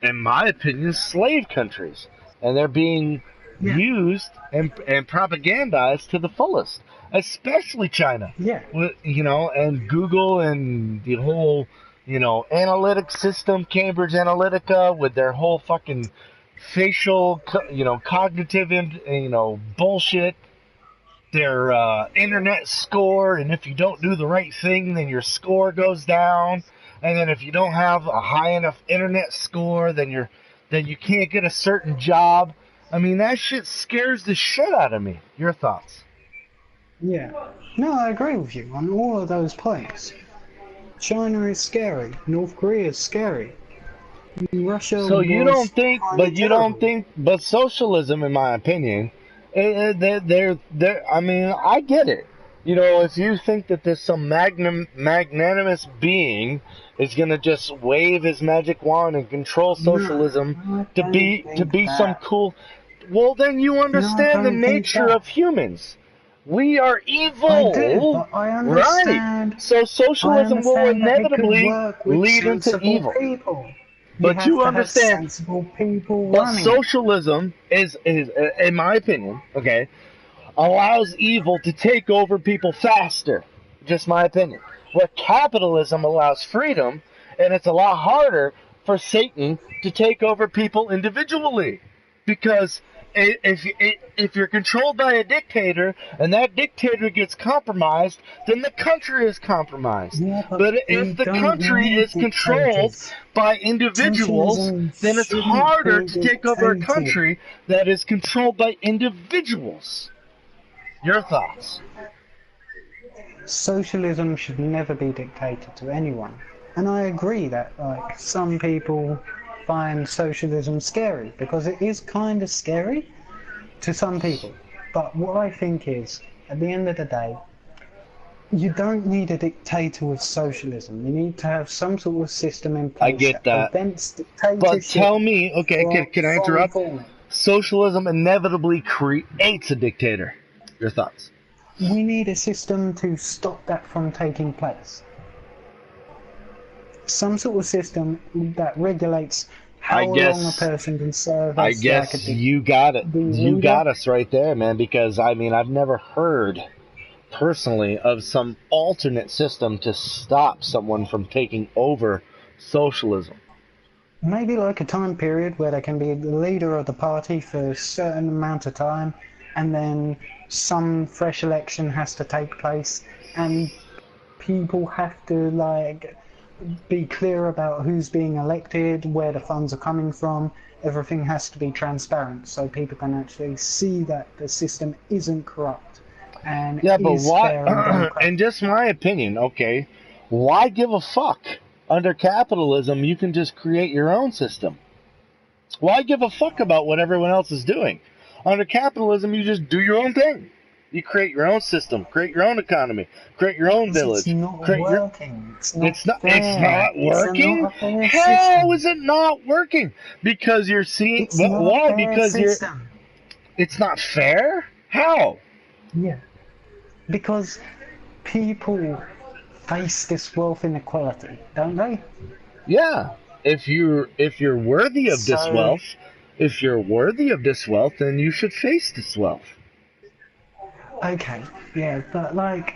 in my opinion, slave countries. And they're being yeah, used and propagandized to the fullest, especially China. yeah, You know, and Google and the whole, you know, analytics system, Cambridge Analytica, with their whole fucking facial, you know, cognitive, you know, bullshit, their internet score, and if you don't do the right thing, then your score goes down, and then if you don't have a high enough internet score, then you can't get a certain job. I mean, that shit scares the shit out of me. Your thoughts? yeah. No, I agree with you on all of those points. China is scary. North Korea is scary. Russia So you was don't think, kind of but you don't terrible. think, but socialism, in my opinion, they're. I mean, I get it. You know, if you think that there's some magnanimous being is gonna just wave his magic wand and control No, socialism I don't to think be some that. cool, well, then you No, I understand the don't think nature that. of humans. We are I do, evil, but I right? understand. So I socialism will understand that it could inevitably work with lead into sensible evil. people. You But have you to have understand. sensible people But running it. socialism is, in my opinion, okay, allows evil to take over people faster. Just my opinion. Where capitalism allows freedom, and it's a lot harder for Satan to take over people individually. Because if you're controlled by a dictator and that dictator gets compromised, then the country is compromised. Yeah, but But we if the don't country need is controlled dictators. by individuals, Socialism then it's shouldn't harder be to take over a dictated. country that is controlled by individuals. Your thoughts? Socialism should never be dictated to anyone. And I agree that like some people find socialism scary because it is kind of scary to some people. But what I think is, at the end of the day, you don't need a dictator with socialism. You need to have some sort of system in I place get that that. prevents But dictatorship tell me, okay, can I from interrupt? forming. Socialism inevitably creates a dictator. Your thoughts? We need a system to stop that from taking place. Some sort of system that regulates I how long a guess person can serve I as like a guess you got it. You leader. got us right there, man, because I mean, I've never heard personally of some alternate system to stop someone from taking over socialism. Maybe like a time period where they can be the leader of the party for a certain amount of time, and then some fresh election has to take place, and people have to like be clear about who's being elected, where the funds are coming from. Everything has to be transparent so people can actually see that the system isn't corrupt and Yeah, but is why? fair and In democratic. just my opinion, okay, why give a fuck? Under capitalism, you can just create your own system. Why give a fuck about what everyone else is doing? Under capitalism, you just do your own thing. You create your own system, create your own economy, create your own Because it's village, not create your. working. It's not It's fair. not It's not working. a fair How system. is it not working? Because you're seeing. It's not a Why? fair Because you're. system. It's not fair. How? Yeah. Because people face this wealth inequality, don't they? Yeah. If you're worthy of this So, wealth, if you're worthy of this wealth, then you should face this wealth. okay, yeah, but like,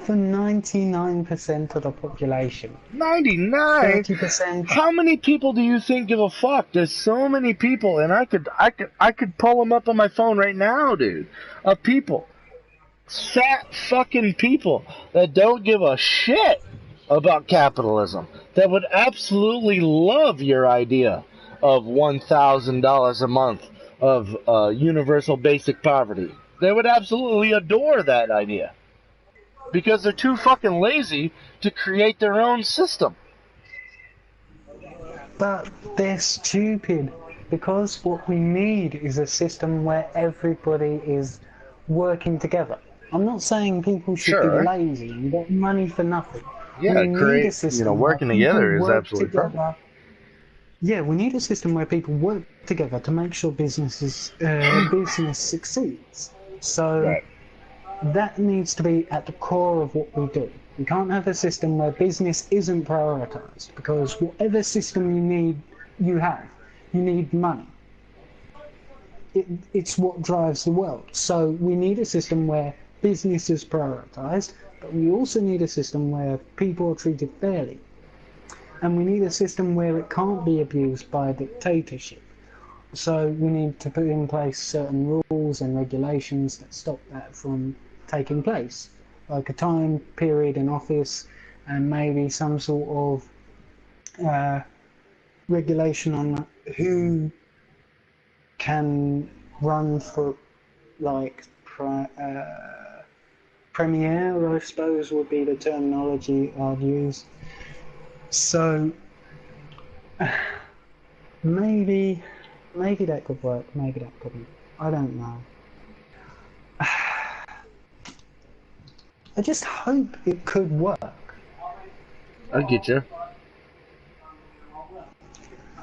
for 99% of the population, 99. 30%, How many people do you think give a fuck? There's so many people, and I could pull them up on my phone right now, dude. Of people, fat fucking people that don't give a shit. about capitalism that would absolutely love your idea of $1,000 a month of universal basic poverty. They would absolutely adore that idea because they're too fucking lazy to create their own system. But they're stupid, because what we need is a system where everybody is working together. I'm not saying people should be Sure. lazy and get money for nothing. Yeah, We need a create, system where working people together is work absolutely perfect. together. Yeah, we need a system where people work together to make sure business succeeds. So Right. that needs to be at the core of what we do. We can't have a system where business isn't prioritized, because whatever system you need money. It's what drives the world. So we need a system where business is prioritized, but we also need a system where people are treated fairly. And we need a system where it can't be abused by dictatorship. So we need to put in place certain rules and regulations that stop that from taking place, like a time period in office, and maybe some sort of regulation on who can run for, like, premier, I suppose would be the terminology I'd use. So maybe that could work, maybe that couldn't. I don't know. I just hope it could work. I get you.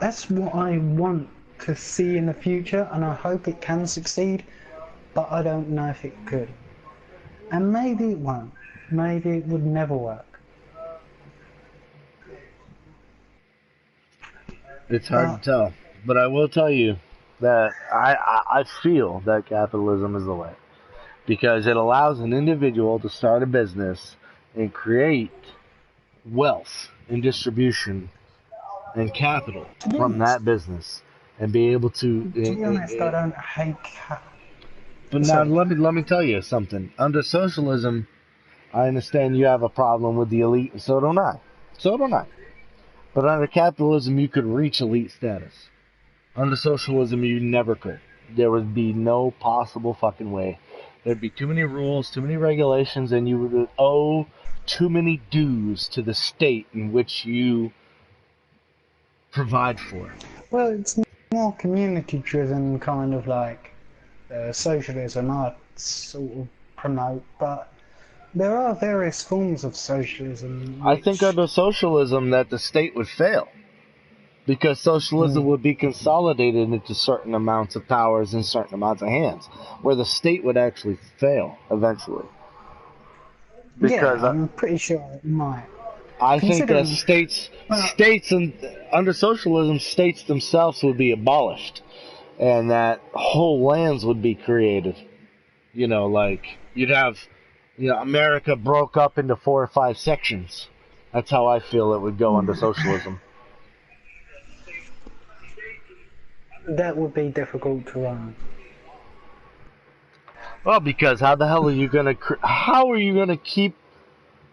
That's what I want to see in the future, and I hope it can succeed, but I don't know if it could. And maybe it won't. Maybe it would never work. It's hard to tell. But I will tell you that I feel that capitalism is the way. Because it allows an individual to start a business and create wealth and distribution and capital from that business and be able to. To be honest, I don't hate. But now let me tell you something. Under socialism, I understand you have a problem with the elite, and so don't I. So don't I. But under capitalism, you could reach elite status. Under socialism, you never could. There would be no possible fucking way. There'd be too many rules, too many regulations, and you would owe too many dues to the state in which you provide for. Well, it's more community-driven, kind of like socialism I'd sort of promote, but there are various forms of socialism. I think under socialism that the state would fail. Because socialism would be consolidated into certain amounts of powers and certain amounts of hands, where the state would actually fail eventually. Because I'm pretty sure it might. I think that states and under socialism, states themselves would be abolished, and that whole lands would be created. You know, like you'd have, America broke up into 4 or 5 sections. That's how I feel it would go under socialism. That would be difficult to run. Well, because how are you gonna keep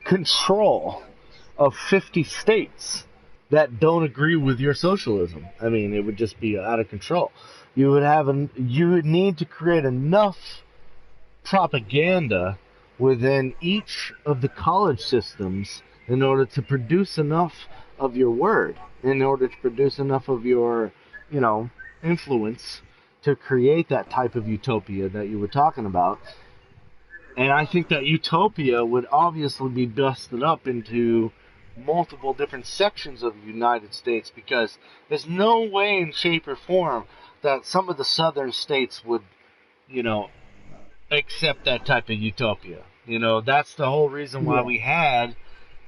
control of 50 states that don't agree with your socialism? I mean, it would just be out of control. You would need to create enough propaganda within each of the college systems in order to produce enough of your word, in order to produce enough of your, influence to create that type of utopia that you were talking about. And I think that utopia would obviously be busted up into multiple different sections of the United States, because there's no way in shape or form that some of the southern states would, accept that type of utopia. That's the whole reason why we had,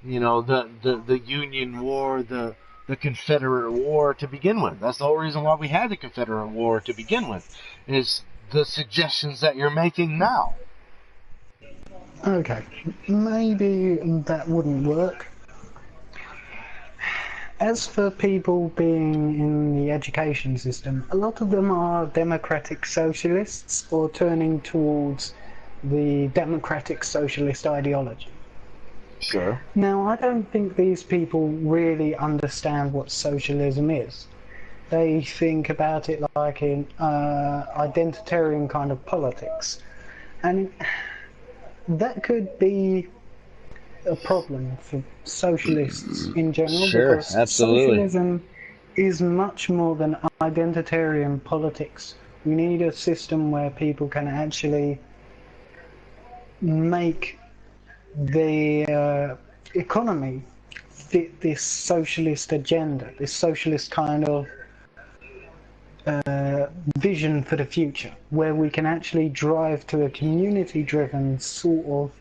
the Union War, the Confederate War to begin with. That's the whole reason why we had the Confederate War to begin with, is the suggestions that you're making now. Okay, maybe that wouldn't work. As for people being in the education system, a lot of them are democratic socialists or turning towards the democratic socialist ideology. Sure. Now, I don't think these people really understand what socialism is. They think about it like in identitarian kind of politics. And that could be a problem for socialists in general, Sure, because absolutely. socialism is much more than identitarian politics. We need a system where people can actually make the economy fit this socialist agenda, this socialist kind of vision for the future, where we can actually drive to a community-driven sort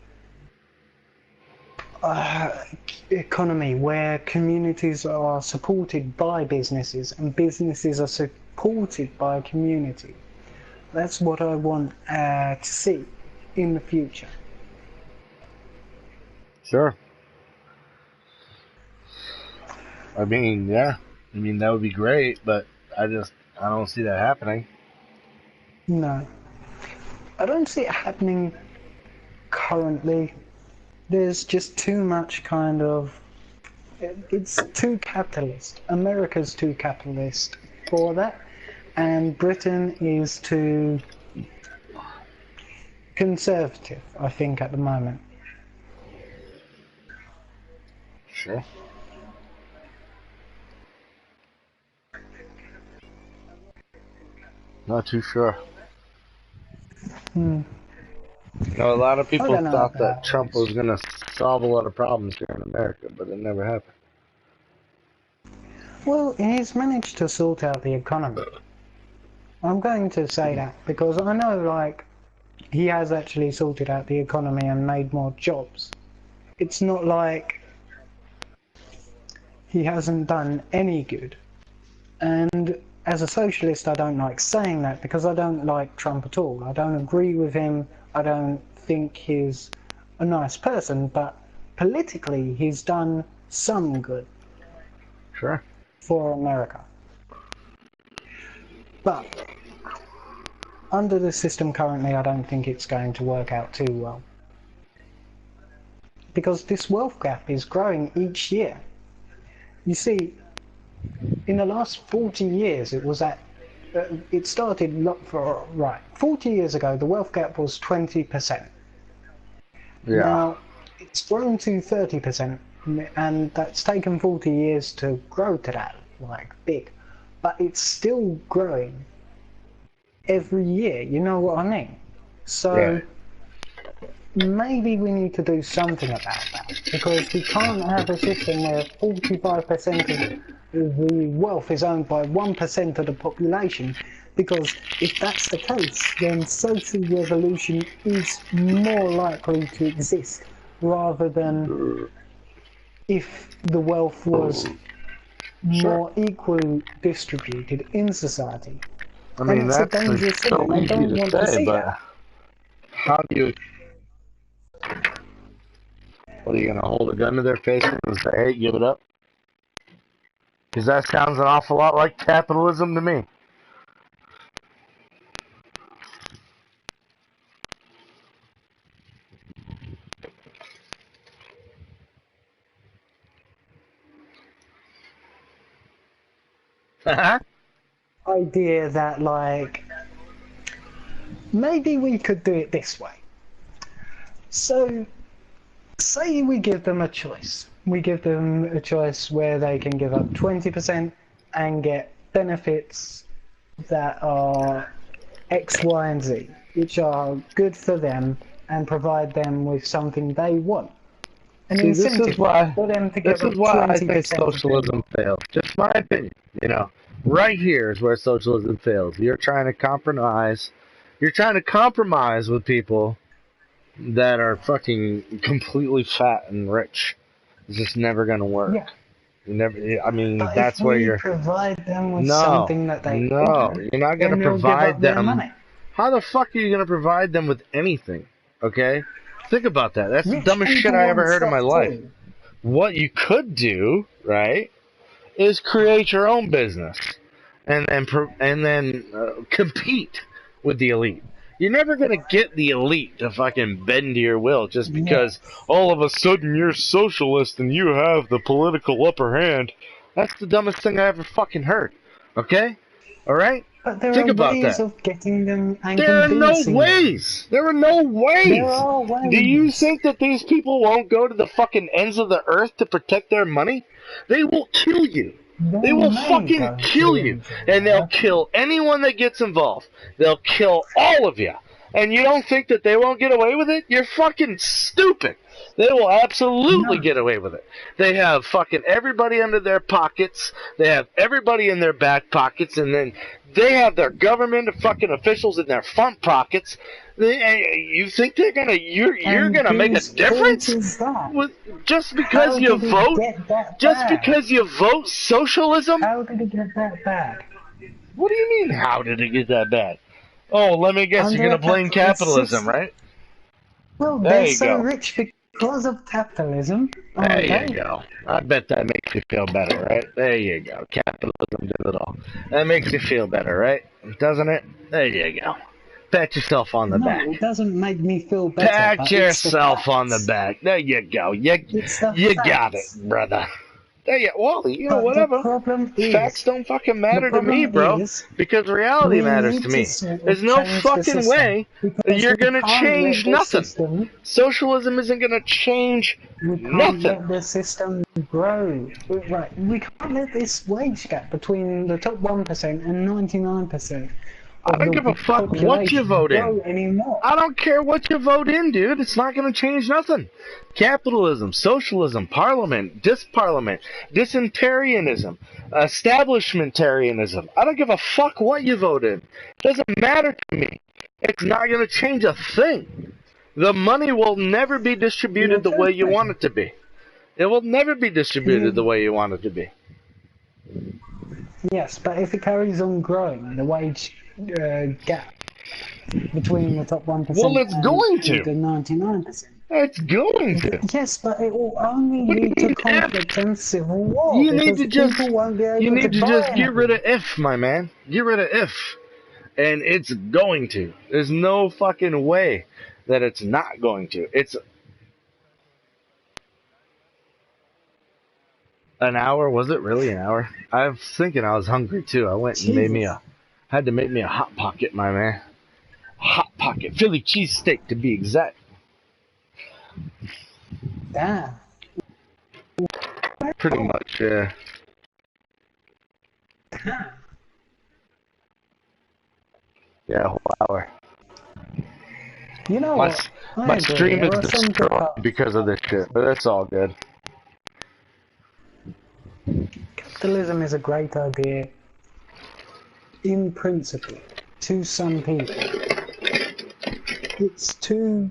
of economy where communities are supported by businesses and businesses are supported by a community. That's what I want to see in the future. Sure. I mean, yeah. I mean, that would be great, but I don't see that happening. No, I don't see it happening currently. There's just too much kind of... It's too capitalist. America's too capitalist for that, and Britain is too conservative, I think, at the moment. Sure. Not too sure. Hmm. You know, a lot of I people don't know thought that about Trump this. was going to solve a lot of problems here in America, but it never happened. Well, he's managed to sort out the economy. I'm going to say that because I know, like, he has actually sorted out the economy and made more jobs. It's not like he hasn't done any good. And as a socialist, I don't like saying that because I don't like Trump at all. I don't agree with him. I don't think he's a nice person, but politically, he's done some good Sure. for America. But under the system currently, I don't think it's going to work out too well. Because this wealth gap is growing each year. You see, in the last 40 years, it was at... it started... Right, 40 years ago, the wealth gap was 20%. Yeah. Now, it's grown to 30%, and that's taken 40 years to grow to that, like, big. But it's still growing every year, you know what I mean? So, maybe we need to do something about that, because we can't have a system where 45% of the wealth is owned by 1% of the population, because if that's the case, then social revolution is more likely to exist, rather than if the wealth was Sure. more equally distributed in society. I And mean, it's a that's dangerous thing, so and I easy don't to want to say, see but that. how do you... What, are you going to hold a gun to their face and say, hey, give it up? Because that sounds an awful lot like capitalism to me. Idea that, like, maybe we could do it this way. So, say we give them a choice. We give them a choice where they can give up 20% and get benefits that are X, Y, and Z, which are good for them and provide them with something they want. An See, this is incentive why for them to this give is up why I think 20% of their socialism fails. Just my opinion, you know. Right here is where socialism fails. You're trying to compromise. You're trying to compromise with people that are fucking completely fat and rich. It's just never gonna work. Yeah. You never. I mean, But if that's where we you're. provide them with No, something that they no, want, you're not gonna then they'll give provide up their them. money. How the fuck are you gonna provide them with anything? Okay, think about that. That's the Rich dumbest shit people I ever want heard in my stuff life. too. What you could do, right, is create your own business and then compete with the elite. You're never gonna get the elite to fucking bend to your will just because all of a sudden you're socialist and you have the political upper hand. That's the dumbest thing I ever fucking heard. Okay? Alright? But there Think are about ways that. of getting them and There are no convincing them. ways. There are no ways. There are ways. Do you think that these people won't go to the fucking ends of the earth to protect their money? They will kill you. They will fucking kill you. And they'll kill anyone that gets involved. They'll kill all of you. And you don't think that they won't get away with it? You're fucking stupid. They will absolutely get away with it. They have fucking everybody under their pockets. They have everybody in their back pockets. And then they have their government fucking officials in their front pockets. You think they're gonna? You're gonna make a difference just because you vote? Just because you vote socialism? How did it get that bad? What do you mean? How did it get that bad? Oh, let me guess. You're gonna blame capitalism, right? Well, there they're you so go. rich because of capitalism. There you go. I bet that makes you feel better, right? There you go. Capitalism did it all. That makes you feel better, right? Doesn't it? There you go. Pat yourself on the back. No, it doesn't make me feel better. Pat yourself on the back. There you go. You got it, brother. There you well, you know, whatever. Facts don't fucking matter to me, bro. Because reality matters to me. There's no fucking way that you're gonna change nothing. Socialism isn't gonna change nothing. We can't let the system grow. Right, we can't let this wage gap between the top 1% and 99%. I don't give a fuck what you vote in. I don't care what you vote in, dude. It's not going to change nothing. Capitalism, socialism, parliament, disparliament, dysenterianism, establishmentarianism. I don't give a fuck what you vote in. It doesn't matter to me. It's not going to change a thing. The money will never be distributed the way you want it to be. It will never be distributed the way you want it to be. Yes, but if it carries on growing, the wage gap between the top 1% and the 99%. It's going to. Yes, but it will only lead to conflict and civil war. You need to just get rid of if, my man. Get rid of if. And it's going to. There's no fucking way that it's not going to. It's an hour. Was it really an hour? I was thinking I was hungry too. I went and had to make me a Hot Pocket, my man. Hot Pocket. Philly cheesesteak to be exact. Yeah. Pretty much, yeah. Yeah, a whole hour. You know my stream is destroyed because of this shit, but that's all good. Capitalism is a great idea in principle to some people. It's too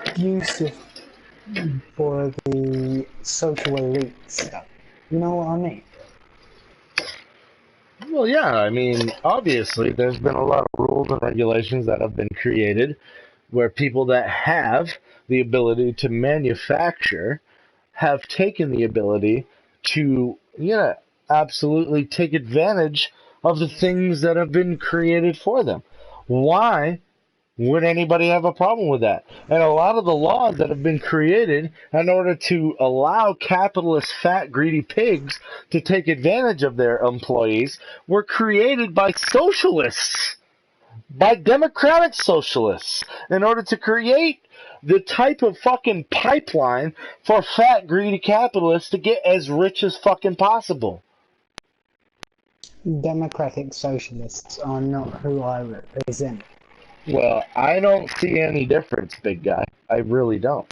abusive for the social elites. You know what I mean? Well, yeah, I mean, obviously there's been a lot of rules and regulations that have been created where people that have the ability to manufacture have taken the ability to, absolutely take advantage of the things that have been created for them. Why would anybody have a problem with that? And a lot of the laws that have been created in order to allow capitalist, fat, greedy pigs to take advantage of their employees were created by socialists, by democratic socialists, in order to create the type of fucking pipeline for fat, greedy capitalists to get as rich as fucking possible. Democratic socialists are not who I represent. Well, I don't see any difference, big guy. I really don't.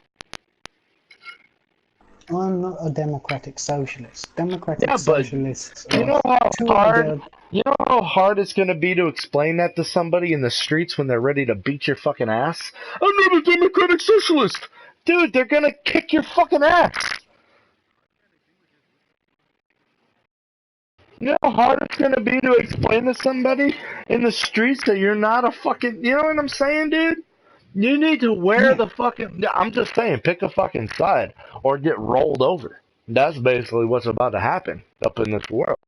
I'm not a democratic socialist. Democratic socialists. You know how hard it's going to be to explain that to somebody in the streets when they're ready to beat your fucking ass? I'm not a democratic socialist! Dude, they're going to kick your fucking ass! You know how hard it's going to be to explain to somebody in the streets that you're not a fucking... You know what I'm saying, dude? You need to wear the fucking... I'm just saying, pick a fucking side or get rolled over. That's basically what's about to happen up in this world.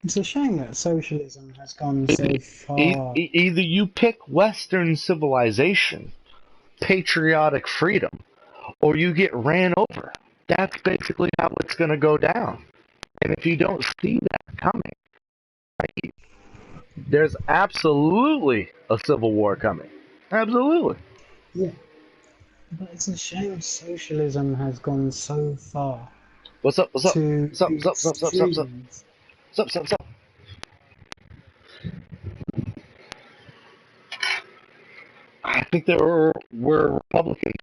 It's a shame that socialism has gone so far. Either you pick Western civilization, patriotic freedom, or you get ran over. That's basically how it's going to go down. And if you don't see that coming, right, there's absolutely a civil war coming. Absolutely. Yeah. But it's a shame socialism has gone so far What's up? What's up? to What's up? the What's up? What's up? What's up? What's up? extremes. What's up? What's up? I think there were Republicans,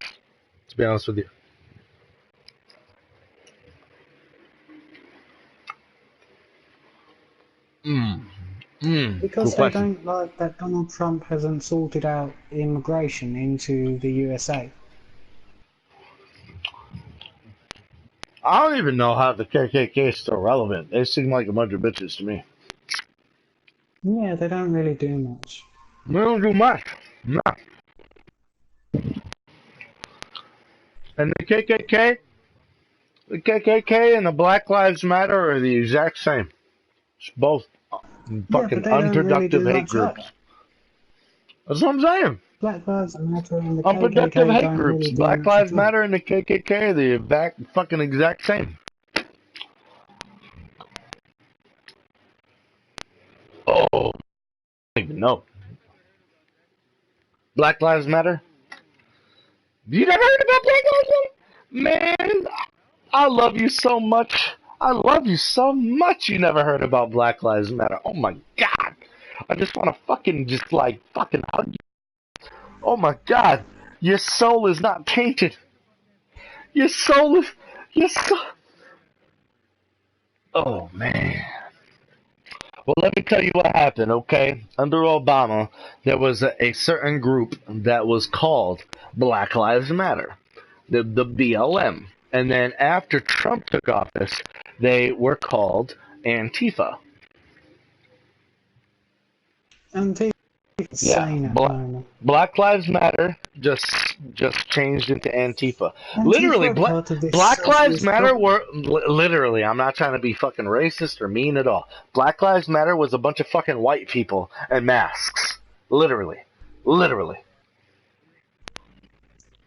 to be honest with you. Good Because they question. don't like that Donald Trump hasn't sorted out immigration into the USA. I don't even know how the KKK is still relevant. They seem like a bunch of bitches to me. Yeah, they don't really do much. They don't do much. No. And the KKK and the Black Lives Matter are the exact same. It's both Yeah, but fucking they don't really unproductive do hate much groups. either. That's what I'm saying. Black Lives Matter and the Unproductive KKK hate don't groups. really do Black much Lives at all. Matter and the KKK are the fucking exact same. Oh, I don't even know. Black Lives Matter? You never heard about Black Lives Matter? Man, I love you so much. I love you so much you never heard about Black Lives Matter. Oh my god. I just want to fucking just like fucking hug you. Oh my god. Your soul is not tainted. Your soul is... Your soul... Oh man. Well, let me tell you what happened, okay? Under Obama, there was a certain group that was called Black Lives Matter, the BLM. And then after Trump took office, they were called Antifa. Antifa's Yeah, insane at the moment. Black Lives Matter just changed into Antifa. Antifa Literally, are part of this Black Lives socialist Matter government. were literally. I'm not trying to be fucking racist or mean at all. Black Lives Matter was a bunch of fucking white people in masks. Literally, literally.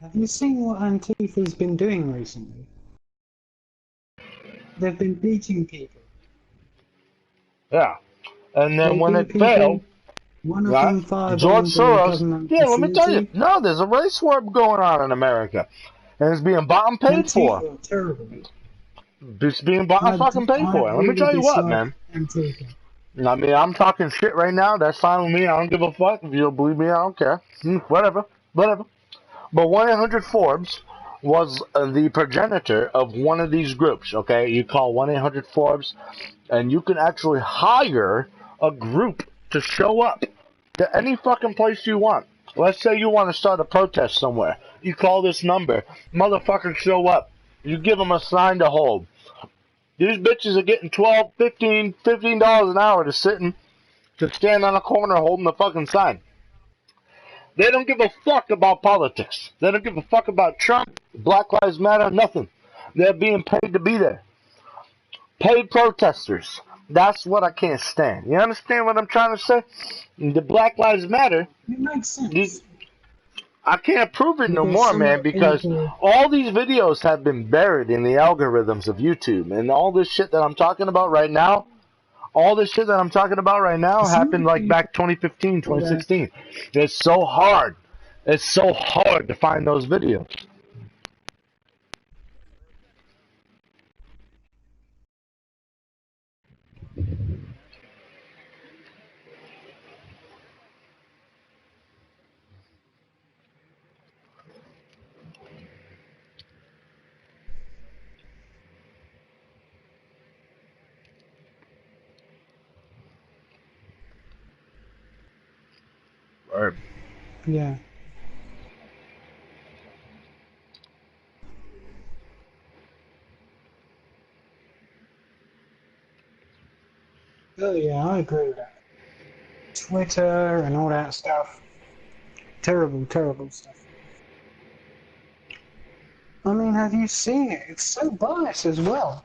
Have you seen what Antifa's been doing recently? They've been beating people. Yeah. And then They when beat it failed, people. One of right? them fired George onto a Soros. government Yeah, let me tell you. facility. No, there's a race war going on in America, and it's being bought and paid for. Antifa are terrible. It's being bought and fucking paid I for. And let me really tell you what, dislike man. Antifa. I mean, I'm talking shit right now. That's fine with me. I don't give a fuck. If you don't believe me, I don't care. Whatever. Whatever. But 1-800-Forbes was the progenitor of one of these groups, okay? You call 1-800-Forbes, and you can actually hire a group to show up to any fucking place you want. Let's say you want to start a protest somewhere. You call this number. Motherfuckers show up. You give them a sign to hold. These bitches are getting $12, $15 an hour to stand on a corner holding the fucking sign. They don't give a fuck about politics. They don't give a fuck about Trump, Black Lives Matter, nothing. They're being paid to be there. Paid protesters. That's what I can't stand. You understand what I'm trying to say? The Black Lives Matter, It makes sense. I can't prove it no Because more, some man, of the because people, all these videos have been buried in the algorithms of YouTube. And all this shit that I'm talking about right now, some of happened the like people back 2015, that 2016. It's so hard. It's so hard to find those videos. Right. yeah. Oh yeah, I agree with that. Twitter and all that stuff. Terrible, terrible stuff. I mean, have you seen it? It's so biased as well.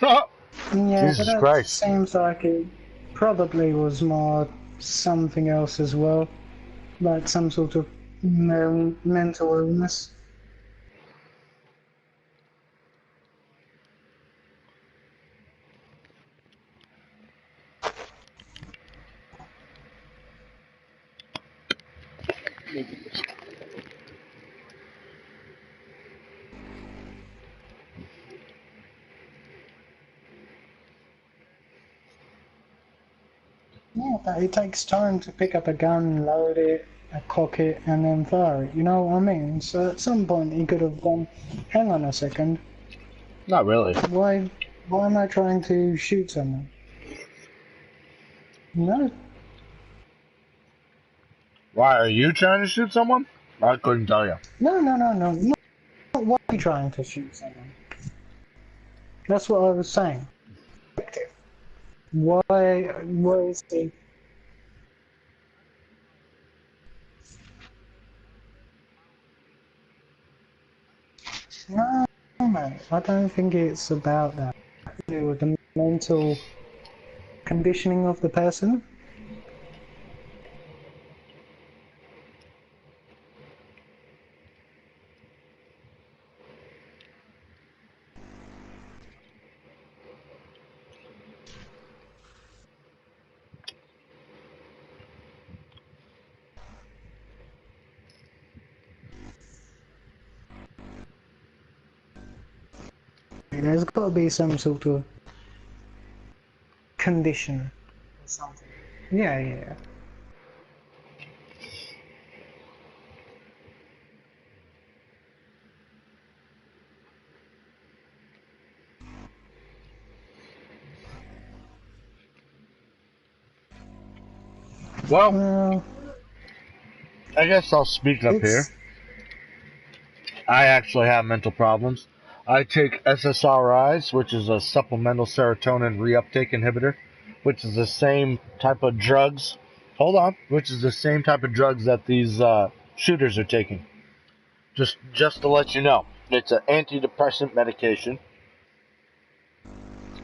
Yeah, but Jesus that Christ. seems like it probably was more something else as well, like some sort of mental illness. Yeah, but it takes time to pick up a gun, load it, cock it, and then fire it. You know what I mean? So at some point he could have gone, hang on a second, Not really. why am I trying to shoot someone? No, Why, are you trying to shoot someone? I couldn't tell you. no, not why are you trying to shoot someone? That's what I was saying. Why is he? No, mate, I don't think it's about that. To do with the mental conditioning of the person. There's got to be some sort of condition or something. Yeah. Well, Well, I guess I'll speak up here. it's I actually have mental problems. I take SSRIs, which is a supplemental serotonin reuptake inhibitor, which is the same type of drugs. Hold on, which is the same type of drugs that these shooters are taking. Just to let you know, it's an antidepressant medication,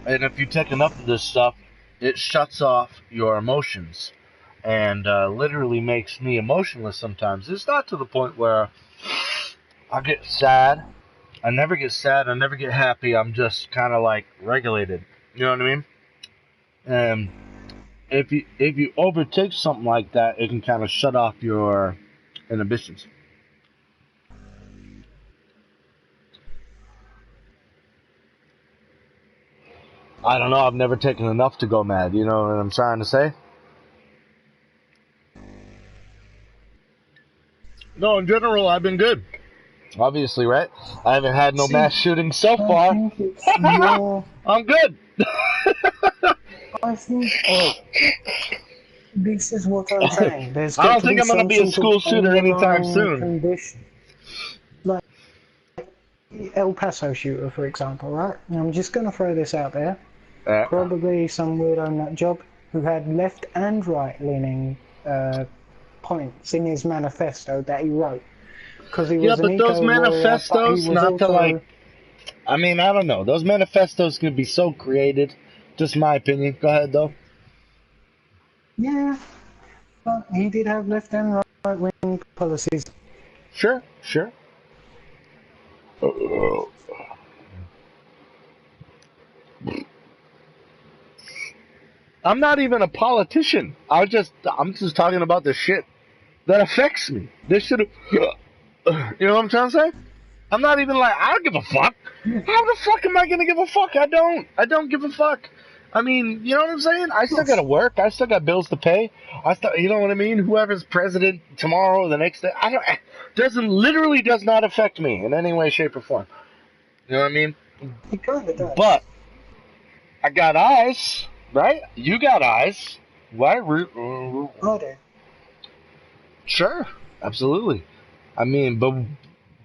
and if you take enough of this stuff, it shuts off your emotions, and literally makes me emotionless sometimes. It's not to the point where I get sad. I never get sad. I never get happy. I'm just kind of like regulated. You know what I mean? And if you overtake something like that, it can kind of shut off your inhibitions. I don't know. I've never taken enough to go mad. You know what I'm trying to say? No, in general, I've been good. Obviously, right? I haven't had no see. mass shootings so I far. think it's your. I'm good. I think this is what I'm saying. There's I got don't to think be I'm gonna some be a sort of school shooter anytime underlying soon. condition, like El Paso shooter, for example. Right? And I'm just going to throw this out there. Probably some weirdo nut job who had left and right leaning points in his manifesto that he wrote. Because he Yeah, was an but those eco warrior, but he manifestos, was not to also. like. I mean, I don't know. Those manifestos can be so created. Just my opinion. Go ahead, though. Yeah, but he did have left and right wing policies. Sure, sure. I'm not even a politician. I'm just talking about the shit that affects me. This should have. You know what I'm trying to say? I'm not even like, I don't give a fuck. How the fuck am I gonna give a fuck? I don't. I don't give a fuck. I mean, you know what I'm saying? I still gotta work. I still got bills to pay. You know what I mean? Whoever's president tomorrow or the next day, I don't. Literally does not affect me in any way, shape, or form. You know what I mean? He kind of does. But I got eyes, right? You got eyes. Why? I do. Sure, absolutely. I mean,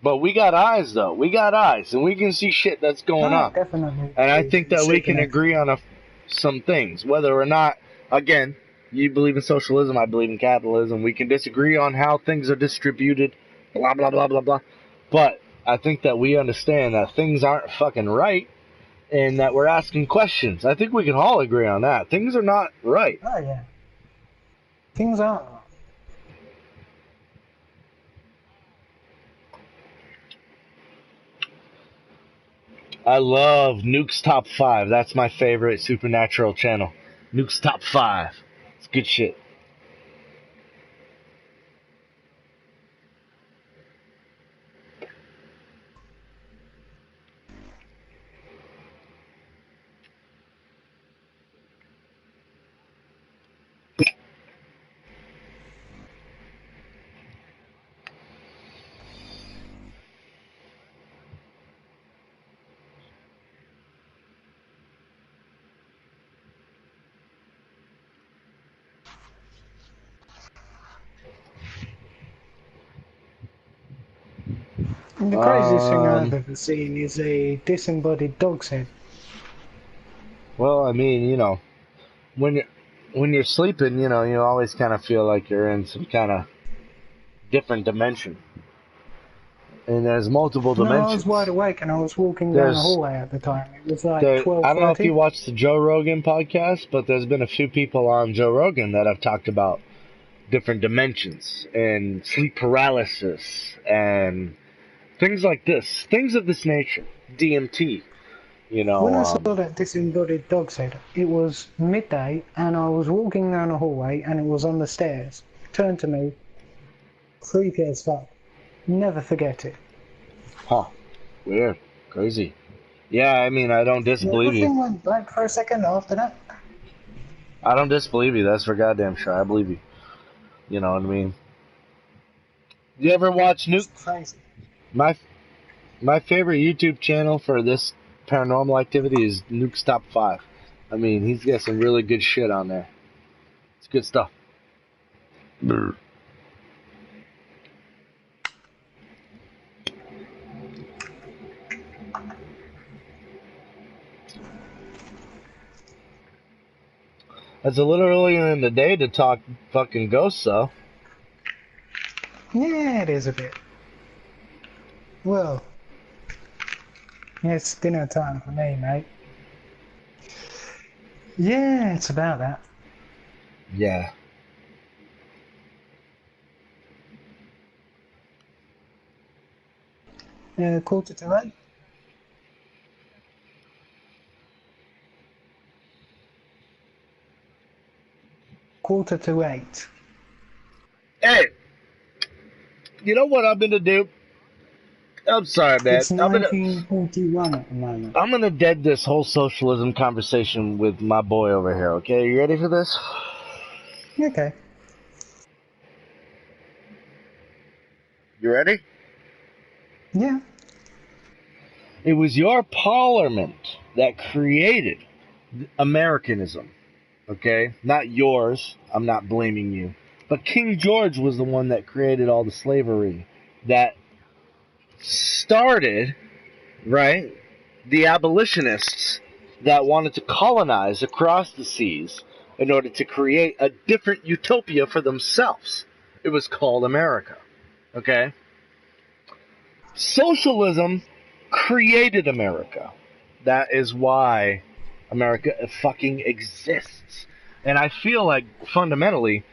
but we got eyes though. We got eyes, and we can see shit that's going No, on. definitely. And I think that we can Supernatural. agree on some things, whether or not. Again, you believe in socialism, I believe in capitalism. We can disagree on how things are distributed, blah blah blah blah blah. But I think that we understand that things aren't fucking right, and that we're asking questions. I think we can all agree on that. Things are not right. Oh yeah, things aren't. I love Nuke's Top 5. That's my favorite supernatural channel. Nuke's Top 5. It's good shit. And the craziest thing I've ever seen is a disembodied dog's head. Well, I mean, when you're sleeping, you always kind of feel like you're in some kind of different dimension. And there's multiple No, dimensions. I was wide awake and I was walking down the hallway at the time. It was like 12:30. I don't know if you watched the Joe Rogan podcast, but there's been a few people on Joe Rogan that have talked about different dimensions and sleep paralysis and things like this, things of this nature, DMT. When I saw that disembodied dog's head, it was midday and I was walking down the hallway and it was on the stairs. Turned to me, creepy as fuck. Never forget it. Huh. Weird. Crazy. Yeah, I mean, I don't disbelieve you. Everything went blank for a second after that. I don't disbelieve you. That's for goddamn sure. I believe you. You know what I mean? You ever watch Nuke? It's crazy. My favorite YouTube channel for this paranormal activity is Nuke's Top 5. I mean, he's got some really good shit on there. It's good stuff. Brr. It's a little earlier in the day to talk fucking ghosts, though. Yeah, it is a bit. Well, it's dinner time for me, mate. Yeah, it's about that. Yeah. Quarter to 8. Quarter to 8. Hey, you know what I'm gonna do? I'm sorry, man. It's 1941 at the moment. I'm gonna dead this whole socialism conversation with my boy over here. Okay, you ready for this? Okay. You ready? Yeah. It was your parliament that created Americanism. Okay? Not yours. I'm not blaming you. But King George was the one that created all the slavery that started, right? The abolitionists that wanted to colonize across the seas in order to create a different utopia for themselves. It was called America. Okay? Socialism created America. That is why America fucking exists. And I feel like fundamentally,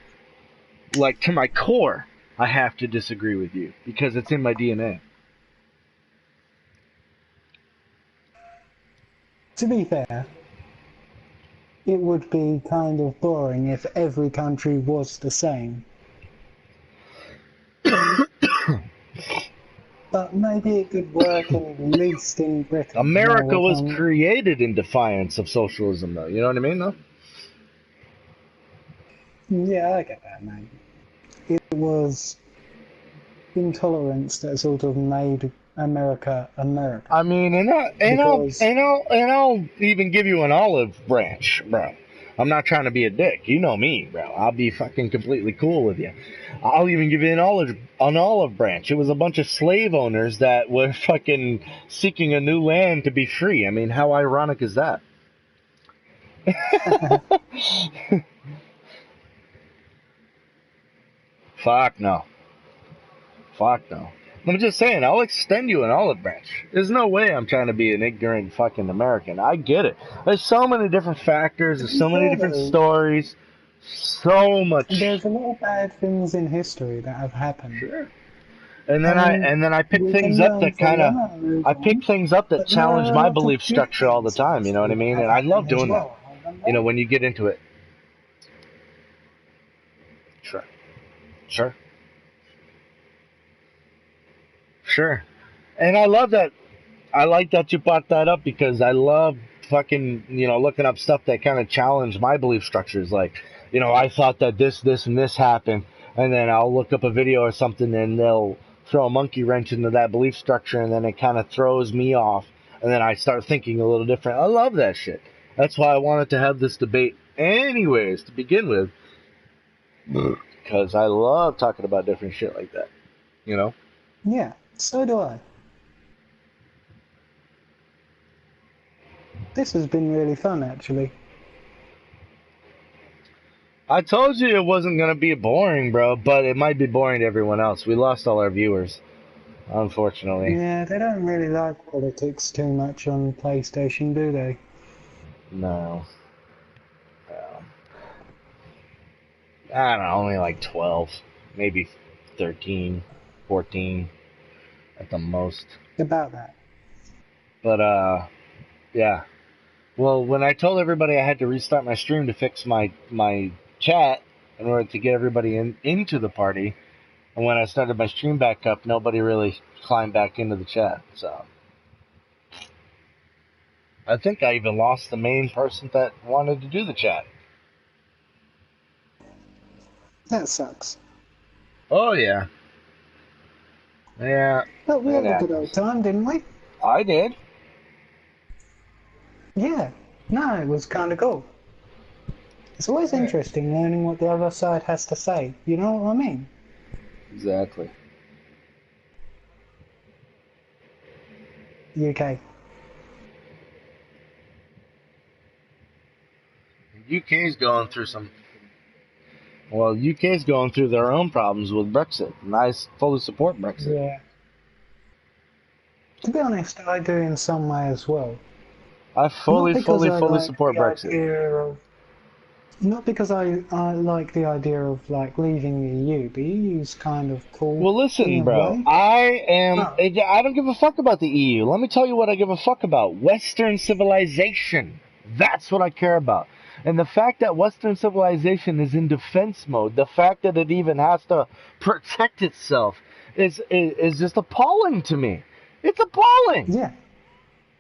like to my core, I have to disagree with you because it's in my DNA. To be fair, it would be kind of boring if every country was the same. But maybe it could work at least in Britain. America was created in defiance of socialism, though. You know what I mean, though? Yeah, I get that, mate. It was intolerance that sort of made America America. I mean, I'll even give you an olive branch, bro. I'm not trying to be a dick. You know me, bro. I'll be fucking completely cool with you. I'll even give you an olive branch. It was a bunch of slave owners that were fucking seeking a new land to be free. I mean, how ironic is that? Fuck no. Fuck no. I'm just saying, I'll extend you an olive branch. There's no way I'm trying to be an ignorant fucking American. I get it. There's so many different factors. To There's be so many fair different though, stories. So much. there's a lot of bad things in history that have happened, Sure. And then I and and then I pick we things can up learn that from kind of them and move I pick on. things up that But there challenge are a my lot of belief good structure all the things in time. You know what I history that mean? have And I love happened as doing that. well, haven't You know, they? when you get into it. Sure. Sure. Sure. And I love that. I like that you brought that up because I love fucking, looking up stuff that kind of challenge my belief structures. Like, I thought that this, and this happened. And then I'll look up a video or something and they'll throw a monkey wrench into that belief structure and then it kind of throws me off. And then I start thinking a little different. I love that shit. That's why I wanted to have this debate anyways to begin with. Because I love talking about different shit like that, you know? Yeah, so do I. This has been really fun, actually. I told you it wasn't going to be boring, bro, but it might be boring to everyone else. We lost all our viewers, unfortunately. Yeah, they don't really like politics too much on PlayStation, do they? No. I don't know, only like 12, maybe 13, 14 at the most. About that. But, yeah. Well, when I told everybody I had to restart my stream to fix my chat in order to get everybody into the party, and when I started my stream back up, nobody really climbed back into the chat, so. I think I even lost the main person that wanted to do the chat. That sucks. Oh, yeah. Yeah, But we it had a good old happens. time, didn't we? I did. Yeah. No, it was kind of cool. It's always interesting learning what the other side has to say. You know what I mean? Exactly. UK. UK's going through some. Well, UK's going through their own problems with Brexit, and I fully support Brexit. Yeah. To be honest, I do in some way as well. I Not because I fully like support the Brexit. idea of... Not because I like the idea of, like, leaving the EU. The EU's kind of cool Well, listen, in a bro. way. Oh. I don't give a fuck about the EU. Let me tell you what I give a fuck about. Western civilization. That's what I care about. And the fact that Western civilization is in defense mode, the fact that it even has to protect itself, is just appalling to me. It's appalling. Yeah,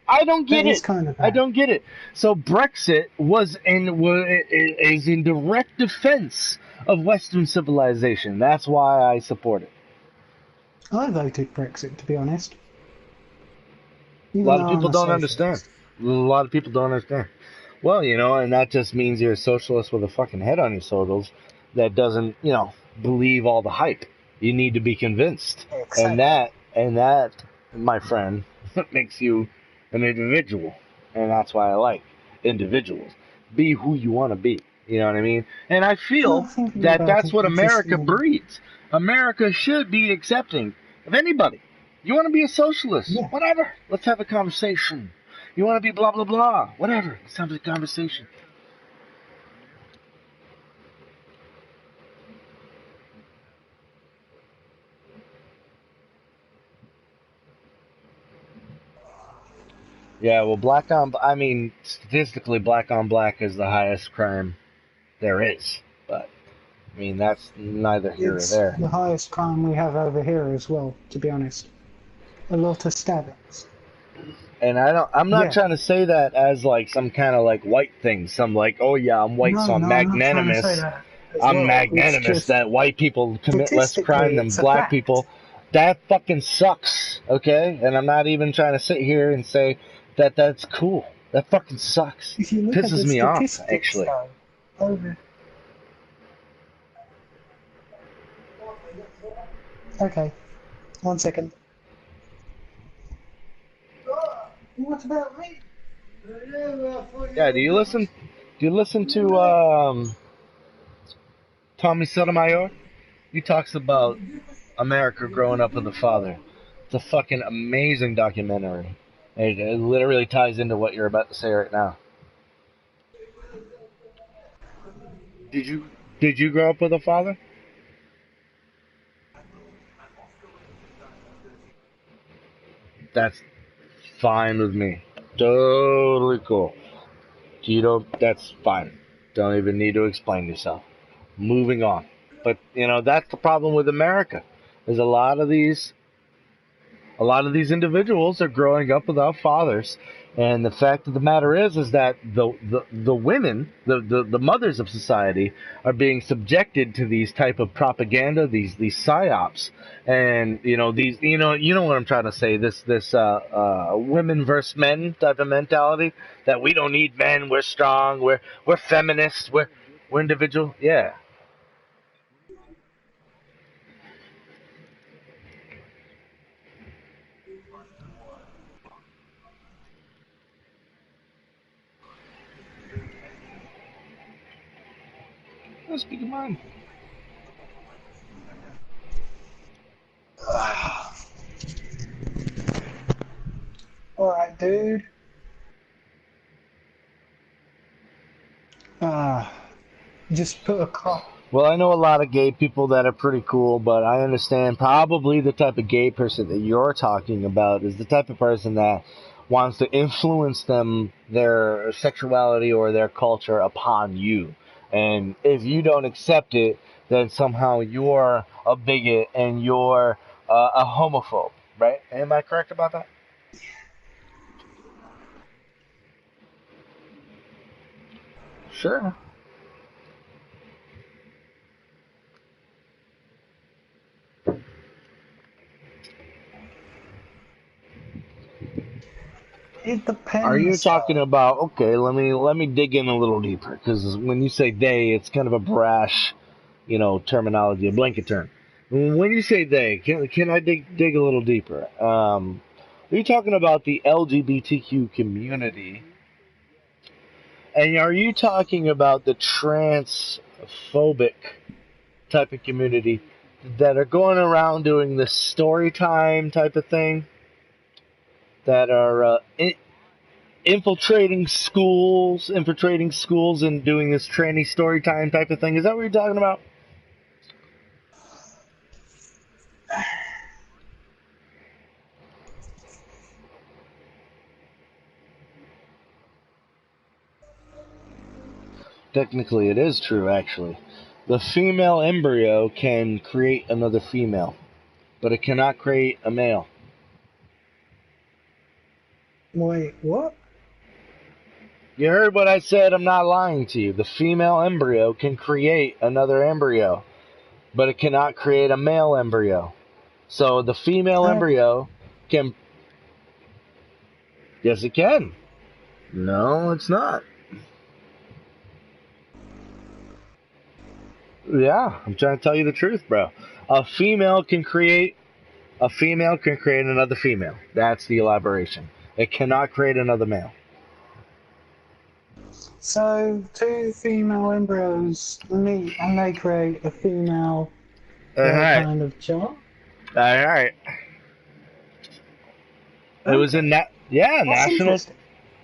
I don't that get is it. kind of I bad. don't get it. So Brexit is in direct defense of Western civilization. That's why I support it. I voted Brexit, to be honest. A Even lot though of I'm people a don't understand. socialist. A lot of people don't understand. Well, and that just means you're a socialist with a fucking head on your shoulders that doesn't, believe all the hype. You need to be convinced. And Exactly. that, my friend, makes you an individual. And that's why I like individuals. Be who you want to be. You know what I mean? And I Well, feel thinking that about that's it, what I just America breeds. America should be accepting of anybody. You want to be a socialist? yeah. Whatever. Let's have a conversation. You want to be blah, blah, blah? Whatever. Let's have a conversation. Yeah, well, statistically, black on black is the highest crime there is. But, that's neither here nor It's there. the highest crime we have over here as well, to be honest. A lot of stabbings. And I'm not Yeah. trying to say that as like some kind of like white thing. Some like, oh yeah, I'm white, so No, I'm no, I'm not trying to say magnanimous. that as I'm well. It's magnanimous just, that white people commit less crime statistically, than it's a black fact. people. That fucking sucks, okay? And I'm not even trying to sit here and say that that's cool. That fucking sucks. If you look at Pisses the me off, statistics, actually. though, over... Okay, 1 second. What about me? Yeah, do you listen? Do you listen to Tommy Sotomayor? He talks about America growing up with a father. It's a fucking amazing documentary. It literally ties into what you're about to say right now. Did you grow up with a father? That's fine with me. Totally cool. You don't. That's fine. Don't even need to explain yourself. Moving on. But that's the problem with America. There's a lot of these individuals are growing up without fathers, and the fact of the matter is that the women, the mothers of society, are being subjected to these type of propaganda, these psyops, and you know what I'm trying to say, this women versus men type of mentality, that we don't need men, we're strong, we're feminists, we're individual, yeah. Let's speak of mine. Alright, dude. Ah, just put a cop. Well, I know a lot of gay people that are pretty cool, but I understand probably the type of gay person that you're talking about is the type of person that wants to influence their sexuality or their culture upon you. And if you don't accept it, then somehow you're a bigot and you're a homophobe, right? Am I correct about that? Sure. It Are you depends, talking though. about, okay, let me dig in a little deeper, because when you say they, it's kind of a brash, terminology, a blanket term. When you say they, can I dig a little deeper? Are you talking about the LGBTQ community, and are you talking about the transphobic type of community that are going around doing this story time type of thing, that are infiltrating schools and doing this tranny story time type of thing? Is that what you're talking about? Technically, it is true, actually. The female embryo can create another female, but it cannot create a male. Wait, what? You heard what I said, I'm not lying to you. The female embryo can create another embryo, but it cannot create a male embryo. So the female Uh, embryo can. Yes, it can. No, it's not. Yeah, I'm trying to tell you the truth, bro. A female can create another female. That's the elaboration. It cannot create another male. so, two female embryos meet and they create a female All right, kind of child? all right. It was in Okay, that. Yeah, that's national. interesting.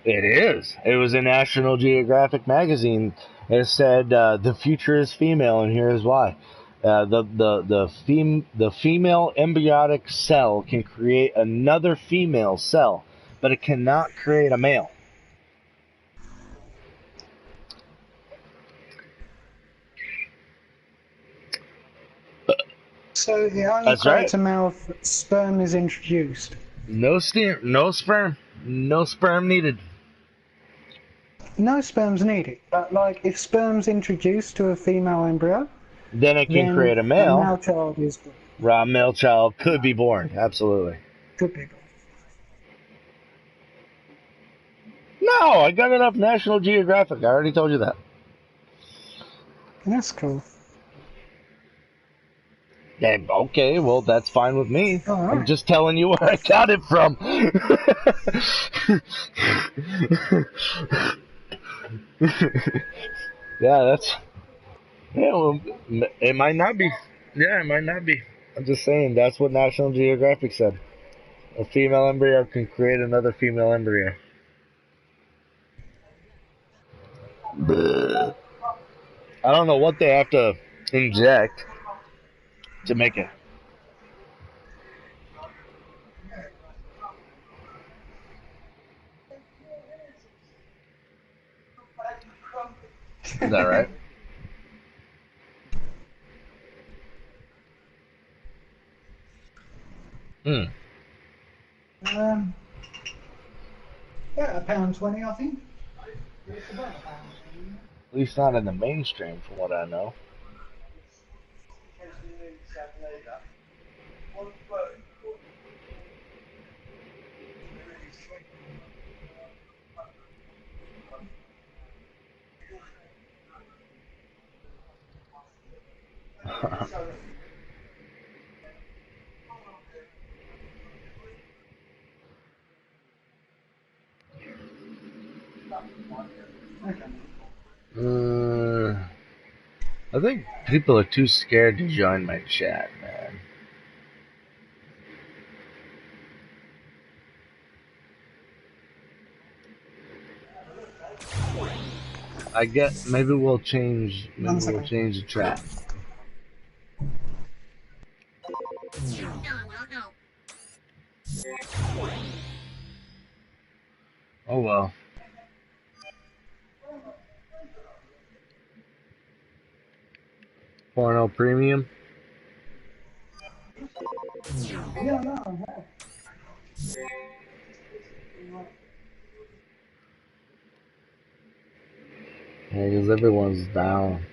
It is. It was in National Geographic magazine. It said the future is female, and here's why. The female embryonic cell can create another female cell, but it cannot create a male. So, it only That's creates right. a male if sperm is introduced. No sperm, no sperm needed. No sperm's needed, but like if sperm's introduced to a female embryo, Then it can then create a a male. male child is born. A male child could be born. Absolutely. Could be born. No, I got it off National Geographic. I already told you that. That's cool. Yeah, okay, well, that's fine with me. I'm Alright. just telling you where I got it from. Yeah, that's. Yeah, well, it might not be. Yeah, it might not be. I'm just saying, that's what National Geographic said. A female embryo can create another female embryo. Bleh. I don't know what they have to inject to make it. Is that right? Hmm. Yeah, £1.20, I think. At least not in the mainstream, from what I know. uh, I think people are too scared to join my chat, man. I get maybe we'll change One second. the track. Oh well. Porno premium. Yeah, no, I have. Yeah, because everyone's down.